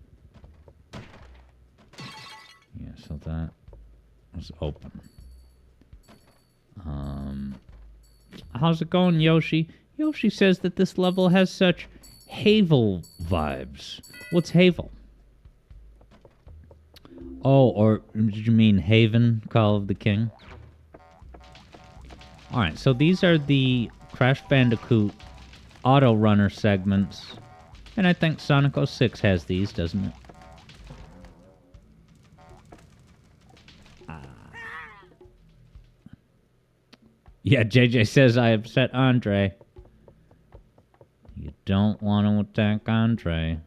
A: Yeah, so that was open. How's it going, Yoshi? Yoshi says that this level has such Havel vibes. What's Havel? Oh, or did you mean Haven, Call of the King? Alright, so these are the Crash Bandicoot Auto Runner segments. And I think Sonic 06 has these, doesn't it? Yeah, JJ says I upset Andre. You don't want to attack Andre.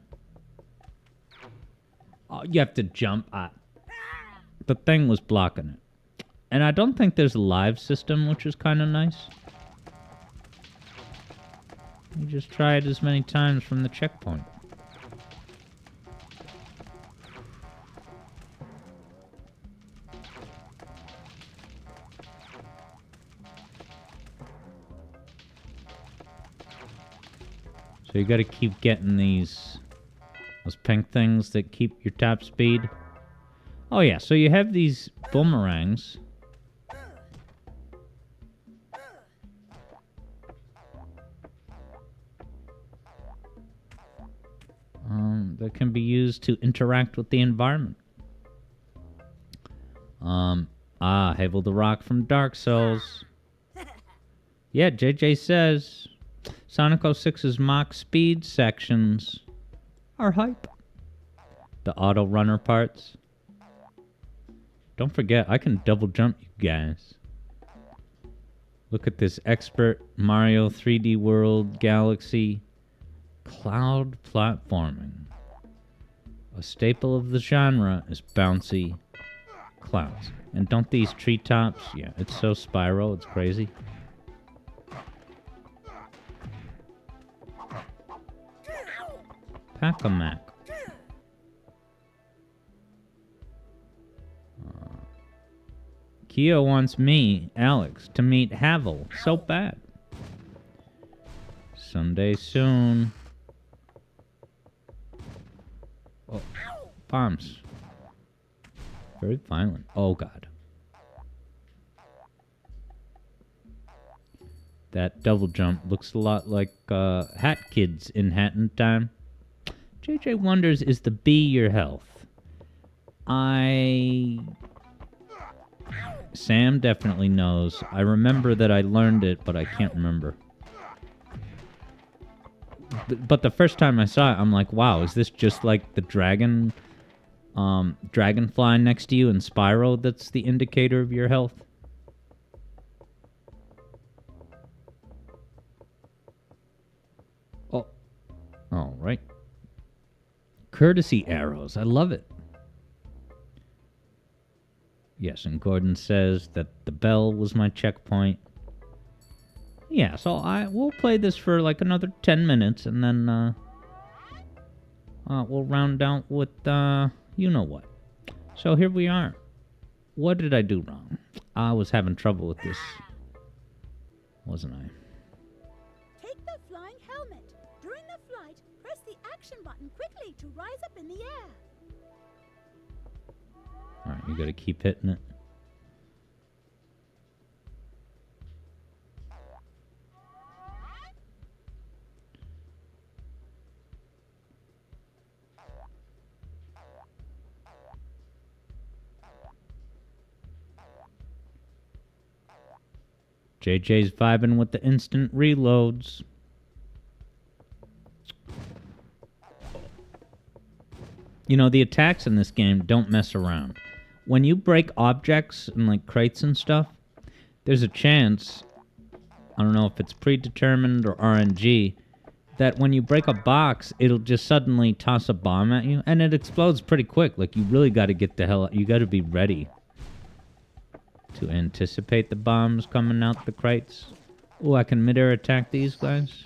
A: Oh, you have to jump. The thing was blocking it. And I don't think there's a live system, which is kind of nice. You just try it as many times from the checkpoint. So you gotta keep getting those pink things that keep your top speed. Oh yeah, so you have these boomerangs. That can be used to interact with the environment. Havel the Rock from Dark Souls. Yeah, JJ says Sonic 06's mock speed sections are hype. The auto runner parts. Don't forget, I can double jump, you guys. Look at this expert Mario 3D World Galaxy cloud platforming. A staple of the genre is bouncy clouds. And don't these treetops, yeah, it's so Spyro, it's crazy. Pac-A-Mac. Keo wants me, Alex, to meet Havel. So bad. Someday soon. Oh, bombs. Very violent. Oh, God. That double jump looks a lot like Hat Kids in Hatton Time. JJ wonders, is the B your health? Sam definitely knows. I remember that I learned it, but I can't remember. But the first time I saw it, I'm like, wow, is this just like the dragonfly next to you in Spyro that's the indicator of your health? Oh. All right. Courtesy arrows. I love it. Yes, and Gordon says that the bell was my checkpoint. Yeah, so we'll play this for like another 10 minutes, and then we'll round out with you know what. So here we are. What did I do wrong? I was having trouble with this, wasn't I?
F: Take the flying helmet. During the flight, press the action button quickly to rise up in the air.
A: Alright, you gotta keep hitting it. JJ's vibing with the instant reloads. You know, the attacks in this game don't mess around. When you break objects and like crates and stuff, there's a chance, I don't know if it's predetermined or RNG, that when you break a box, it'll just suddenly toss a bomb at you, and it explodes pretty quick. Like, you really got to get the hell out. You got to be ready to anticipate the bombs coming out the crates. Oh, I can mid-air attack these guys.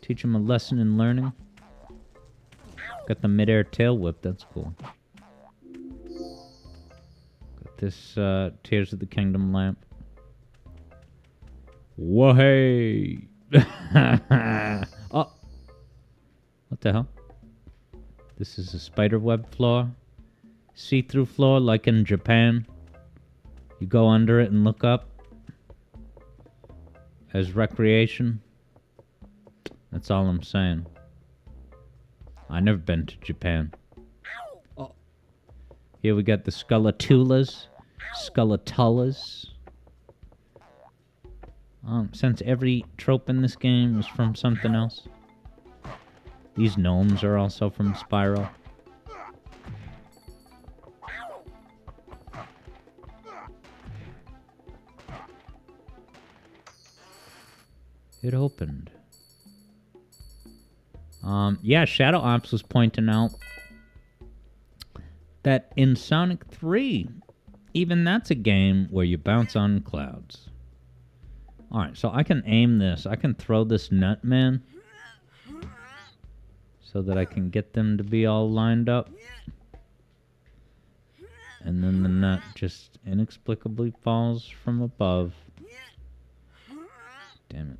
A: Teach them a lesson in learning. Got the mid-air tail whip, that's cool. Got this Tears of the Kingdom lamp. Whoa, hey! Oh! What the hell? This is a spiderweb floor. See-through floor like in Japan. You go under it and look up. As recreation. That's all I'm saying. I never been to Japan. Oh. Here we got the Skullatulas. Since every trope in this game is from something else. These gnomes are also from Spyro. It opened. Yeah, Shadow Ops was pointing out that in Sonic 3, even that's a game where you bounce on clouds. Alright, so I can aim this. I can throw this nut, man, so that I can get them to be all lined up. And then the nut just inexplicably falls from above. Damn it.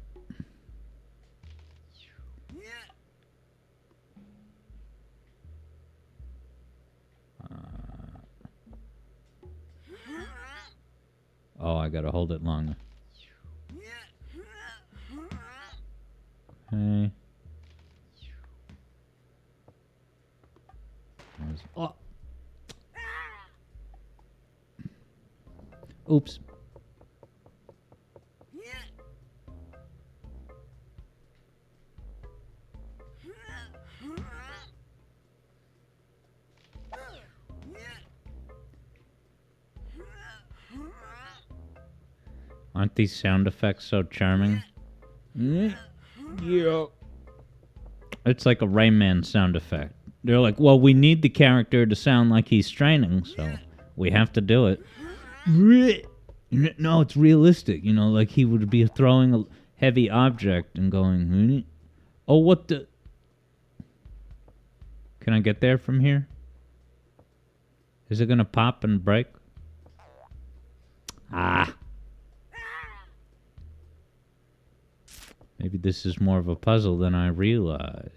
A: Oh, I gotta hold it longer. Okay. Oh. Oops. Aren't these sound effects so charming? Yeah. It's like a Rayman sound effect. They're like, well, we need the character to sound like he's straining, so we have to do it. No, it's realistic. You know, like he would be throwing a heavy object and going, oh, what the... Can I get there from here? Is it going to pop and break? Ah. Maybe this is more of a puzzle than I realized.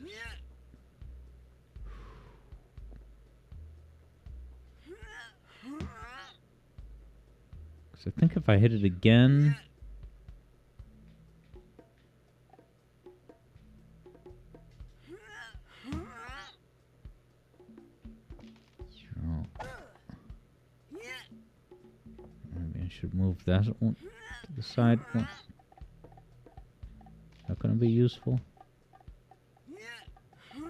A: Because I think if I hit it again... Oh. Maybe I should move that one to the side one. Not gonna be useful. At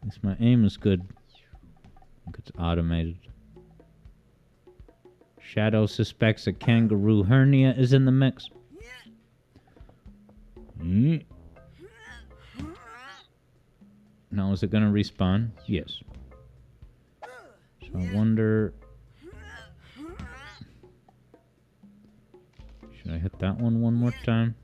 A: least my aim is good. I think it's automated. Shadow suspects a kangaroo hernia is in the mix. Now, is it gonna respawn? Yes. So I wonder I hit that one more time?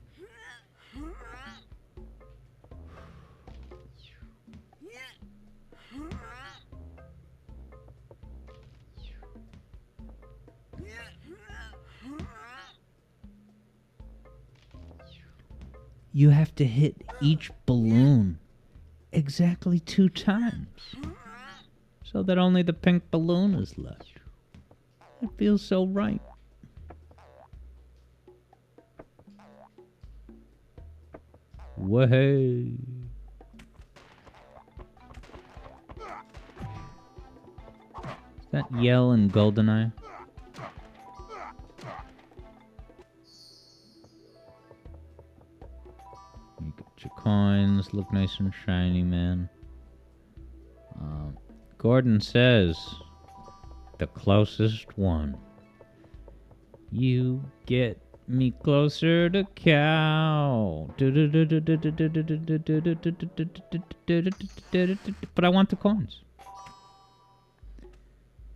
A: You have to hit each balloon exactly 2 times, so that only the pink balloon is left. It feels so right. Wahey. Is that Yell and Goldeneye? You got your coins, look nice and shiny, man. Gordon says, the closest one. You get me closer to cow. But I want the coins.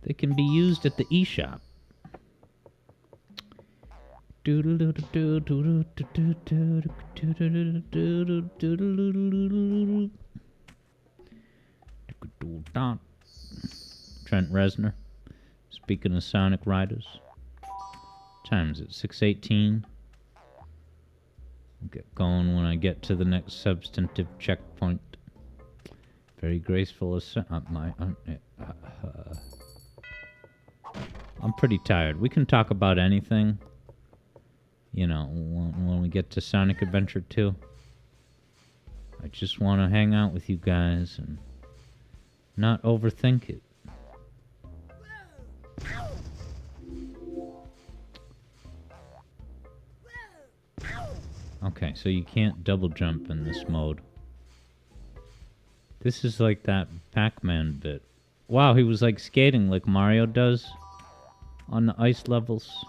A: They can be used at the eShop. Trent Reznor. Speaking of Sonic Riders. Time's at 6:18. I'll get going when I get to the next substantive checkpoint. Very graceful ascent. I'm pretty tired. We can talk about anything. You know, when we get to Sonic Adventure 2. I just want to hang out with you guys and not overthink it. Okay, so you can't double jump in this mode. This is like that Pac-Man bit. Wow, he was like skating like Mario does on the ice levels.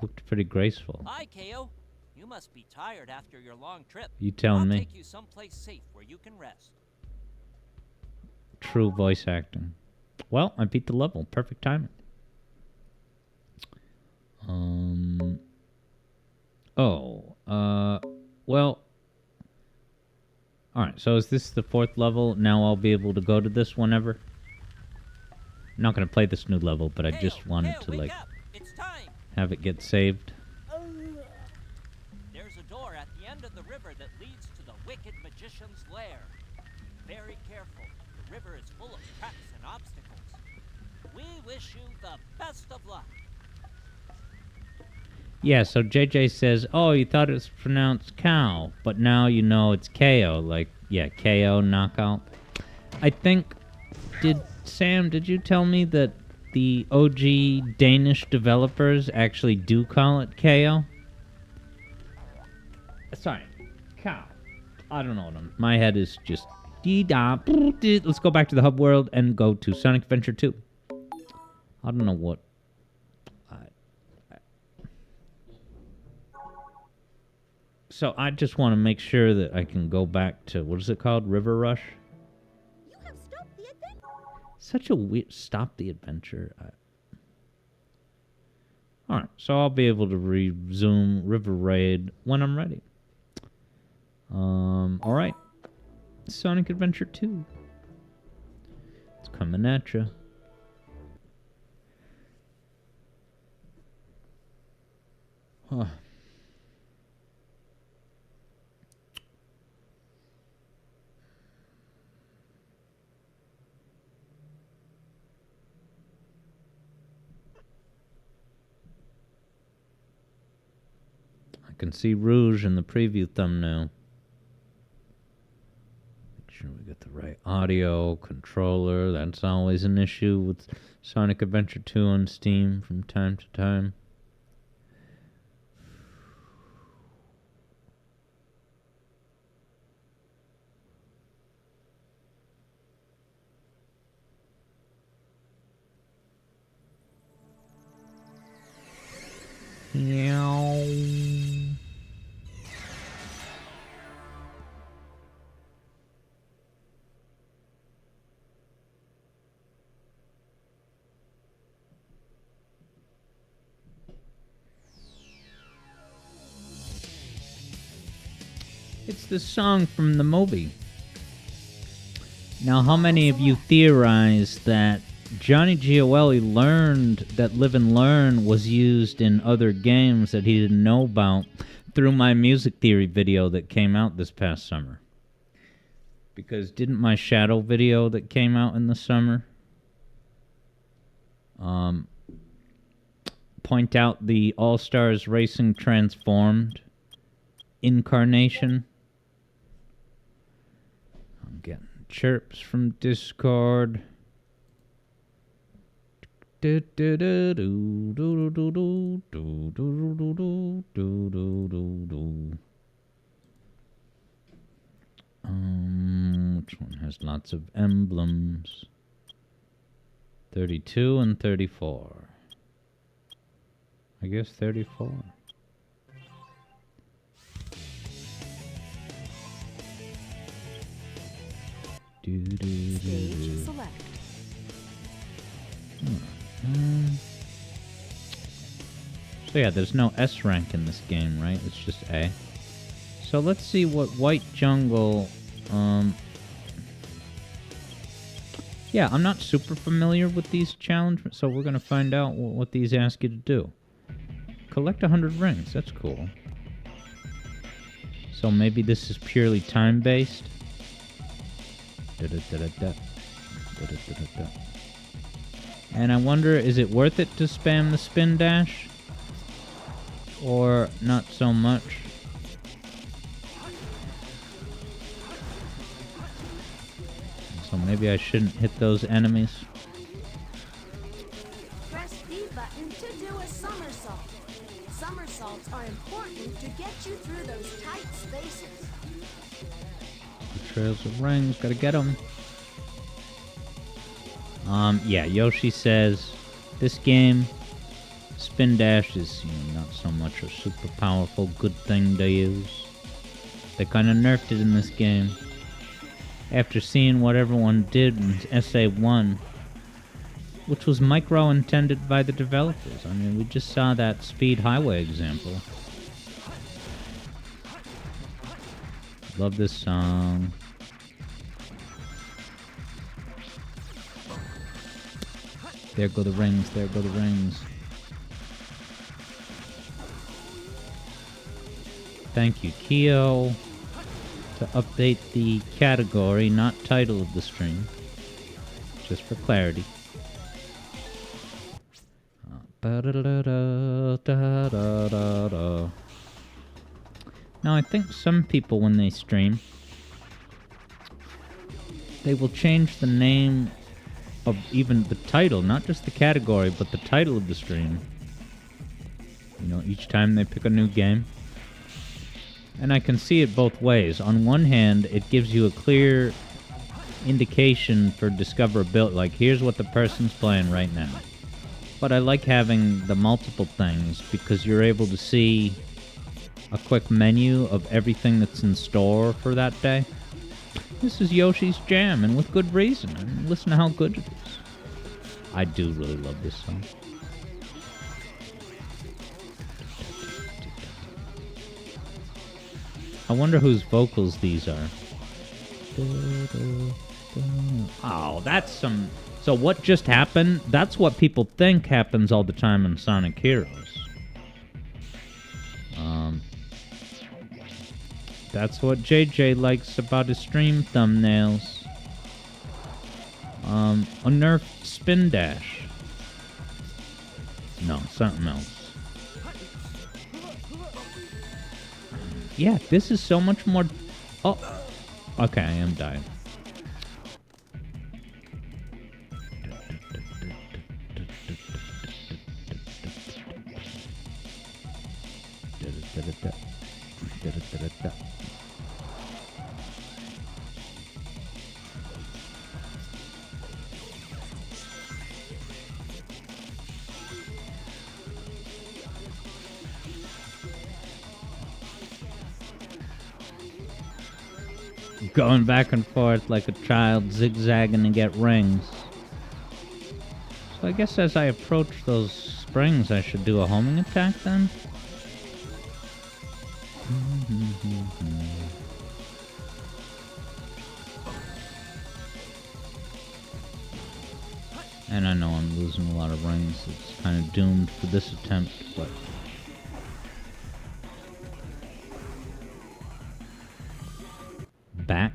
A: Looked pretty graceful.
H: Hi, Ko. You must be tired after your long trip.
A: You tell me.
H: I'll take you someplace safe where you can rest.
A: True voice acting. Well, I beat the level. Perfect timing. Well. Alright, so is this the 4th level? Now I'll be able to go to this whenever? I'm not going to play this new level, but I just wanted to, like,
H: It's time.
A: have it get saved.
H: There's a door at the end of the river that leads to the wicked magician's lair. Be very careful. The river is full of traps and obstacles. We wish you the best of luck.
A: Yeah, so JJ says, oh, you thought it was pronounced cow, but now you know it's KO. Like, yeah, KO, knockout. I think, Sam, did you tell me that the OG Danish developers actually do call it KO? Sorry, cow. I don't know. My head is just... Let's go back to the hub world and go to Sonic Adventure 2. I don't know what... So I just want to make sure that I can go back to, what is it called? River Rush?
F: You have stopped the adventure.
A: Such a weird... Stop the adventure. Alright, so I'll be able to resume River Raid when I'm ready. Alright. Sonic Adventure 2. It's coming at you. Huh. I can see Rouge in the preview thumbnail. Make sure we get the right audio, controller. That's always an issue with Sonic Adventure 2 on Steam from time to time. It's the song from the movie. Now, how many of you theorize that Johnny Gioeli learned that Live and Learn was used in other games that he didn't know about through my music theory video that came out this past summer? Because didn't my Shadow video that came out in the summer point out the All-Stars Racing Transformed incarnation? I'm getting chirps from Discord. Which one has lots of emblems? 32 and 34. I guess 34.
I: Stage select.
A: So yeah, there's no S rank in this game, right? It's just A. So let's see what White Jungle... Yeah, I'm not super familiar with these challenges, so we're going to find out what these ask you to do. Collect 100 rings, that's cool. So maybe this is purely time-based. And I wonder, is it worth it to spam the spin dash? Or not so much? So maybe I shouldn't hit those enemies.
I: Press B button to do a somersault. Somersaults are important to get you through those tight spaces.
A: The trails of rings, gotta get them. Yeah, Yoshi says this game, spin dash is not so much a super powerful good thing to use. They kind of nerfed it in this game. After seeing what everyone did in SA1, which was micro-intended by the developers. I mean, we just saw that Speed Highway example. Love this song. There go the rings, there go the rings. Thank you, Keo, to update the category, not title of the stream, just for clarity. Now, I think some people, when they stream, they will change the name of even the title, not just the category, but the title of the stream. Each time they pick a new game. And I can see it both ways. On one hand, it gives you a clear indication for discoverability, like here's what the person's playing right now. But I like having the multiple things because you're able to see a quick menu of everything that's in store for that day. This is Yoshi's Jam, and with good reason. I mean, listen to how good it is. I do really love this song. I wonder whose vocals these are. Oh, that's some... So what just happened? That's what people think happens all the time in Sonic Heroes. That's what JJ likes about his stream thumbnails. A nerfed spin dash. No, something else. Yeah, this is so much more... Oh, okay, I am dying. Going back and forth like a child, zigzagging to get rings. So I guess as I approach those springs, I should do a homing attack then? And I know I'm losing a lot of rings. It's kind of doomed for this attempt, but... Back.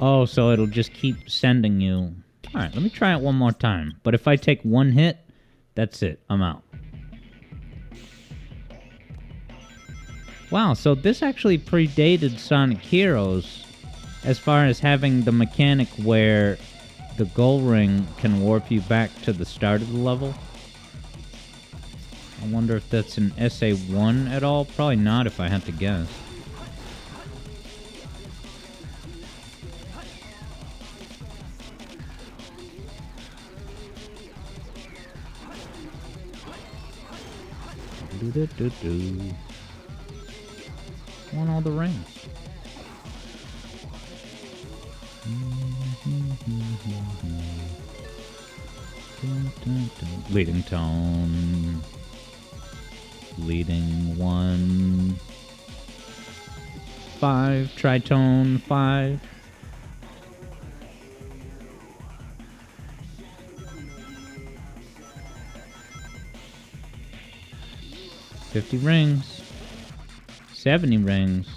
A: Oh, so it'll just keep sending you... Alright, let me try it one more time. But if I take one hit, that's it. I'm out. Wow, so this actually predated Sonic Heroes as far as having the mechanic where the goal ring can warp you back to the start of the level. I wonder if that's in SA1 at all. Probably not if I had to guess. Do-do-do-do. Want all the rings. Leading tone. Leading 1. 5. Tritone 5. $50 rings. 70 rings. Is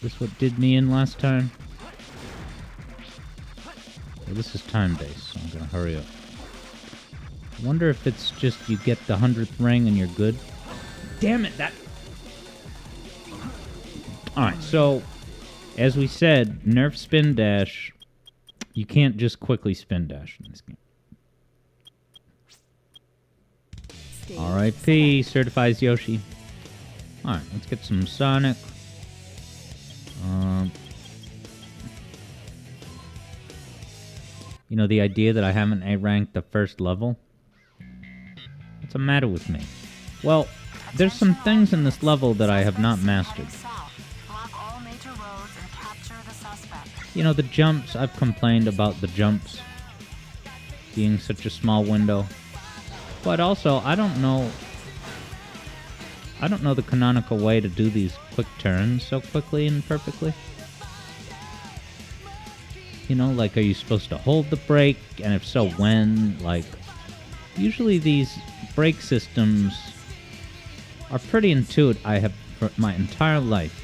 A: this what did me in last time? Well, this is time-based, so I'm gonna hurry up. I wonder if it's just you get the 100th ring and you're good. Damn it, that... Alright, so, as we said, nerf spin dash. You can't just quickly spin dash in this game. R.I.P. certifies Yoshi. Alright, let's get some Sonic. You know, the idea that I haven't A-ranked the first level? What's the matter with me? Well, there's some things in this level that I have not mastered. You know, the jumps, I've complained about the jumps being such a small window. But also, I don't know the canonical way to do these quick turns so quickly and perfectly. You know, like, are you supposed to hold the brake? And if so, when? Like, usually these brake systems are pretty intuitive. I have, for my entire life,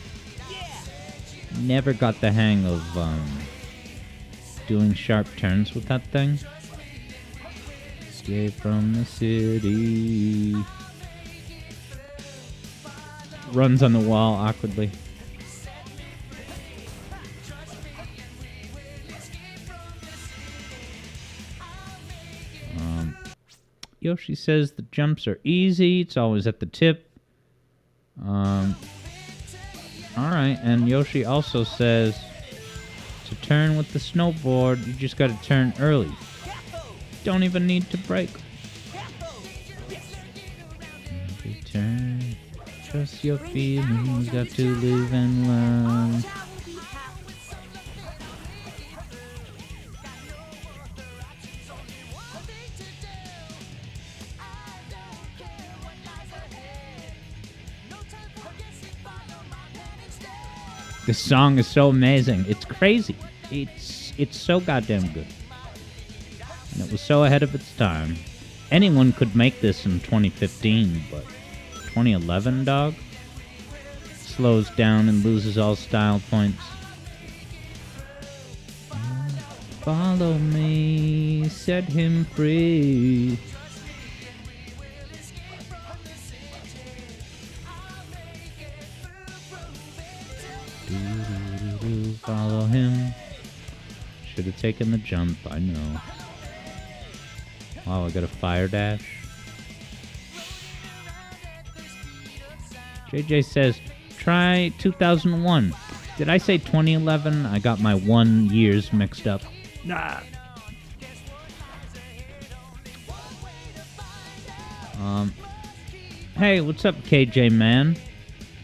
A: never got the hang of doing sharp turns with that thing. Escape from the city. Runs on the wall awkwardly. Yoshi says the jumps are easy. It's always at the tip. Alright, and Yoshi also says to turn with the snowboard, you just gotta turn early. Don't even need to brake. Every turn, trust your feelings, got to live and learn. This song is so amazing. It's crazy. It's so goddamn good. And it was so ahead of its time. Anyone could make this in 2015, but 2011, dog? Slows down and loses all style points. Follow me, set him free. Follow him. Should have taken the jump, I know. Wow, I got a fire dash. JJ says, try 2001. Did I say 2011? I got my 1 years mixed up. Nah. Hey, what's up, KJ man?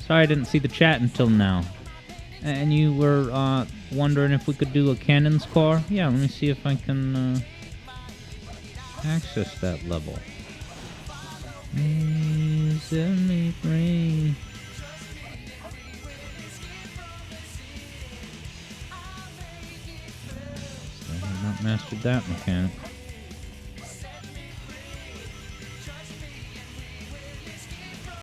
A: Sorry I didn't see the chat until now. And you were wondering if we could do a cannons core? Yeah, let me see if I can access that level. Set me free. mastered that mechanic.